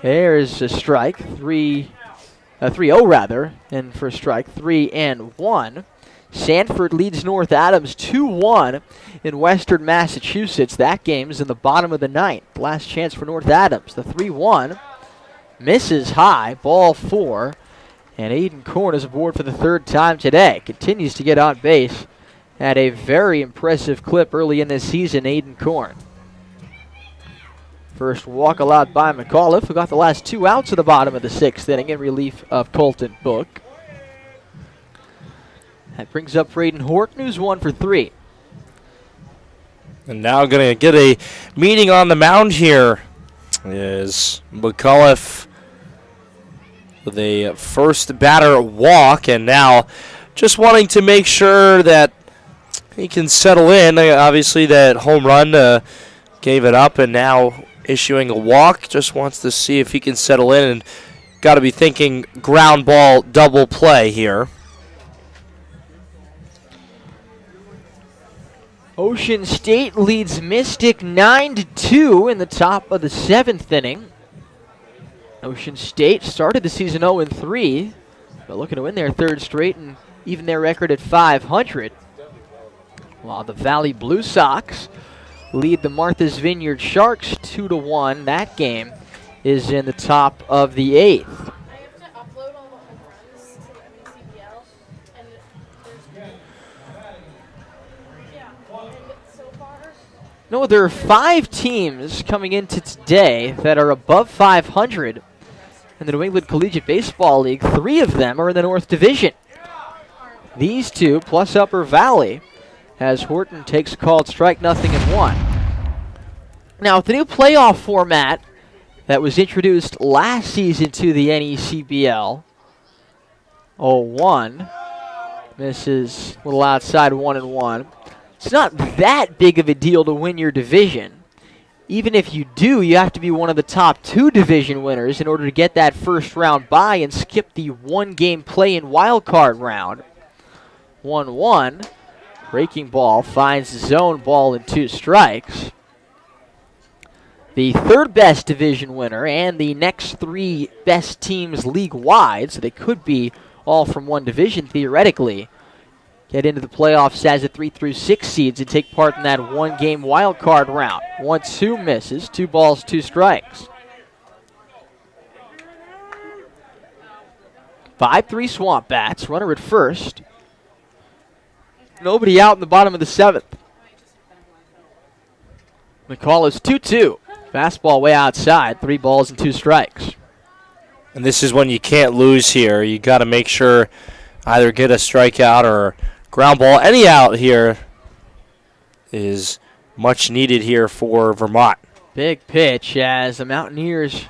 There's a strike. 3-0 rather, and for a strike, 3-1. Sanford leads North Adams 2-1 in Western Massachusetts. That game is in the bottom of the 9th. Last chance for North Adams. The 3-1 misses high, ball 4, and Aiden Korn is aboard for the 3rd time today. Continues to get on base at a very impressive clip early in this season, Aiden Korn. First walk allowed by McAuliffe, who got the last 2 outs at the bottom of the 6th inning in relief of Colton Book. That brings up Braden Horton, who's 1 for 3. And now going to get a meeting on the mound here is McAuliffe with a first batter walk, and now just wanting to make sure that he can settle in. Obviously that home run gave it up, and now issuing a walk. Just wants to see if he can settle in, and got to be thinking ground ball double play here. Ocean State leads Mystic 9-2 in the top of the 7th inning. Ocean State started the season 0-3, but looking to win their 3rd straight and even their record at 500. While the Valley Blue Sox lead the Martha's Vineyard Sharks 2-1. That game is in the top of the 8th. No, there are 5 teams coming into today that are above 500 in the New England Collegiate Baseball League. 3 of them are in the North Division. These 2 plus Upper Valley, as Horton takes called strike 0-1. Now, with the new playoff format that was introduced last season to the NECBL, 0-1, misses a little outside 1-1. It's not that big of a deal to win your division. Even if you do, you have to be one of the top 2 division winners in order to get that first round bye and skip the 1-game play-in wildcard round. 1-1. Breaking ball finds the zone, ball and 2 strikes. The 3rd best division winner and the next 3 best teams league-wide, so they could be all from one division theoretically, get into the playoffs as the 3 through 6 seeds and take part in that 1-game wild card round. 1-2 misses, 2 balls, 2 strikes. 5-3 SwampBats, runner at first. Nobody out in the bottom of the 7th. McAuliffe's 2-2. Fastball way outside, 3 balls and 2 strikes. And this is when you can't lose here. You got to make sure either get a strikeout or ground ball. Any out here is much needed here for Vermont. Big pitch as the Mountaineers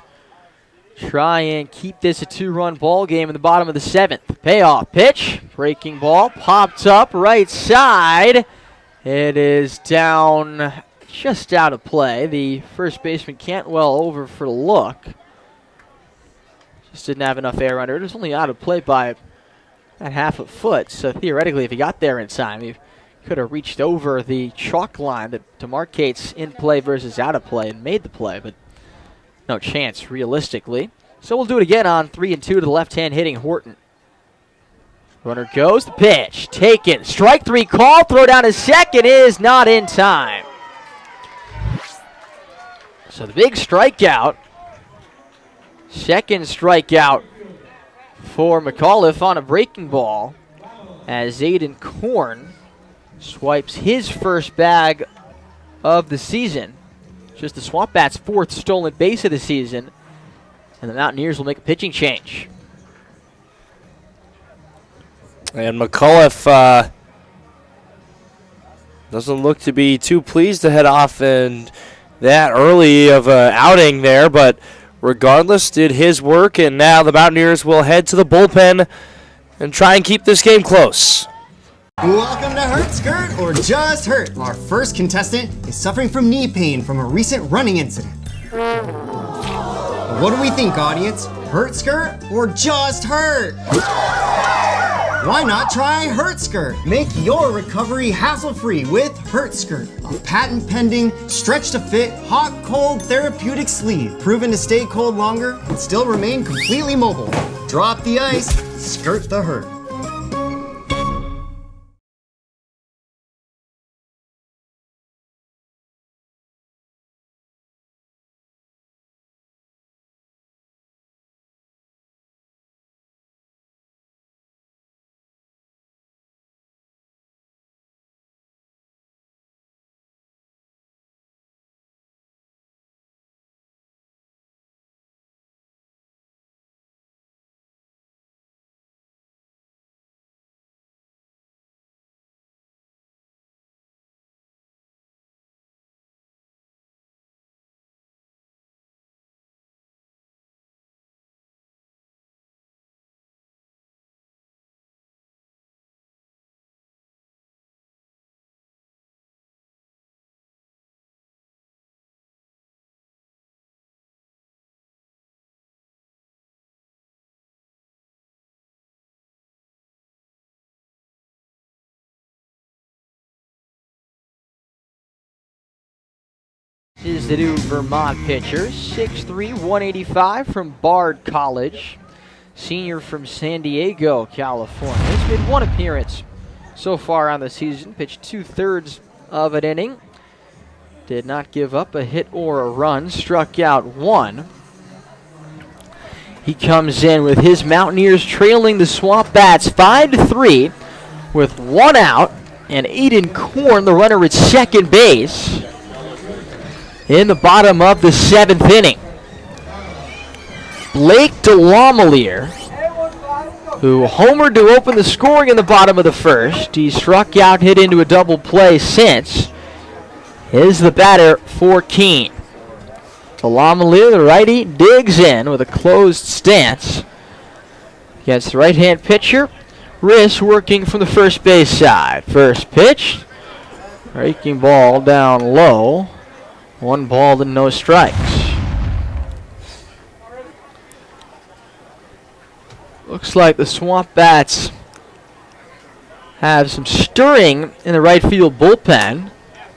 try and keep this a 2-run ball game in the bottom of the 7th. Payoff pitch, breaking ball, popped up right side. It is down just out of play. The first baseman Cantwell over for the look. Just didn't have enough air under it. It was only out of play by about half a foot. So theoretically, if he got there in time, he could have reached over the chalk line that demarcates in play versus out of play and made the play, but no chance realistically. So we'll do it again on 3-2 to the left-hand hitting Horton. Runner goes, the pitch, taken. Strike 3 call, throw down to second is not in time. So the big strikeout. Second strikeout for McAuliffe on a breaking ball as Aiden Korn swipes his first bag of the season. Just the SwampBats' 4th stolen base of the season. And the Mountaineers will make a pitching change. And McAuliffe doesn't look to be too pleased to head off in that early of an outing there, but regardless, did his work, and now the Mountaineers will head to the bullpen and try and keep this game close. Welcome to Hurt Skirt or Just Hurt. Our first contestant is suffering from knee pain from a recent running incident. What do we think, audience? Hurt Skirt or Just Hurt? Why not try Hurt Skirt? Make your recovery hassle-free with Hurt Skirt, a patent-pending, stretch-to-fit, hot-cold therapeutic sleeve, proven to stay cold longer and still remain completely mobile. Drop the ice, skirt the hurt. Is the new Vermont pitcher, 6'3", 185 from Bard College. Senior from San Diego, California. He's made 1 appearance so far on the season. Pitched 2/3 of an inning. Did not give up a hit or a run. Struck out 1. He comes in with his Mountaineers trailing the SwampBats 5-3 with 1 out. And Aiden Korn, the runner at second base, in the bottom of the 7th inning. Blake DeLamelier, who homered to open the scoring in the bottom of the 1st. He struck out, hit into a double play since. Is the batter for Keene. DeLamelier, the righty, digs in with a closed stance against the right-hand pitcher. Riss working from the first base side. First pitch, breaking ball down low. 1 ball and no strikes. Looks like the SwampBats have some stirring in the right field bullpen.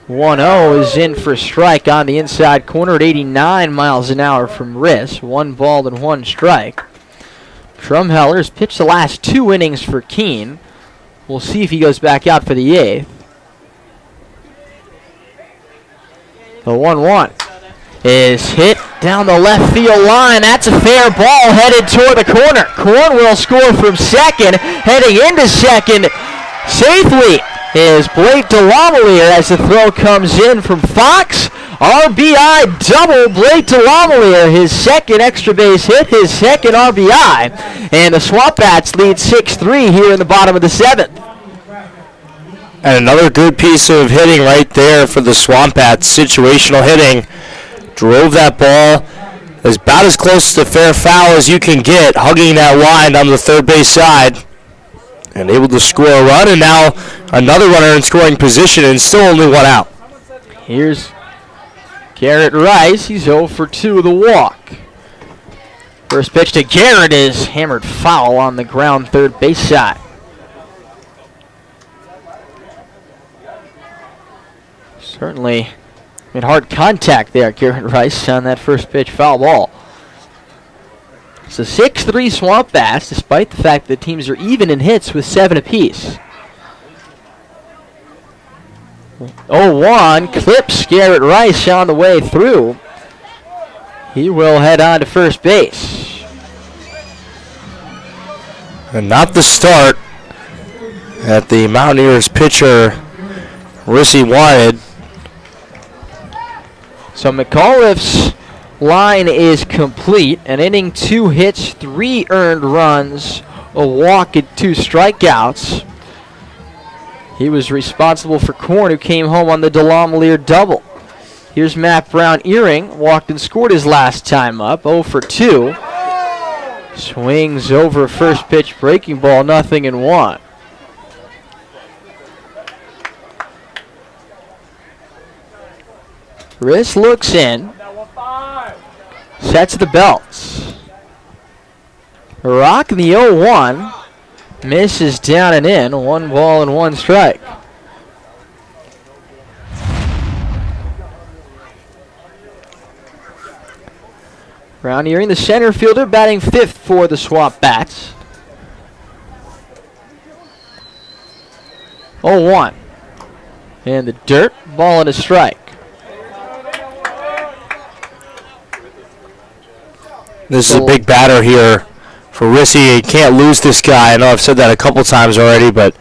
1-0 is in for a strike on the inside corner at 89 miles an hour from Riss. 1 ball and 1 strike. Drumheller's pitched the last 2 innings for Keene. We'll see if he goes back out for the 8th. The 1-1 is hit down the left field line. That's a fair ball headed toward the corner. Korn will score from second. Heading into second safely is Blake DeLamelier as the throw comes in from Fox. RBI double Blake DeLamelier, his second extra base hit, his second RBI. And the SwampBats lead 6-3 here in the bottom of the 7th. And another good piece of hitting right there for the SwampBats. Situational hitting. Drove that ball about as close to fair foul as you can get, hugging that line on the third base side. And able to score a run, and now another runner in scoring position, and still only 1 out. Here's Garrett Rice. He's 0 for 2 with a walk. First pitch to Garrett is hammered foul on the ground third base side. Certainly made hard contact there, Garrett Rice, on that first pitch foul ball. It's a 6-3 SwampBats, despite the fact that teams are even in hits with 7 apiece. 0-1, clips Garrett Rice on the way through. He will head on to first base. And not the start that the Mountaineers pitcher Rissy wanted. So McAuliffe's line is complete. An inning, 2 hits, 3 earned runs, a walk, and 2 strikeouts. He was responsible for Korn, who came home on the Delamelier double. Here's Matt Brown-Earing, walked and scored his last time up, 0 for 2. Swings over first pitch breaking ball, 0-1. Riss looks in, sets the belts. Rock in the 0-1, misses down and in, 1 ball and 1 strike. Brown-Earing, the center fielder, batting 5th for the SwampBats. 0-1. And the dirt, ball and a strike. This is a big batter here for Rissy. You can't lose this guy. I know I've said that a couple times already, but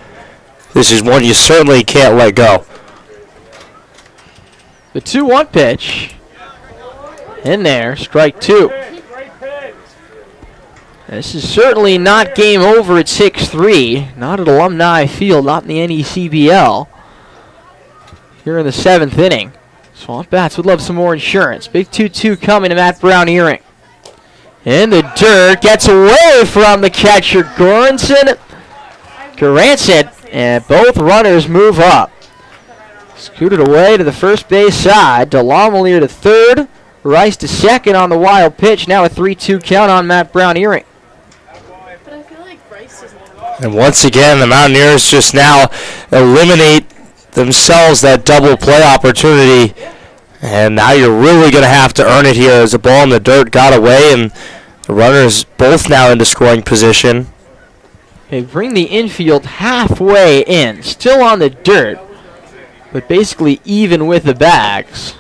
this is one you certainly can't let go. The 2-1 pitch. In there, strike 2. This is certainly not game over at 6-3. Not at Alumni Field, not in the NECBL. Here in the 7th inning. SwampBats would love some more insurance. Big 2-2 coming to Matt Brown-Earing. In the dirt, gets away from the catcher, Goranson, and both runners move up. Scooted away to the first base side. Delamelier to third. Rice to second on the wild pitch. Now a 3-2 count on Matt Brown-Earing. And once again, the Mountaineers just now eliminate themselves that double play opportunity. And now you're really going to have to earn it here as the ball in the dirt got away, and the runners both now into scoring position. They bring the infield halfway in, still on the dirt, but basically even with the bags.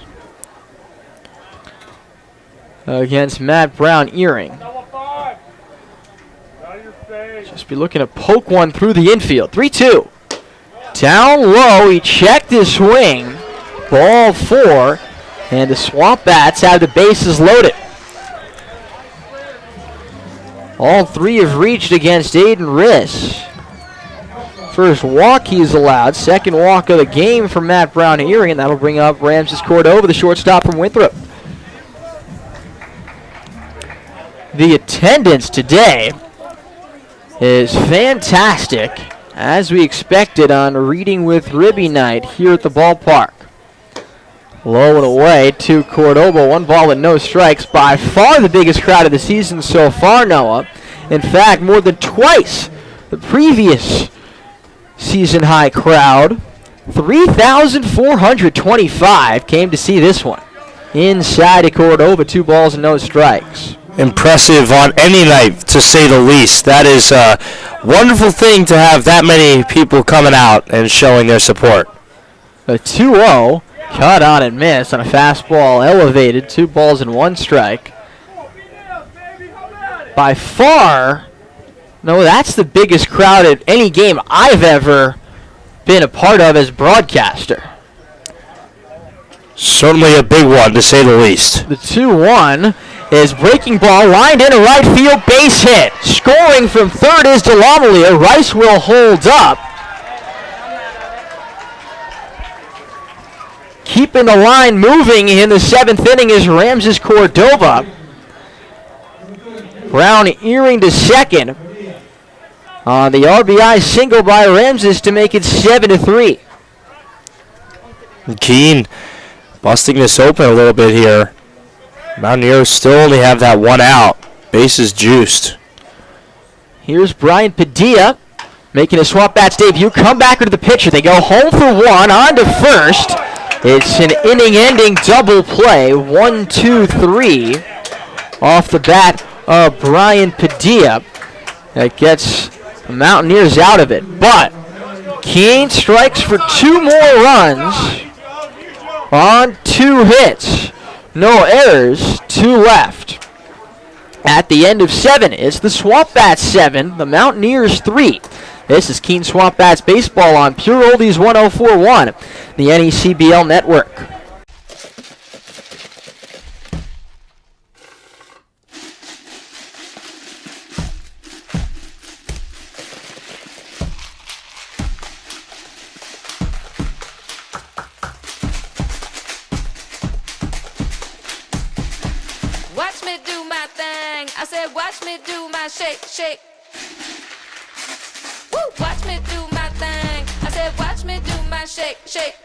Against Matt Brown-Earing. Just be looking to poke one through the infield. 3-2. Down low, he checked his swing. Ball 4. And the SwampBats have the bases loaded. All 3 have reached against Aiden Riss. First walk he's allowed. Second walk of the game for Matt Brown-Earing. And that'll bring up Ramses Cordova, the shortstop from Winthrop. The attendance today is fantastic, as we expected on Reading with Ribby night here at the ballpark. Low and away to Cordova, 1 ball and no strikes. By far the biggest crowd of the season so far, Noah. In fact, more than twice the previous season high crowd. 3,425 came to see this one. Inside of Cordova, 2 balls and no strikes. Impressive on any night, to say the least. That is a wonderful thing to have that many people coming out and showing their support. A 2-0. Cut on and missed on a fastball elevated. 2 balls and 1 strike. By far, no, that's the biggest crowd at any game I've ever been a part of as broadcaster. Certainly a big one, to say the least. The 2-1 is breaking ball, lined into right field, base hit. Scoring from third is Delamelier. Rice will hold up. Keeping the line moving in the 7th inning is Ramses Cordova. Brown-Earing to second on the RBI single by Ramses to make it 7-3. Keene busting this open a little bit here. Mountaineers still only have that 1 out. Base is juiced. Here's Brian Padilla making a SwampBats debut. Come back into the pitcher. They go home for one, on to first. It's an inning-ending double play. 1, 2, 3 off the bat of Brian Padilla. That gets the Mountaineers out of it. But Keene strikes for 2 more runs on 2 hits. No errors, 2 left. At the end of 7, it's the SwampBats 7, the Mountaineers 3. This is Keene SwampBats baseball on Pure Oldies 104.1, the NECBL network. Watch me do my thing. I said, watch me do my shake, shake. Woo! Watch me do my thing. I said, watch me do my shake, shake.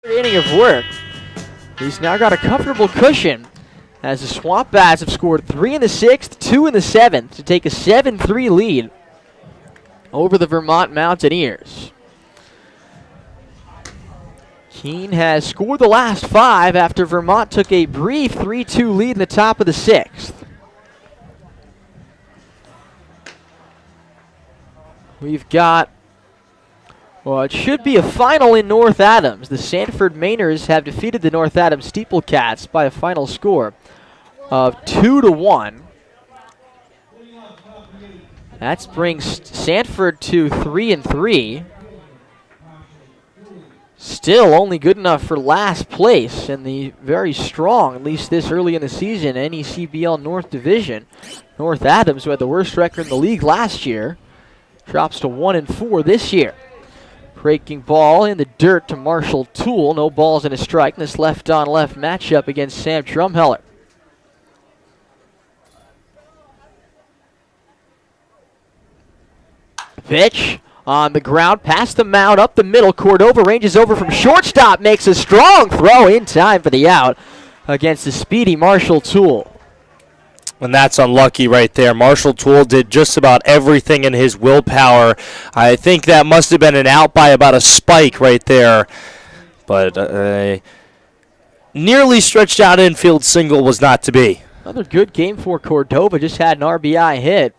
Inning of work. He's now got a comfortable cushion as the SwampBats have scored 3 in the 6th, 2 in the 7th to take a 7-3 lead over the Vermont Mountaineers. Keene has scored the last 5 after Vermont took a brief 3-2 lead in the top of the 6th. We've got, well, it should be a final in North Adams. The Sanford Mainers have defeated the North Adams Steeplecats by a final score of 2-1. That brings Sanford to 3-3. Still only good enough for last place in the very strong, at least this early in the season, NECBL North Division. North Adams, who had the worst record in the league last year, drops to 1-4 this year. Breaking ball in the dirt to Marshall Toole. No balls and a strike in this left-on-left matchup against Sam Drumheller. Pitch on the ground, past the mound, up the middle. Cordova ranges over from shortstop, makes a strong throw in time for the out against the speedy Marshall Toole. And that's unlucky right there. Marshall Toole did just about everything in his willpower. I think that must have been an out by about a spike right there. But nearly stretched out infield single was not to be. Another good game for Cordova. Just had an RBI hit.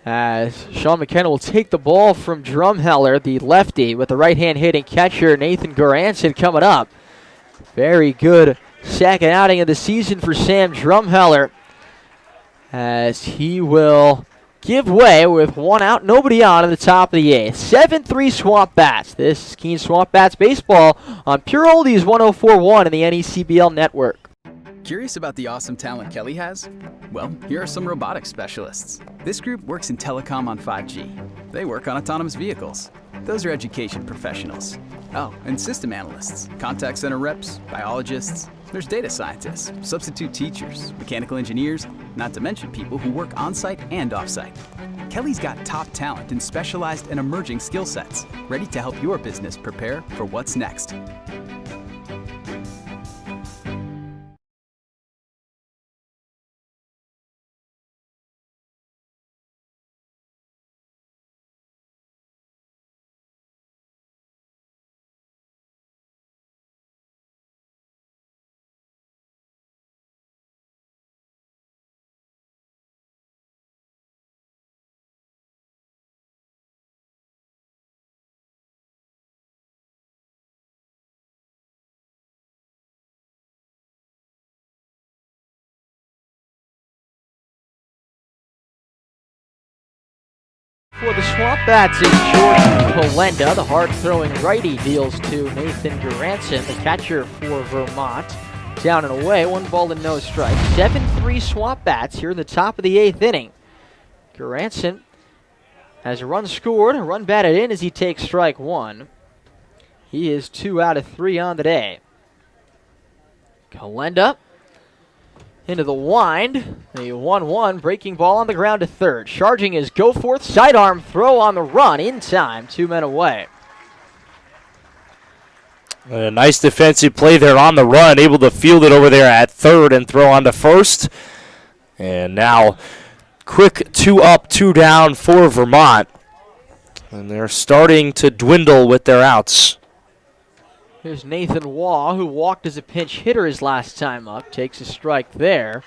As Sean McKenna will take the ball from Drumheller, the lefty, with the right-hand hitting catcher Nathan Goranson coming up. Very good second outing of the season for Sam Drumheller, as he will give way with 1 out, nobody on in the top of the 8th. 7-3 SwampBats. This is Keene SwampBats baseball on Pure Oldies 104.1 in the NECBL network. Curious about the awesome talent Kelly has? Well, here are some robotics specialists. This group works in telecom on 5G. They work on autonomous vehicles. Those are education professionals. Oh, and system analysts, contact center reps, biologists. There's data scientists, substitute teachers, mechanical engineers, not to mention people who work on-site and off-site. Kelly's got top talent in specialized and emerging skill sets, ready to help your business prepare for what's next. For the SwampBats is Jordan Polenda. The hard-throwing righty deals to Nathan Garanson, the catcher for Vermont. Down and away, 1 ball and no strike. 7-3 SwampBats here in the top of the 8th inning. Garanson has a run scored, a run batted in as he takes strike 1. He is 2 out of 3 on the day. Polenda into the wind. The 1-1 breaking ball on the ground to third. Charging is Goforth. Sidearm throw on the run in time. 2 men away. A nice defensive play there on the run. Able to field it over there at third and throw on to first. And now quick 2 up, 2 down for Vermont. And they're starting to dwindle with their outs. Here's Nathan Waugh, who walked as a pinch hitter his last time up. Takes a strike there.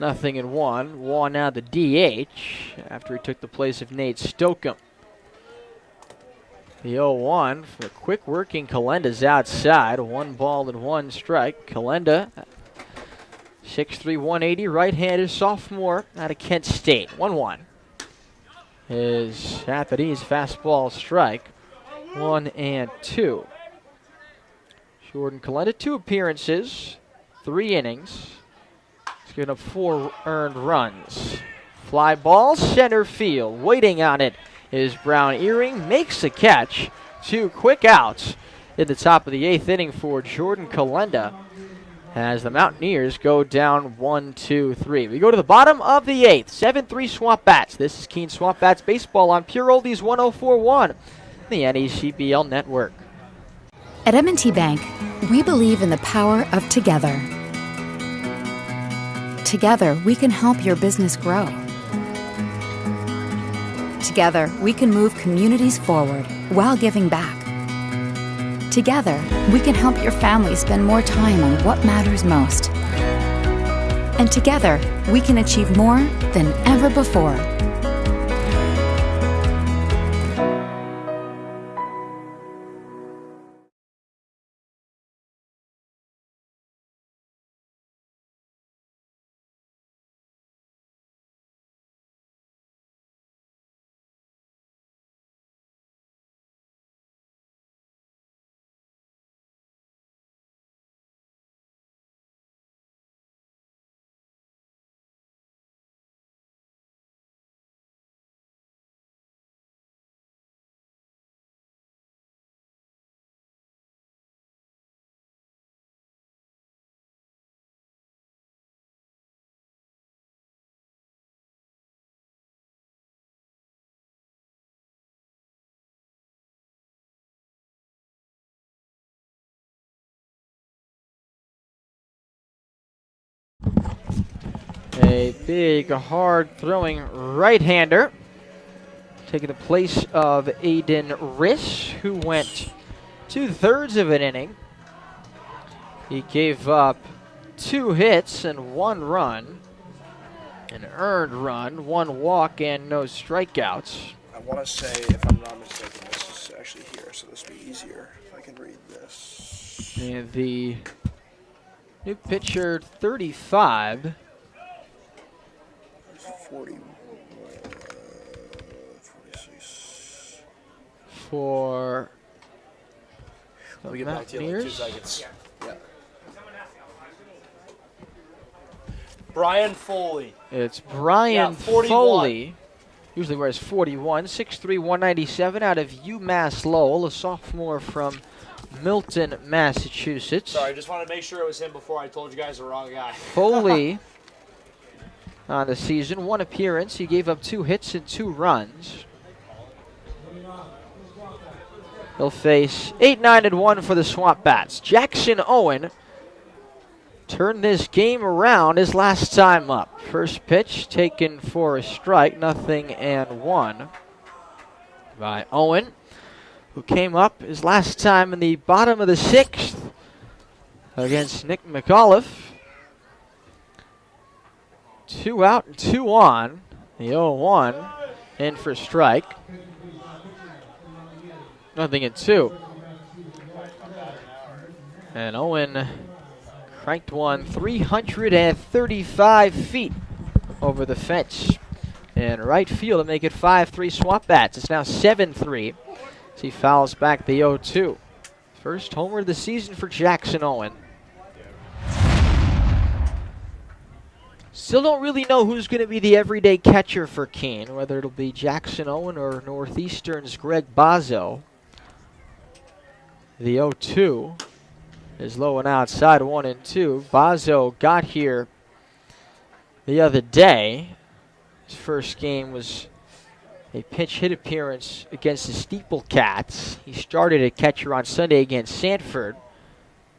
0-1. Waugh now the DH after he took the place of Nate Stokum. The 0-1 for quick working Kalenda's outside. 1 ball and 1 strike. Kalenda, 6'3", 180, right-handed sophomore out of Kent State. 1-1. His Japanese fastball strike. 1-2. Jordan Kalenda, 2 appearances, 3 innings. He's given up 4 earned runs. Fly ball, center field. Waiting on it is Brown Earring. Makes a catch. 2 quick outs in the top of the 8th inning for Jordan Kalenda as the Mountaineers go down 1-2-3. We go to the bottom of the 8th. 7-3 SwampBats. This is Keene SwampBats baseball on Pure Oldies 104.1, the NECBL network. At M&T Bank, we believe in the power of together. Together, we can help your business grow. Together, we can move communities forward while giving back. Together, we can help your family spend more time on what matters most. And together, we can achieve more than ever before. A big, hard-throwing right-hander, taking the place of Aiden Riss, who went 2/3 of an inning. He gave up 2 hits and 1 run, an earned run, 1 walk, and no strikeouts. I want to say, if I'm not mistaken, this is actually here, so this will be easier if I can read this. And the new pitcher, 35. 41, 46. For Let me get back to you in like 2 seconds. Yeah. Brian Foley. It's Brian 41. Foley. Usually wears 41, 6'3", 197 out of UMass Lowell, a sophomore from Milton, Massachusetts. Sorry, I just wanted to make sure it was him before I told you guys the wrong guy. Foley on the season, 1 appearance. He gave up 2 hits and 2 runs. He'll face 8-9-1 for the SwampBats. Jackson Owen turned this game around his last time up. First pitch taken for a strike, 0-1 by Owen, who came up his last time in the bottom of the 6th against Nick McAuliffe. 2 out and 2 on. The 0-1 in for strike. 0-2. And Owen cranked one 335 feet over the fence in right field to make it 5-3 SwampBats. It's now 7-3 as he fouls back the 0-2. First homer of the season for Jackson Owen. Still don't really know who's going to be the everyday catcher for Keene, whether it'll be Jackson Owen or Northeastern's Greg Bazzo. The 0-2 is low and outside, 1-2. Bazzo got here the other day. His first game was a pinch hit appearance against the Steeple Cats. He started at catcher on Sunday against Sanford,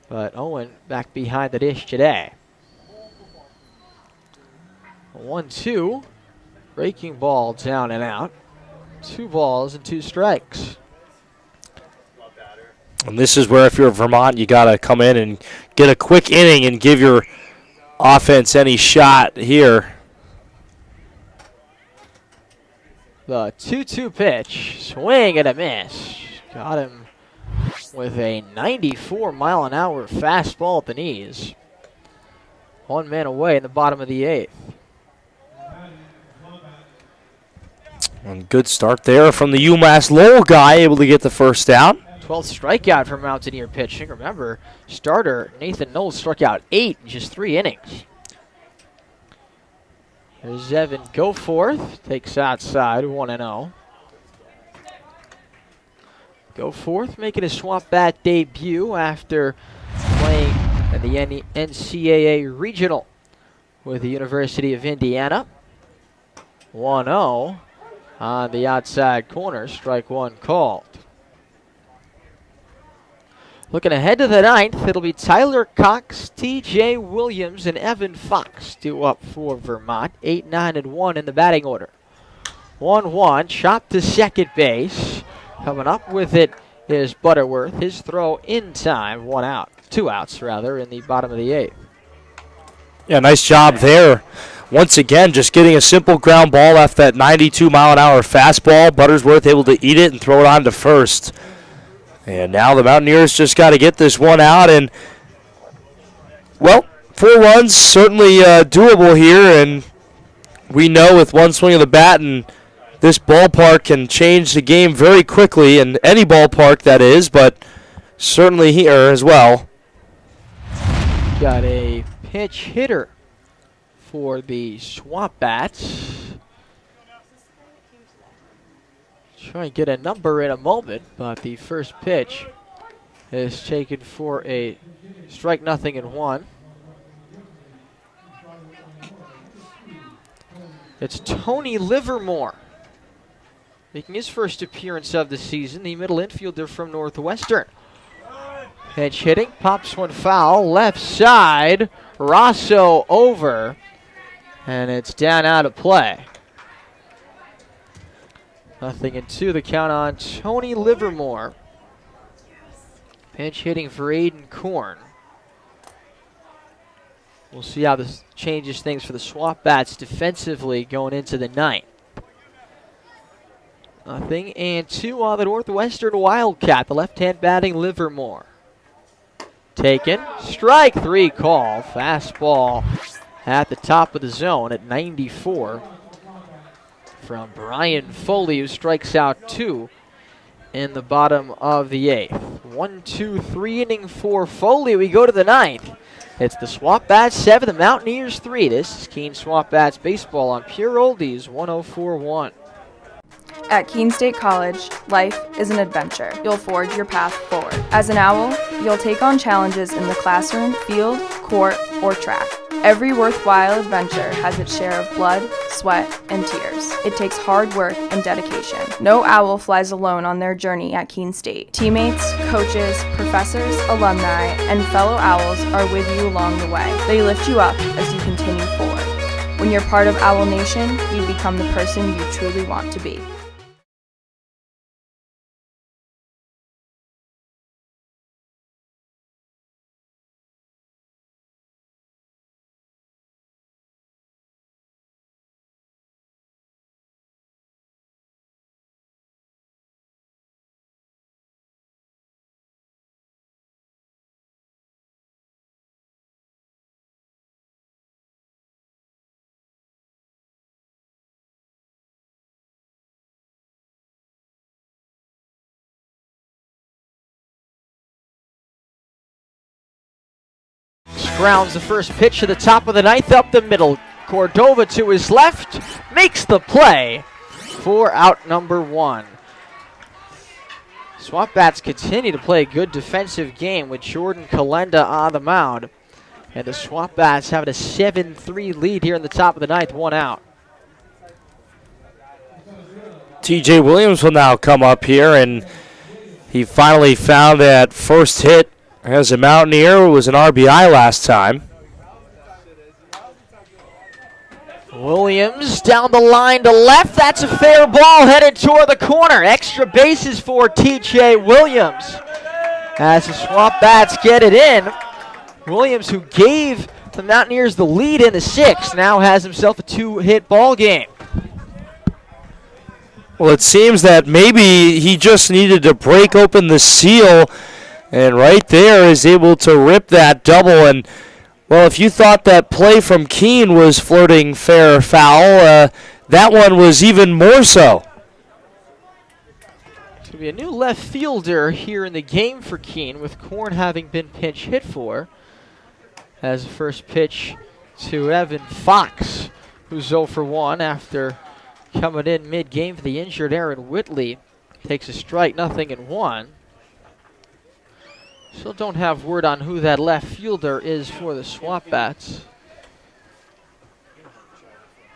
but Owen back behind the dish today. 1-2, breaking ball down and out. 2 balls and 2 strikes. And this is where, if you're Vermont, you got to come in and get a quick inning and give your offense any shot here. The 2-2 pitch, swing and a miss. Got him with a 94-mile-an-hour fastball at the knees. 1 man away in the bottom of the 8th. And good start there from the UMass Lowell guy, able to get the first out. 12th strikeout for Mountaineer pitching. Remember, starter Nathan Knowles struck out 8 in just 3 innings. Here's Evan Goforth, takes outside, 1-0. Goforth making his SwampBat debut after playing at the NCAA Regional with the University of Indiana. 1-0 on the outside corner, strike 1 called. Looking ahead to the 9th, it'll be Tyler Cox, T.J. Williams, and Evan Fox due up for Vermont. 8, 9, and 1 in the batting order. 1-1, chopped to second base. Coming up with it is Butterworth. His throw in time, 1 out. 2 outs, rather, in the bottom of the 8th. Yeah, nice job there. Once again, just getting a simple ground ball off that 92-mile-an-hour fastball. Butterworth able to eat it and throw it on to first. And now the Mountaineers just got to get this one out. And, well, 4 runs, certainly doable here. And we know with one swing of the bat, and this ballpark can change the game very quickly. And any ballpark, that is, but certainly here as well. Got a pitch hitter for the SwampBats. Try and get a number in a moment, but the first pitch is taken for a strike, 0-1. It's Tony Livermore making his first appearance of the season, the middle infielder from Northwestern. Pitch hitting, pops one foul, left side, Rosso over, and it's down out of play. 0-2, the count on Tony Livermore. Pinch hitting for Aiden Korn. We'll see how this changes things for the SwampBats defensively going into the 9th. 0-2 on the Northwestern Wildcat, the left-hand batting Livermore. Taken, strike 3 call, fastball at the top of the zone at 94. From Brian Foley, who strikes out 2 in the bottom of the 8th. 1, 2, 3 inning for Foley. We go to the 9th. It's the SwampBats 7, the Mountaineers 3. This is Keene SwampBats baseball on Pure Oldies 104.1. At Keene State College, life is an adventure. You'll forge your path forward. As an owl, you'll take on challenges in the classroom, field, court, or track. Every worthwhile adventure has its share of blood, sweat, and tears. It takes hard work and dedication. No owl flies alone on their journey at Keene State. Teammates, coaches, professors, alumni, and fellow owls are with you along the way. They lift you up as you continue forward. When you're part of Owl Nation, you become the person you truly want to be. grounds the first pitch to the top of the ninth, up the middle. Cordova to his left, makes the play for out number 1. SwampBats continue to play a good defensive game with Jordan Kalenda on the mound. And the SwampBats having a 7-3 lead here in the top of the ninth, 1 out. TJ Williams will now come up here, and he finally found that first hit as a Mountaineer. It was an RBI last time. Williams down the line to left. That's a fair ball headed toward the corner. Extra bases for TJ Williams as the SwampBats get it in. Williams, who gave the Mountaineers the lead in the 6th, now has himself a 2-hit ball game. Well, it seems that maybe he just needed to break open the seal, and right there is able to rip that double. And, well, if you thought that play from Keene was flirting fair or foul, that one was even more so. It's going to be a new left fielder here in the game for Keene, with Korn having been pinch hit for. As the first pitch to Evan Fox, who's 0 for 1 after coming in mid-game for the injured Aaron Whitley. Takes a strike, 0-1. Still don't have word on who that left fielder is for the SwampBats.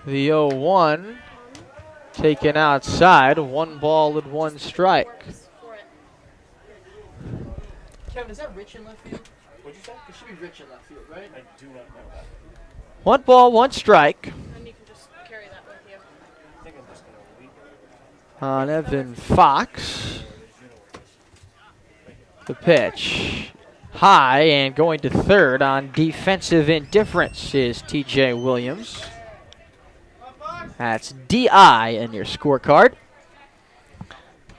The 0-1 taken outside, 1 ball and 1 strike. Kevin, is that Rich in left field? What'd you say? It should be Rich in left field, right? I do not know that. 1 ball, 1 strike. And you can just carry that with you. I think I'm just going to leave on Evan Fox. The pitch. High and going to third on defensive indifference is TJ Williams. That's DI in your scorecard.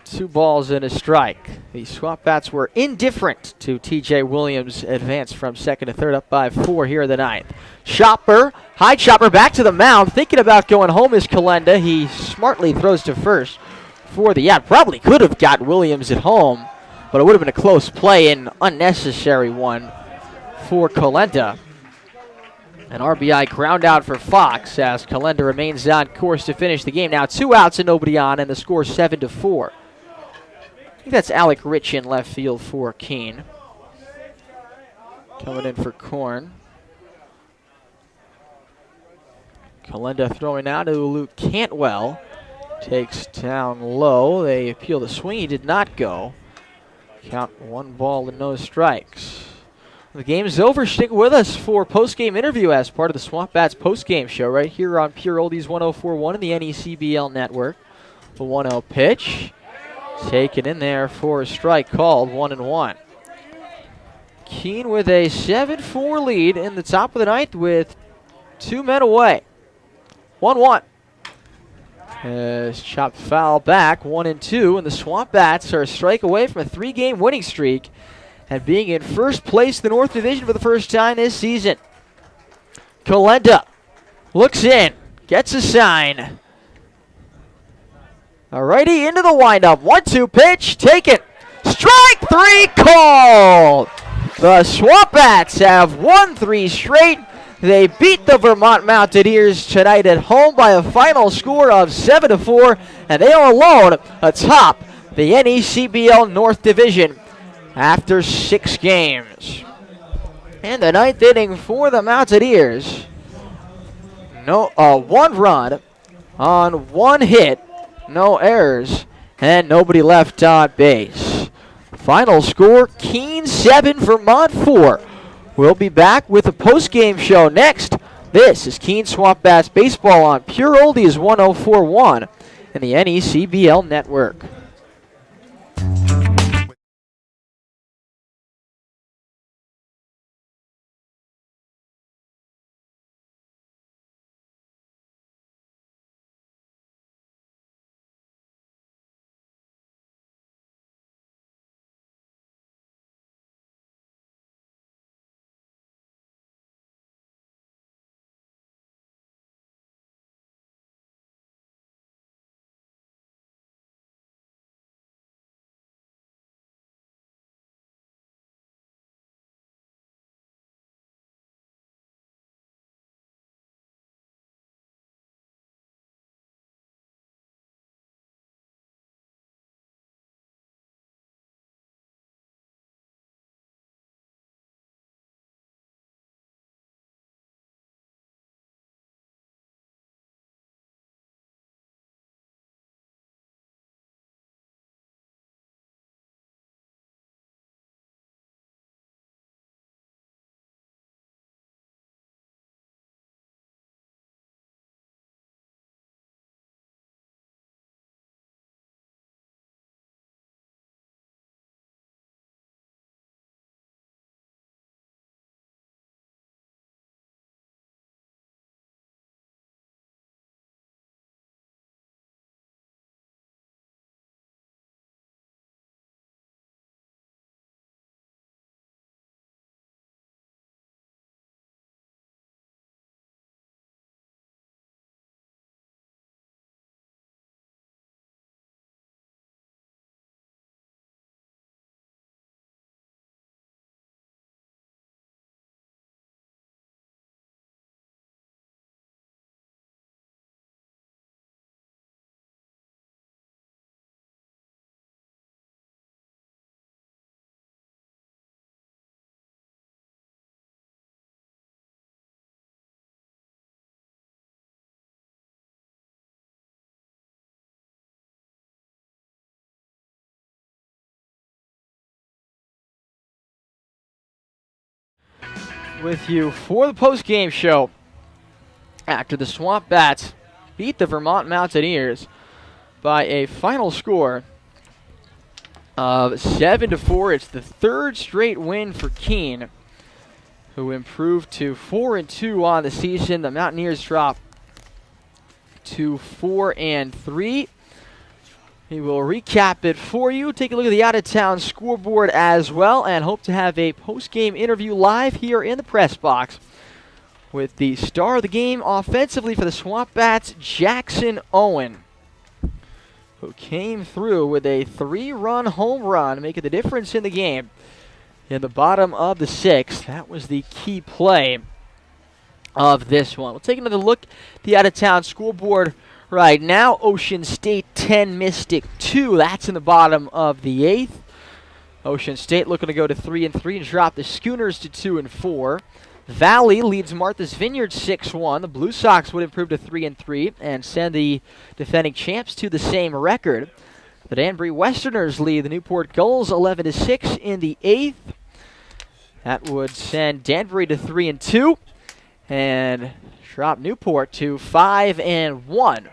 2 balls and a strike. The SwampBats were indifferent to TJ Williams' advance from 2nd to 3rd, up by 4 here in the 9th. Chopper, high chopper back to the mound, thinking about going home is Kalenda. He smartly throws to first for the out. Probably could have got Williams at home, but it would have been a close play and unnecessary one for Kalenda. An RBI ground out for Fox as Kalenda remains on course to finish the game. Now 2 outs and nobody on, and the score 7-4. I think that's Alec Rich in left field for Keene. Coming in for Korn. Kalenda throwing out to Luke Cantwell. Takes down low. They appeal the swing. He did not go. Count 1 ball and no strikes. The game's over. Stick with us for post-game interview as part of the SwampBats post-game show right here on Pure Oldies 104.1 and the NECBL network. The 1-0 pitch. Taken in there for a strike called, 1-1. Keene with a 7-4 lead in the top of the 9th with 2 men away. 1-1. As chopped foul back, 1-2, and the SwampBats are a strike away from a 3-game winning streak and being in first place in the North Division for the first time this season. Kalenda looks in, gets a sign. Alrighty, into the windup. 1-2 pitch, taken. Strike 3 called. The SwampBats have won 3 straight. They beat the Vermont Mountaineers tonight at home by a final score of 7-4, and they are alone atop the NECBL North Division after 6 games. In the 9th inning for the Mountaineers, 1 run on 1 hit, no errors, and nobody left on base. Final score, Keene 7, Vermont 4. We'll be back with a post-game show next. This is Keene SwampBats Baseball on Pure Oldies 104.1 and the NECBL Network. with you for the post-game show after the SwampBats beat the Vermont Mountaineers by a final score of 7-4. It's the third straight win for Keene, who improved to 4-2 on the season. The Mountaineers drop to 4-3. We will recap it for you, take a look at the out-of-town scoreboard as well, and hope to have a post-game interview live here in the press box with the star of the game offensively for the SwampBats, Jackson Owen, who came through with a 3-run home run, making the difference in the game in the bottom of the 6th. That was the key play of this one. We'll take another look at the out-of-town scoreboard right now. Ocean State 10, Mystic 2. That's in the bottom of the 8th. Ocean State looking to go to 3-3 and drop the Schooners to 2-4. Valley leads Martha's Vineyard 6-1. The Blue Sox would improve to 3-3 and send the defending champs to the same record. The Danbury Westerners lead the Newport Gulls 11-6 in the 8th. That would send Danbury to 3-2 and drop Newport to 5-1.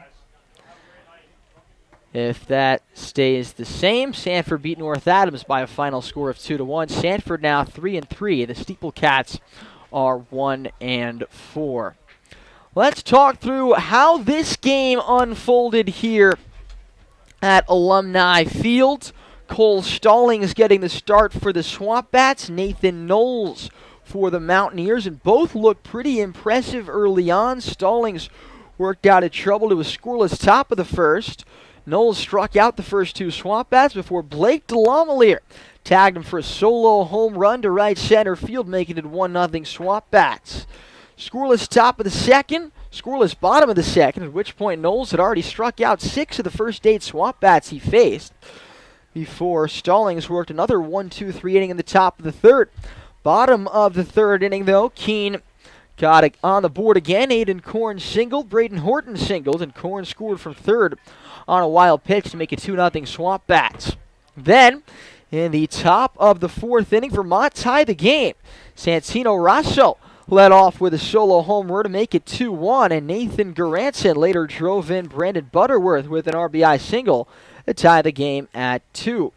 If that stays the same, Sanford beat North Adams by a final score of 2-1. Sanford now 3-3. The Steeple Cats are 1-4. Let's talk through how this game unfolded here at Alumni Field. Cole Stallings getting the start for the SwampBats. Nathan Knowles for the Mountaineers, and both looked pretty impressive early on. Stallings worked out of trouble to a scoreless top of the first. Knowles struck out the first two SwampBats before Blake DeLamelier tagged him for a solo home run to right center field, making it 1-0 SwampBats. Scoreless top of the second, scoreless bottom of the second, at which point Knowles had already struck out 6 of the first 8 SwampBats he faced before Stallings worked another 1-2-3 inning in the top of the third. Bottom of the third inning, though, Keene got it on the board again. Aiden Korn singled, Braden Horton singled, and Korn scored from third on a wild pitch to make it 2-0 SwampBats. Then, in the top of the fourth inning, Vermont tied the game. Santino Rosso led off with a solo homer to make it 2-1, and Nathan Garanson later drove in Brandon Butterworth with an RBI single to tie the game at 2.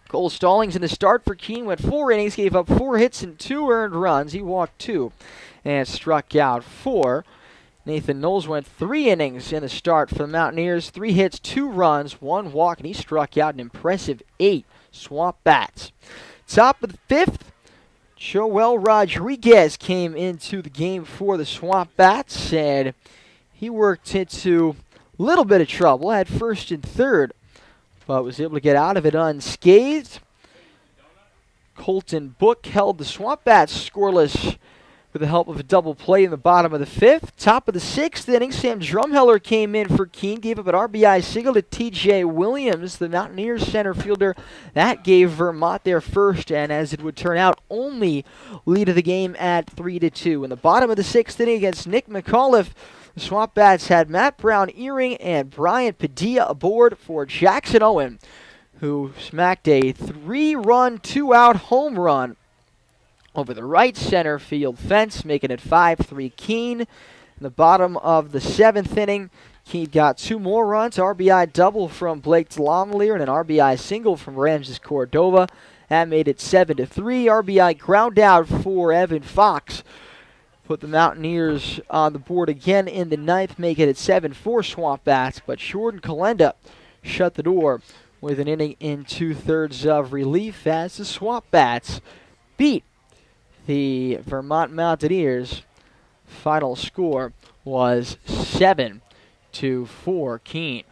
Cole Stallings in the start for Keene went 4 innings, gave up 4 hits and 2 earned runs. He walked 2 and struck out 4. Nathan Knowles went 3 innings in the start for the Mountaineers, 3 hits, 2 runs, 1 walk, and he struck out an impressive 8 SwampBats. Top of the 5th, Joel Rodriguez came into the game for the SwampBats, and he worked into a little bit of trouble, had first and third, but was able to get out of it unscathed. Colton Book held the SwampBats scoreless with the help of a double play in the bottom of the 5th. Top of the 6th inning, Sam Drumheller came in for Keene, gave up an RBI single to T.J. Williams, the Mountaineers center fielder. That gave Vermont their first, and as it would turn out, only lead of the game at 3-2. In the bottom of the 6th inning against Nick McAuliffe, the SwampBats had Matt Brown Earring and Brian Padilla aboard for Jackson Owen, who smacked a 3-run, 2-out home run over the right center field fence, making it 5-3 Keene. In the bottom of the 7th inning, Keene got 2 more runs, RBI double from Blake DeLamelier and an RBI single from Ramses Cordova. That made it 7-3. RBI ground out for Evan Fox put the Mountaineers on the board again in the 9th, making it 7-4 SwampBats, but Jordan Kalenda shut the door with an inning in 2/3 of relief as the SwampBats beat the Vermont Mountaineers. Final score was 7-4 Keene.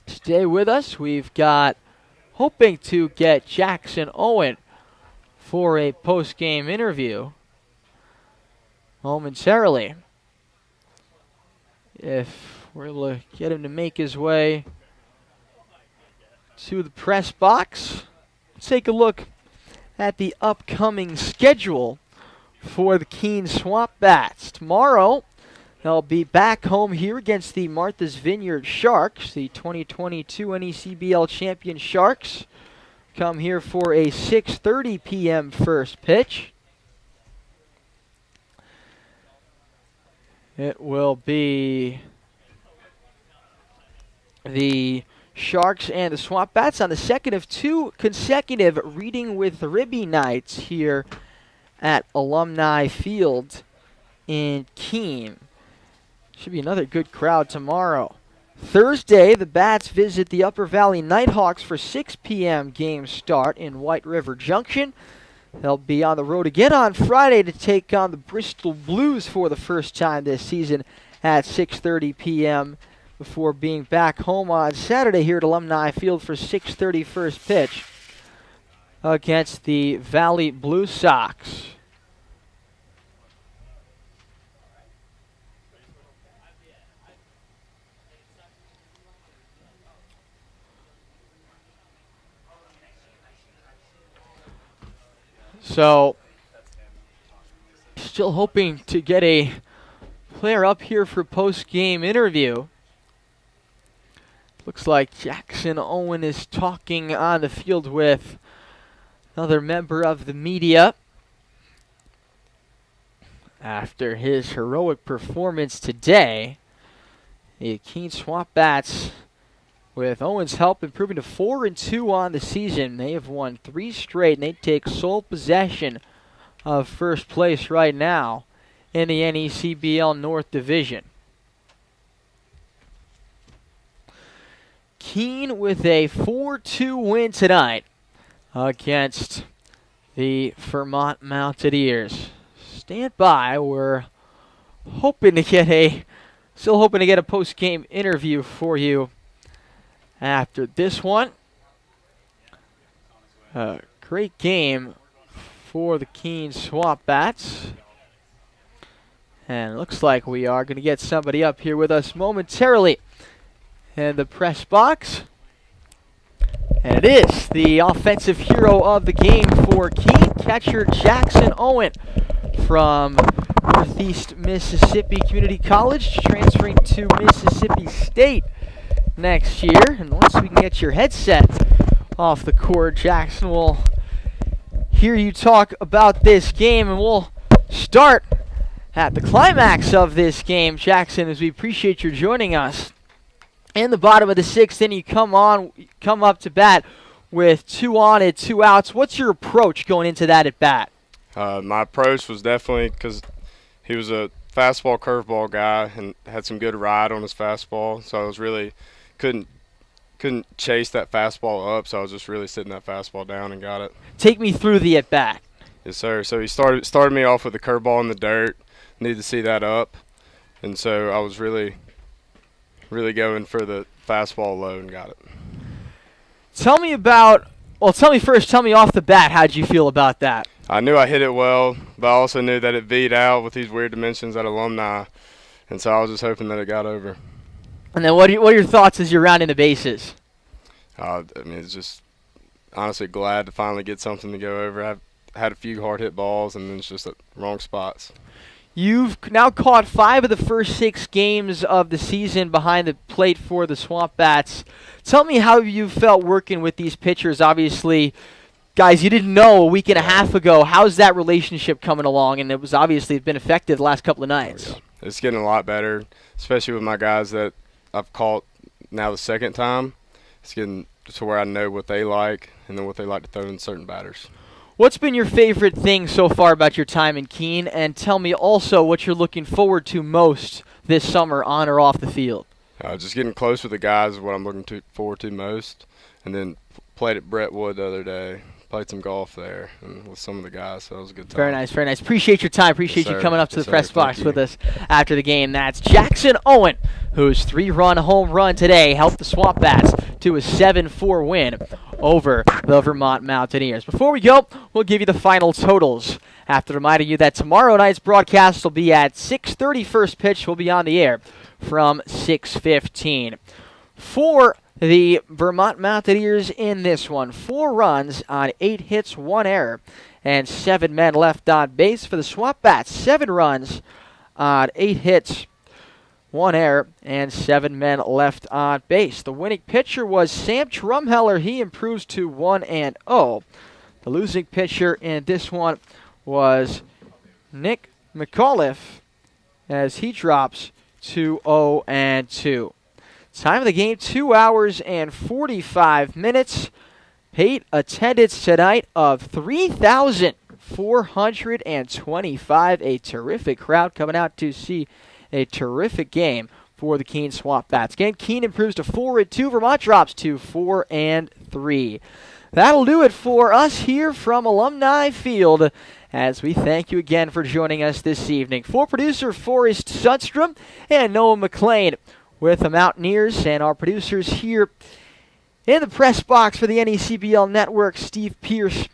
Stay with us. We've got hoping to get Jackson Owen for a post-game interview momentarily. If we're able to get him to make his way to the press box, let's take a look at the upcoming schedule for the Keene SwampBats. Tomorrow, they'll be back home here against the Martha's Vineyard Sharks, the 2022 NECBL champion Sharks. Come here for a 6:30 p.m. first pitch. It will be the Sharks and the SwampBats on the second of 2 consecutive Reading with Ribby nights here at Alumni Field in Keene. Should be another good crowd tomorrow. Thursday, the Bats visit the Upper Valley Nighthawks for 6 p.m. game start in White River Junction. They'll be on the road again on Friday to take on the Bristol Blues for the first time this season at 6:30 p.m. before being back home on Saturday here at Alumni Field for 6:30 first pitch against the Valley Blue Sox. So, still hoping to get a player up here for post-game interview. Looks like Jackson Owen is talking on the field with another member of the media after his heroic performance today. The Keene SwampBats, with Owen's help, improving to 4-2 on the season. They have won 3 straight, and they take sole possession of first place right now in the NECBL North Division. Keene with a 4-2 win tonight against the Vermont Mountaineers. Stand by. We're hoping to get a post-game interview for you after this one. Great game for the Keene SwampBats. And it looks like we are going to get somebody up here with us momentarily in the press box. And it is the offensive hero of the game for Keene, catcher Jackson Owen from Northeast Mississippi Community College, transferring to Mississippi State next year. And once we can get your headset off the cord, Jackson will hear you talk about this game, and we'll start at the climax of this game, Jackson, as we appreciate your joining us. In the bottom of the 6th inning, you come up to bat with 2 on and 2 outs. What's your approach going into that at bat? My approach was definitely, because he was a fastball curveball guy and had some good ride on his fastball, so I was really couldn't chase that fastball up, so I was just really sitting that fastball down and got it. Take me through the at bat. Yes, sir. So he started me off with a curveball in the dirt. Needed to see that up, and so I was really going for the fastball low and got it. Tell me off the bat, how'd you feel about that? I knew I hit it well, but I also knew that it V'd out with these weird dimensions at Alumni, and so I was just hoping that it got over. And then what are your thoughts as you're rounding the bases? It's just honestly glad to finally get something to go over. I've had a few hard hit balls, and then it's just at wrong spots. You've now caught 5 of the first 6 games of the season behind the plate for the SwampBats. Tell me how you felt working with these pitchers. Obviously, guys you didn't know a week and a half ago. How's that relationship coming along? And it was obviously been effective the last couple of nights. Oh, yeah. It's getting a lot better, especially with my guys that I've caught now the second time. It's getting to where I know what they like and then what they like to throw in certain batters. What's been your favorite thing so far about your time in Keene? And tell me also what you're looking forward to most this summer on or off the field. Just getting close with the guys is what I'm looking forward to most. And then played at Brentwood the other day. Played some golf there and with some of the guys, so it was a good time. Very nice, very nice. Appreciate your time. Appreciate you coming up to the press box Thank with you. us after the game. That's Jackson Owen, whose 3-run home run today helped the SwampBats to a 7-4 win over the Vermont Mountaineers. Before we go, we'll give you the final totals. After reminding you that tomorrow night's broadcast will be at 6:30 first pitch. We'll be on the air from 6:15. For the Vermont Mountaineers in this one, 4 runs on 8 hits, 1 error, and 7 men left on base. For the SwampBats, 7 runs on 8 hits, 1 error, and 7 men left on base. The winning pitcher was Sam Trumheller. He improves to 1-0. The losing pitcher in this one was Nick McAuliffe. as he drops to 0-2. Time of the game, 2 hours and 45 minutes. Pate, attendance tonight of 3,425. A terrific crowd coming out to see a terrific game for the Keene SwampBats. Again, Keene improves to 4-2. Vermont drops to 4-3. That'll do it for us here from Alumni Field, as we thank you again for joining us this evening. For producer Forrest Sundstrom and Noah McLean with the Mountaineers, and our producers here in the press box for the NECBL Network, Steve Pierce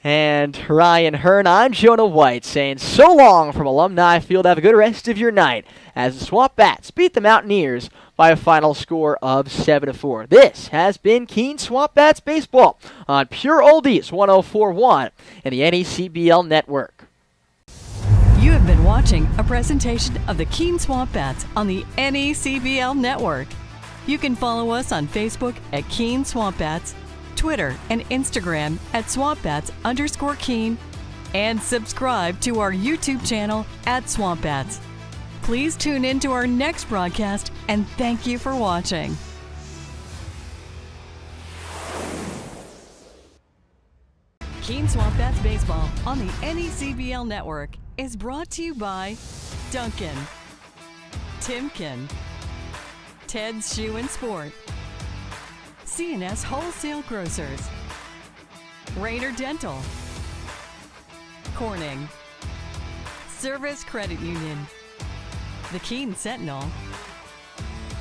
and Ryan Hearn, I'm Jonah White saying so long from Alumni Field. Have a good rest of your night as the SwampBats beat the Mountaineers by a final score of 7-4. This has been Keene SwampBats Baseball on Pure Oldies 104.1 and the NECBL Network. You have been watching a presentation of the Keene SwampBats on the NECBL Network. You can follow us on Facebook at Keene SwampBats, Twitter and Instagram at SwampBats_Keene, and subscribe to our YouTube channel at SwampBats. Please tune in to our next broadcast, and thank you for watching. Keene SwampBats Baseball on the NECBL Network is brought to you by Duncan, Timken, Ted's Shoe and Sport, C&S Wholesale Grocers, Rayner Dental, Corning, Service Credit Union, the Keene Sentinel,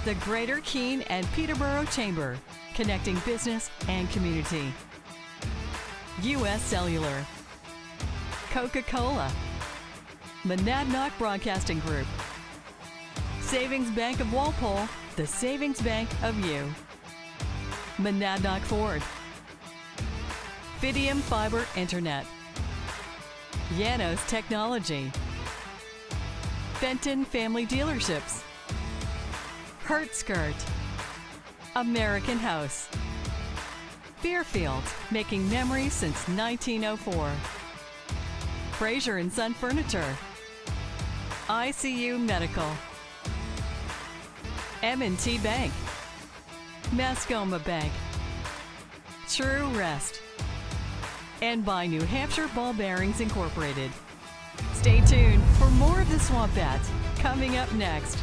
the Greater Keene and Peterborough Chamber, connecting business and community, U.S. Cellular, Coca-Cola, Monadnock Broadcasting Group, Savings Bank of Walpole, the Savings Bank of you, Monadnock Ford, Fidium Fiber Internet, Yanos Technology, Fenton Family Dealerships, Hertskirt, American House, Fairfield, making memories since 1904, Fraser & Son Furniture, ICU Medical, M&T Bank, Mascoma Bank, True Rest, and by New Hampshire Ball Bearings Incorporated. Stay tuned for more of the SwampBats coming up next.